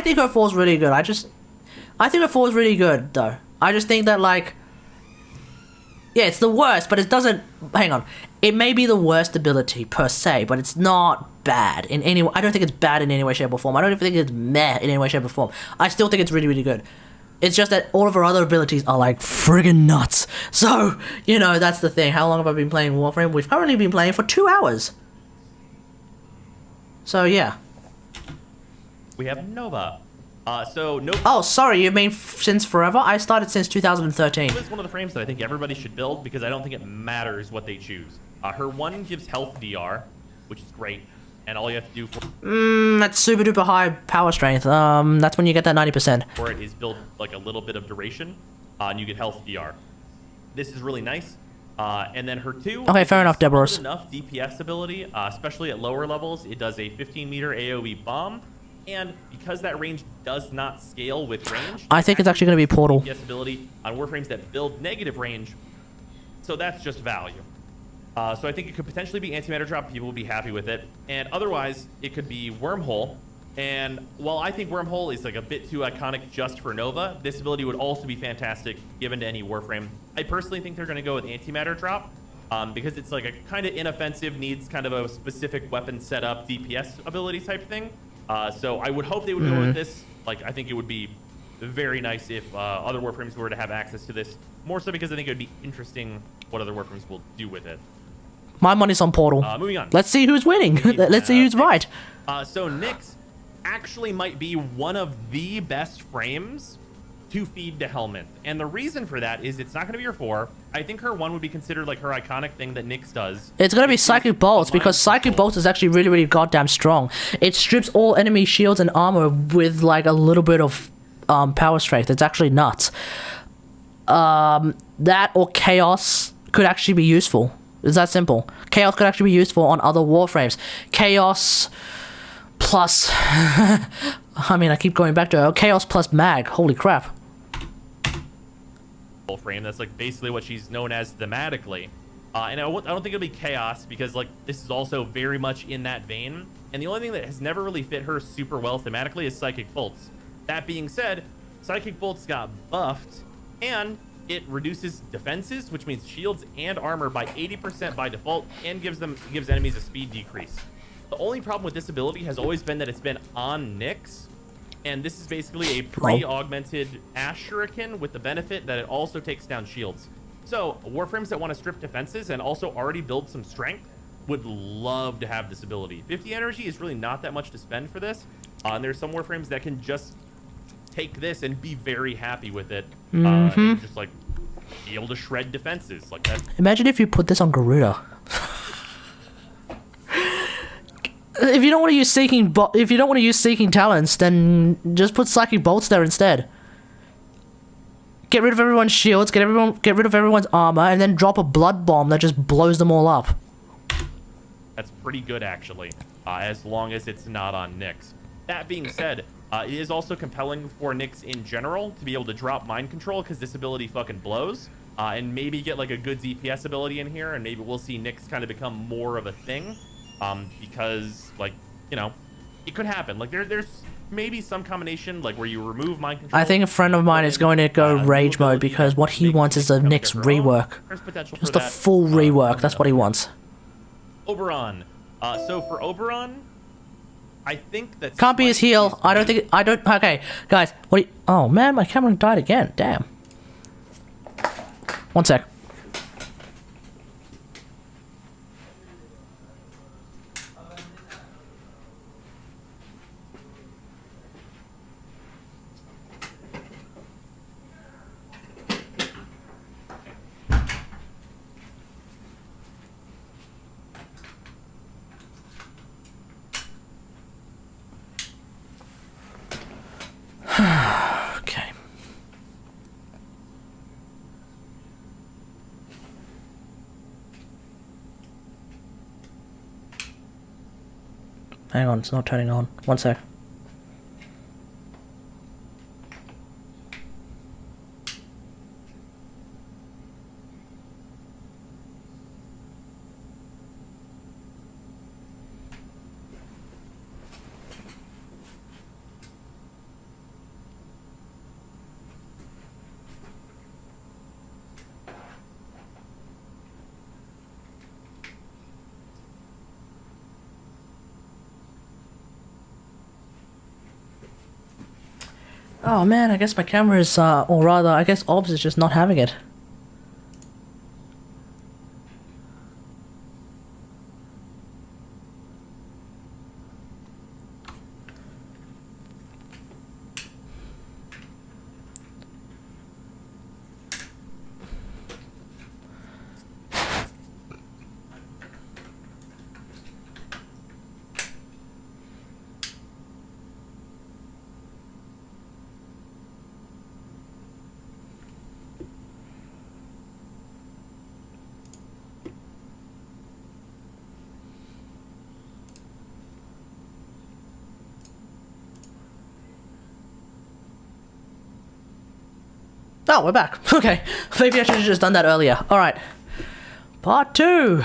think her 4's really good. I think her 4's really good, though. I just think that like. Yeah, it's the worst, but it doesn't... Hang on. It may be the worst ability, per se, but it's not bad in any way. I don't think it's bad in any way, shape, or form. I don't even think it's meh in any way, shape, or form. I still think it's really, really good. It's just that all of her other abilities are, like, friggin' nuts. So, you know, that's the thing. How long have I been playing Warframe? We've currently been playing for 2 hours. So, yeah. We have Nova. So no. Oh, sorry, you mean since forever? I started since 2013. It's one of the frames that I think everybody should build because I don't think it matters what they choose. Her one gives health DR, which is great, and all you have to do That's super duper high power strength. That's when you get that 90%. for it is build like a little bit of duration, and you get health DR. This is really nice. And then her two. Okay, fair enough, Deborah's. Enough DPS ability, especially at lower levels. It does a 15-meter AOE bomb, and because that range does not scale with range, I think it's actually going to be Portal. DPS ability on warframes that build negative range. So that's just value. So I think it could potentially be antimatter drop. People will be happy with it, and otherwise it could be wormhole. And while I think wormhole is like a bit too iconic just for Nova, this ability would also be fantastic given to any warframe. I personally think they're going to go with antimatter drop because it's like a kind of inoffensive, needs kind of a specific weapon setup, DPS ability type thing. So I would hope they would go with this. Like, I think it would be very nice if other warframes were to have access to this. More so because I think it would be interesting what other warframes will do with it. My money's on Portal. Moving on. Let's see who's winning. Let's see who's right. So Nyx actually might be one of the best frames to feed to Helminth. And the reason for that is it's not going to be her 4. I think her 1 would be considered like her iconic thing that Nyx does. It's going to be Psychic Bolts because Psychic Bolts is actually really, really goddamn strong. It strips all enemy shields and armor with like a little bit of power strength. It's actually nuts. That or Chaos could actually be useful. It's that simple. Chaos could actually be useful on other warframes. Chaos plus... I mean, I keep going back to Chaos plus Mag. Holy crap. Frame that's like basically what she's known as thematically. And I don't think it'll be Chaos because like this is also very much in that vein. And the only thing that has never really fit her super well thematically is Psychic Bolts. That being said, Psychic Bolts got buffed and it reduces defenses, which means shields and armor by 80% by default, and gives enemies a speed decrease. The only problem with this ability has always been that it's been on Nyx, and this is basically a pre-augmented Ash Shuriken with the benefit that it also takes down shields. So warframes that want to strip defenses and also already build some strength would love to have this ability. 50 energy is really not that much to spend for this, and there's some warframes that can just take this and be very happy with it, and just like be able to shred defenses like that. Imagine if you put this on Garuda. If you don't want to use seeking talents, then just put Psychic Bolts there instead. Get rid of everyone's shields, get rid of everyone's armor, and then drop a blood bomb that just blows them all up. That's pretty good actually, as long as it's not on Nyx. That being said, it is also compelling for Nyx in general to be able to drop mind control because this ability fucking blows, and maybe get like a good DPS ability in here, and maybe we'll see Nyx kind of become more of a thing, because like, you know, it could happen. Like there's maybe some combination like where you remove mind control. I think a friend of mine is going to go rage mode because what he wants is a Nyx rework. There's potential Just for a that, full rework. That's what he wants. Oberon. So for Oberon, I think that Can't be his heel. Okay, guys. Oh man, my camera died again. Damn. One sec. Okay. Hang on, it's not turning on. One sec. Oh man, I guess my camera is, or rather, I guess OBS is just not having it. Oh, we're back. Okay. Maybe I should have just done that earlier. Alright. Part 2.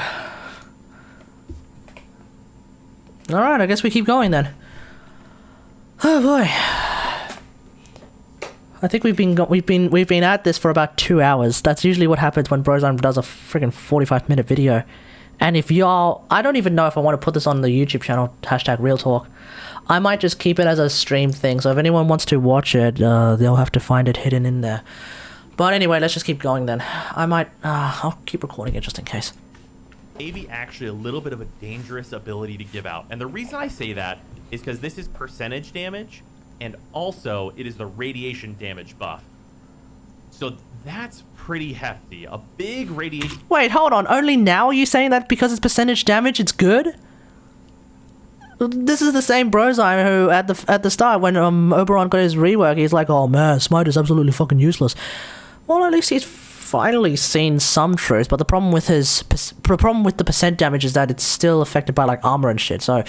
Alright, I guess we keep going then. Oh boy. I think we've been at this for about 2 hours. That's usually what happens when Brozone does a freaking 45-minute video. And if y'all, I don't even know if I want to put this on the YouTube channel, #RealTalk. I might just keep it as a stream thing, so if anyone wants to watch it, they'll have to find it hidden in there. But anyway, let's just keep going then. I'll keep recording it just in case. Maybe actually a little bit of a dangerous ability to give out. And the reason I say that is because this is percentage damage, and also it is the radiation damage buff. So that's pretty hefty. A big radiation... Wait, hold on. Only now are you saying that because it's percentage damage, it's good? This is the same Brozone who, at the start, when Oberon got his rework, he's like, oh man, Smite is absolutely fucking useless. Well, at least he's finally seen some truth, but the problem with the percent damage is that it's still affected by, like, armor and shit, so...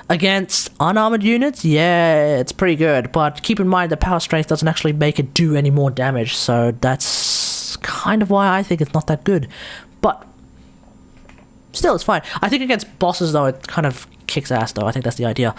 Against unarmored units, yeah, it's pretty good, but keep in mind that power strength doesn't actually make it do any more damage, so that's kind of why I think it's not that good. But still, it's fine. I think against bosses, though, it kind of kicks ass, though. I think that's the idea.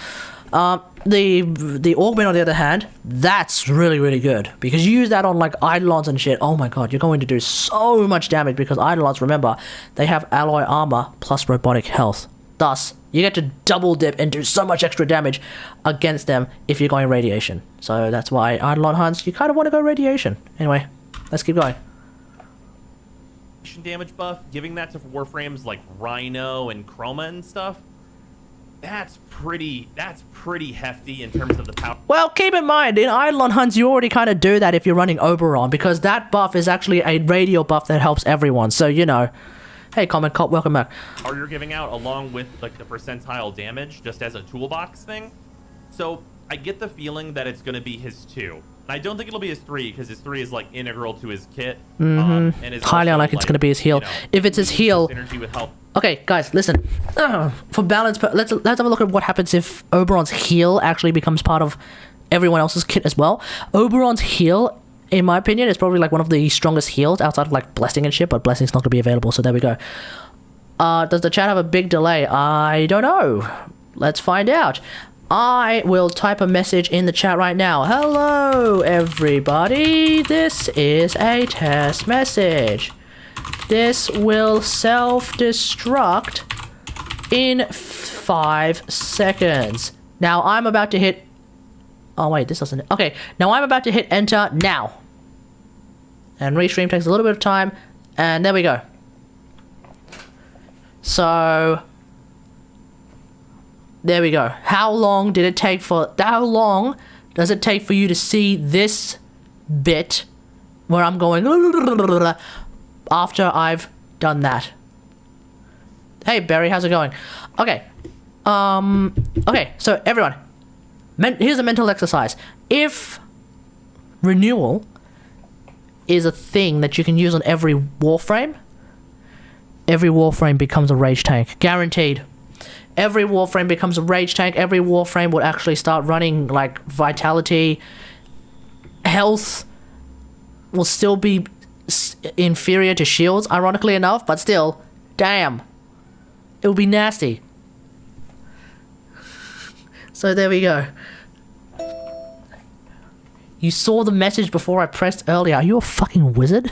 The Augment, on the other hand, that's really, really good, because you use that on, like, Eidolons and shit. Oh my god, you're going to do so much damage, because Eidolons, remember, they have alloy armor plus robotic health. Thus, you get to double dip and do so much extra damage against them if you're going radiation. So that's why Eidolon hunts, you kind of want to go radiation. Anyway, let's keep going. Damage buff, giving that to Warframes like Rhino and Chroma and stuff, that's pretty hefty in terms of the power. Well, keep in mind, in Eidolon hunts, you already kind of do that if you're running Oberon, because that buff is actually a radial buff that helps everyone. So, you know... Hey, Comment Cop, welcome back. Or you're giving out along with like the percentile damage just as a toolbox thing. So I get the feeling that it's going to be his 2. And I don't think it'll be his 3 because his 3 is like integral to his kit. And is highly unlikely it's going to be his heal. You know, if it's his heal... Synergy with help. Okay, guys, listen. For balance, let's have a look at what happens if Oberon's heal actually becomes part of everyone else's kit as well. Oberon's heal... In my opinion, it's probably like one of the strongest heals outside of like Blessing and shit, but Blessing's not going to be available, so there we go. Does the chat have a big delay? I don't know. Let's find out. I will type a message in the chat right now. Hello, everybody. This is a test message. This will self-destruct in 5 seconds. Now, I'm about to hit... Oh, wait, this doesn't... Okay, now I'm about to hit enter now. And restream takes a little bit of time, and there we go. So... There we go. How long did it take for... How long does it take for you to see this bit where I'm going... After I've done that? Hey, Barry, how's it going? Okay. Okay, so everyone... Here's a mental exercise. If renewal is a thing that you can use on every Warframe becomes a rage tank. Guaranteed. Every Warframe becomes a rage tank. Every Warframe would actually start running, like, vitality. Health will still be inferior to shields, ironically enough, but still, damn. It would be nasty. So there we go. You saw the message before I pressed earlier. Are you a fucking wizard?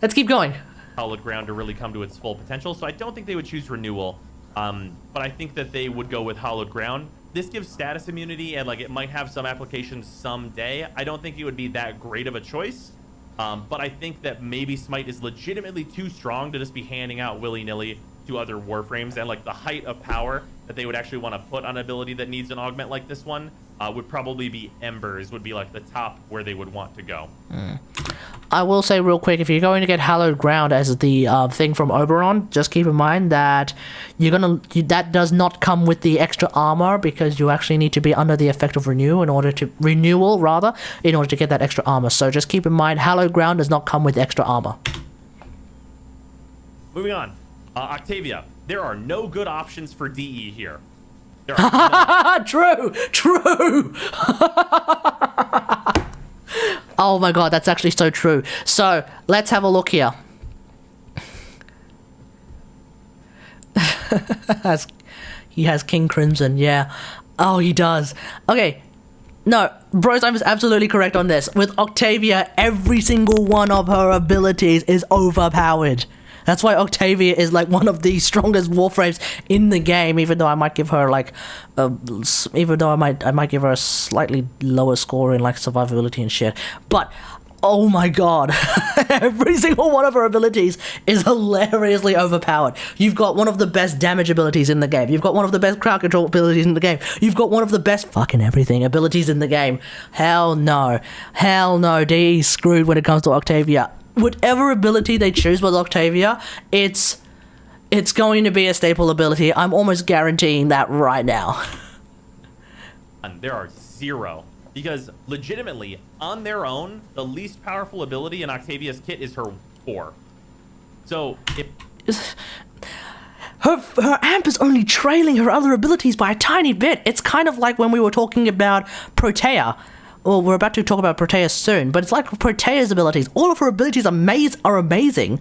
Let's keep going. Hallowed Ground to really come to its full potential, so I don't think they would choose Renewal. But I think that they would go with Hallowed Ground. This gives status immunity, and like it might have some applications someday. I don't think it would be that great of a choice. But I think that maybe Smite is legitimately too strong to just be handing out willy-nilly to other Warframes, and like the height of power that they would actually want to put on an ability that needs an augment like this one would probably be Embers, would be like the top where they would want to go. I will say real quick, if you're going to get Hallowed Ground as the thing from Oberon, just keep in mind that that does not come with the extra armor, because you actually need to be under the effect of renewal in order to get that extra armor. So just keep in mind, Hallowed Ground does not come with extra armor. Moving on. Octavia, there are no good options for DE here. There are True! Oh my god, that's actually so true. So, let's have a look here. He has King Crimson, yeah. Oh, he does. Okay. No, Brosime is absolutely correct on this. With Octavia, every single one of her abilities is overpowered. That's why Octavia is like one of the strongest Warframes in the game, even though I might give her like I might give her a slightly lower score in like survivability and shit. But oh my god, every single one of her abilities is hilariously overpowered. You've got one of the best damage abilities in the game. You've got one of the best crowd control abilities in the game. You've got one of the best fucking everything abilities in the game. Hell no. Hell no, DE's screwed when it comes to Octavia. Whatever ability they choose with Octavia, it's going to be a staple ability. I'm almost guaranteeing that right now. And there are 0. Because legitimately, on their own, the least powerful ability in Octavia's kit is her 4. So if her amp is only trailing her other abilities by a tiny bit. It's kind of like when we were talking about Protea. Well, we're about to talk about Protea soon, but it's like Protea's abilities. All of her abilities are amazing,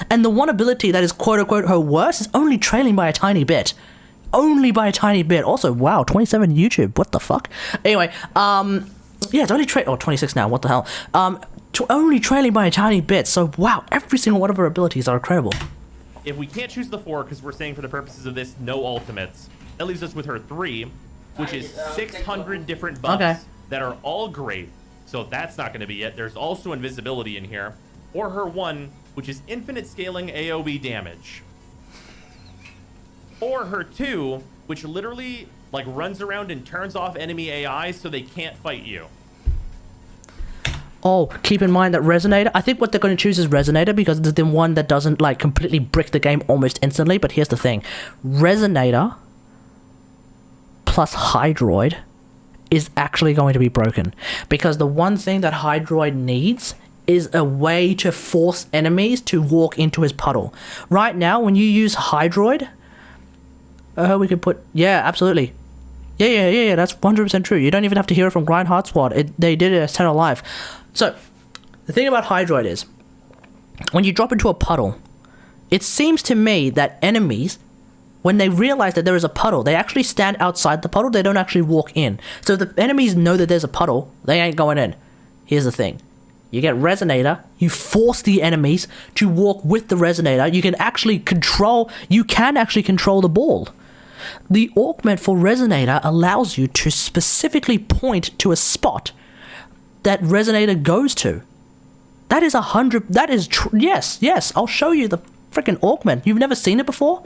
and the one ability that is quote-unquote her worst is only trailing by a tiny bit. Only by a tiny bit. Also, wow, 27 YouTube. What the fuck? Anyway, yeah, it's only 26 now. What the hell? Only trailing by a tiny bit. So, wow, every single one of her abilities are incredible. if we can't choose the 4, because we're saying for the purposes of this, no ultimates, that leaves us with her 3, which is 600 different buffs that are all great. So that's not going to be it. There's also invisibility in here. Or her 1, which is infinite scaling AoE damage. Or her 2, which literally like runs around and turns off enemy AI so they can't fight you. Oh, keep in mind that Resonator, I think what they're going to choose is Resonator because it's the one that doesn't like completely brick the game almost instantly. But here's the thing. Resonator plus Hydroid is actually going to be broken. Because the one thing that Hydroid needs is a way to force enemies to walk into his puddle. Right now, when you use Hydroid, we could put... Yeah, absolutely. Yeah, that's 100% true. You don't even have to hear it from Grindhard Squad. They did it as 10 Alive. So, the thing about Hydroid is, when you drop into a puddle, it seems to me that enemies, when they realize that there is a puddle, they actually stand outside the puddle, they don't actually walk in. So if the enemies know that there's a puddle, they ain't going in. Here's the thing. You get Resonator, you force the enemies to walk with the Resonator, you can actually control the ball. The augment for Resonator allows you to specifically point to a spot that Resonator goes to. That is 100... That is... Yes, I'll show you the freaking augment. You've never seen it before?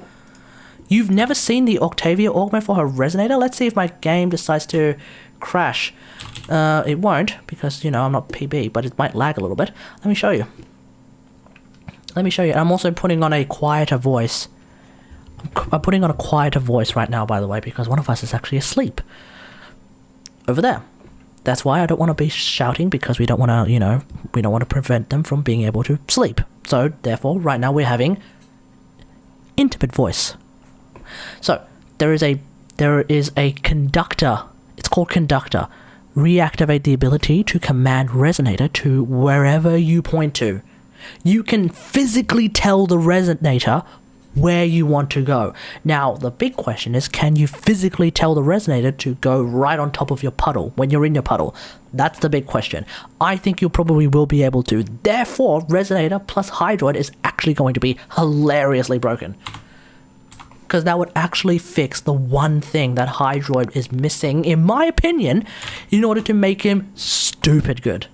You've never seen the Octavia augment for her Resonator? Let's see if my game decides to crash. It won't, because, you know, I'm not PB, but it might lag a little bit. Let me show you. I'm also putting on a quieter voice. I'm putting on a quieter voice right now, by the way, because one of us is actually asleep. Over there. That's why I don't want to be shouting, because we don't want to, we don't want to prevent them from being able to sleep. So, therefore, right now we're having intimate voice. So, there is a conductor. It's called conductor. Reactivate the ability to command Resonator to wherever you point to. You can physically tell the Resonator where you want to go. Now, the big question is, can you physically tell the Resonator to go right on top of your puddle when you're in your puddle? That's the big question. I think you probably will be able to. Therefore, Resonator plus Hydroid is actually going to be hilariously broken. Because that would actually fix the one thing that Hydroid is missing, in my opinion, in order to make him stupid good.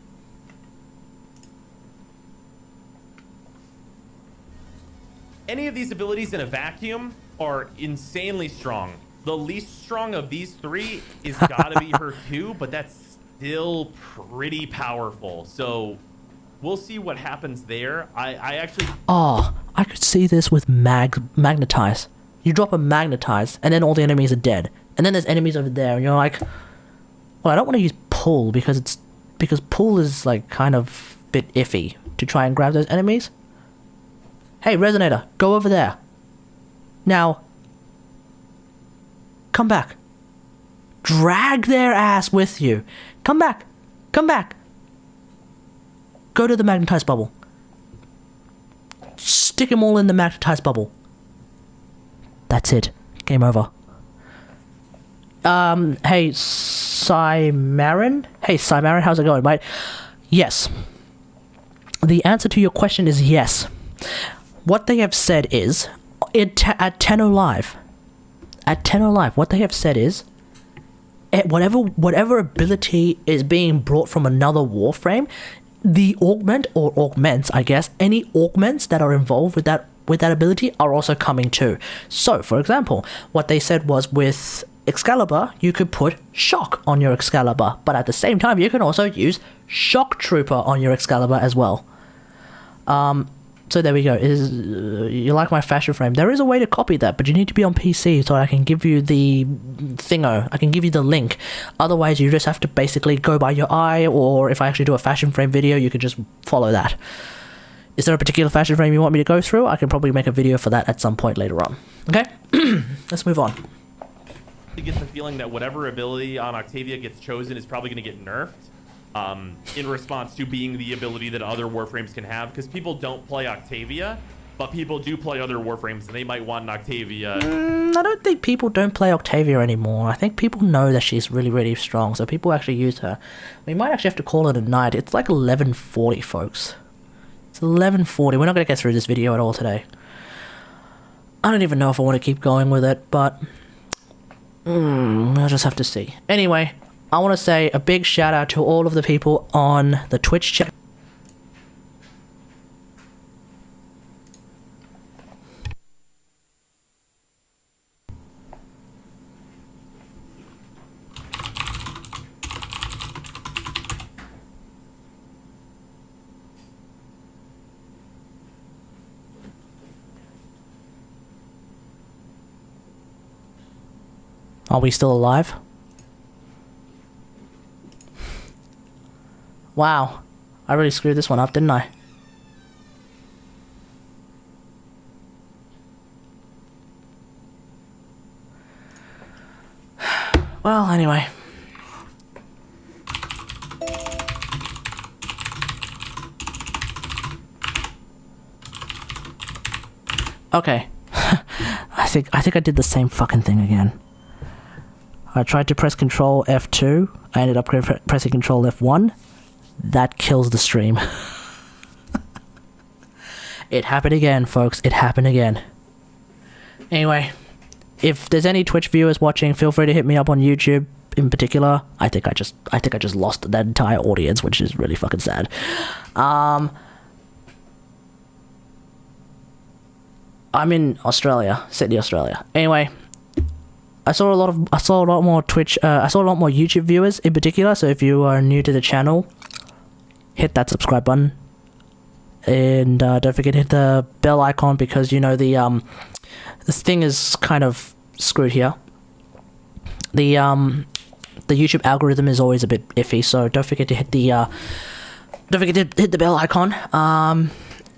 Any of these abilities in a vacuum are insanely strong. The least strong of these 3 is gotta be her 2, but that's still pretty powerful. So we'll see what happens there. I actually... Oh, I could see this with Magnetize. You drop a Magnetize, and then all the enemies are dead. And then there's enemies over there, and you're like, well, I don't want to use Pull, because Pull is like kind of a bit iffy to try and grab those enemies. Hey, Resonator, go over there. Now, come back. Drag their ass with you. Come back. go to the magnetized bubble. Stick them all in the magnetized bubble. That's it. Game over. Hey, Cymarin? Hey, Cymarin, how's it going, mate? Yes. The answer to your question is yes. What they have said is, at 10:00 Live, what they have said is, whatever ability is being brought from another Warframe, the augment or augments, I guess, any augments that are involved with that ability are also coming too. So, for example, what they said was with Excalibur, you could put Shock on your Excalibur, but at the same time, you can also use Shock Trooper on your Excalibur as well. So there we go. You like my fashion frame? There is a way to copy that, but you need to be on PC so I can give you the thingo. I can give you the link. Otherwise, you just have to basically go by your eye, or if I actually do a fashion frame video, you could just follow that. Is there a particular fashion frame you want me to go through? I can probably make a video for that at some point later on. Okay? Let's move on. I get the feeling that whatever ability on Octavia gets chosen is probably going to get nerfed. In response to being the ability that other Warframes can have, because people don't play Octavia, but people do play other Warframes, and they might want an Octavia. I don't think people don't play Octavia anymore. I think people know that she's really, really strong, so people actually use her. We might actually have to call it a night. It's like 11:40, folks. It's 11:40. We're not going to get through this video at all today. I don't even know if I want to keep going with it, but I'll just have to see. Anyway, I want to say a big shout out to all of the people on the Twitch chat. Are we still alive? Wow, I really screwed this one up, didn't I? Well, anyway. Okay. I think I did the same fucking thing again. I tried to press Control F2. I ended up pressing Control F1. That kills the stream. It happened again, folks. It happened again. Anyway, if there's any Twitch viewers watching, feel free to hit me up on YouTube in particular. I think I just lost that entire audience, which is really fucking sad. I'm in Australia, Sydney, Australia. Anyway, I saw a lot more YouTube viewers in particular. So if you are new to the channel, hit that subscribe button, and don't forget to hit the bell icon, because you know this thing is kind of screwed here. The YouTube algorithm is always a bit iffy, so don't forget to hit the bell icon.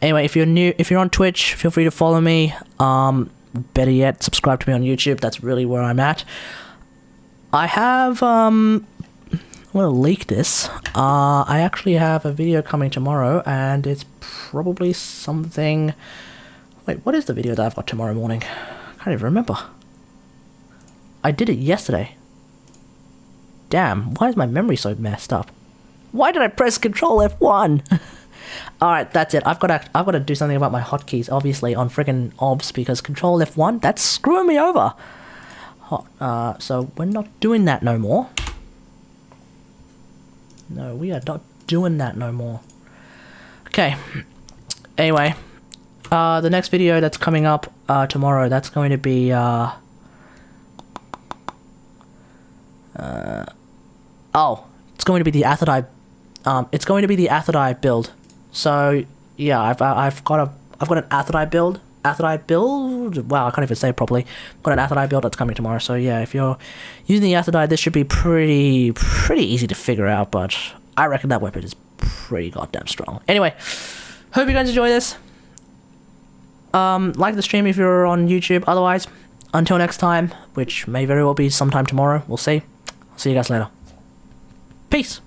Anyway, if you're on Twitch, feel free to follow me. Better yet, subscribe to me on YouTube. That's really where I'm at. I have I'm gonna leak this. I actually have a video coming tomorrow, and it's probably something. Wait, what is the video that I've got tomorrow morning? I can't even remember. I did it yesterday. Damn, why is my memory so messed up? Why did I press Control F1? Alright, that's it. I've got to do something about my hotkeys, obviously, on friggin' OBS, because Control F1, that's screwing me over. So we're not doing that no more. No, we are not doing that no more. Okay. Anyway, the next video that's coming up tomorrow, that's going to be it's going to be the Athodai. It's going to be the Athodai build. So yeah, I've got an Athodai build. Wow, I can't even say it properly. I've got an Athodai build that's coming tomorrow. So yeah, if you're using the Athodai, this should be pretty easy to figure out. But I reckon that weapon is pretty goddamn strong. Anyway, hope you guys enjoy this. Like the stream if you're on YouTube. Otherwise, until next time, which may very well be sometime tomorrow. We'll see. I'll see you guys later. Peace.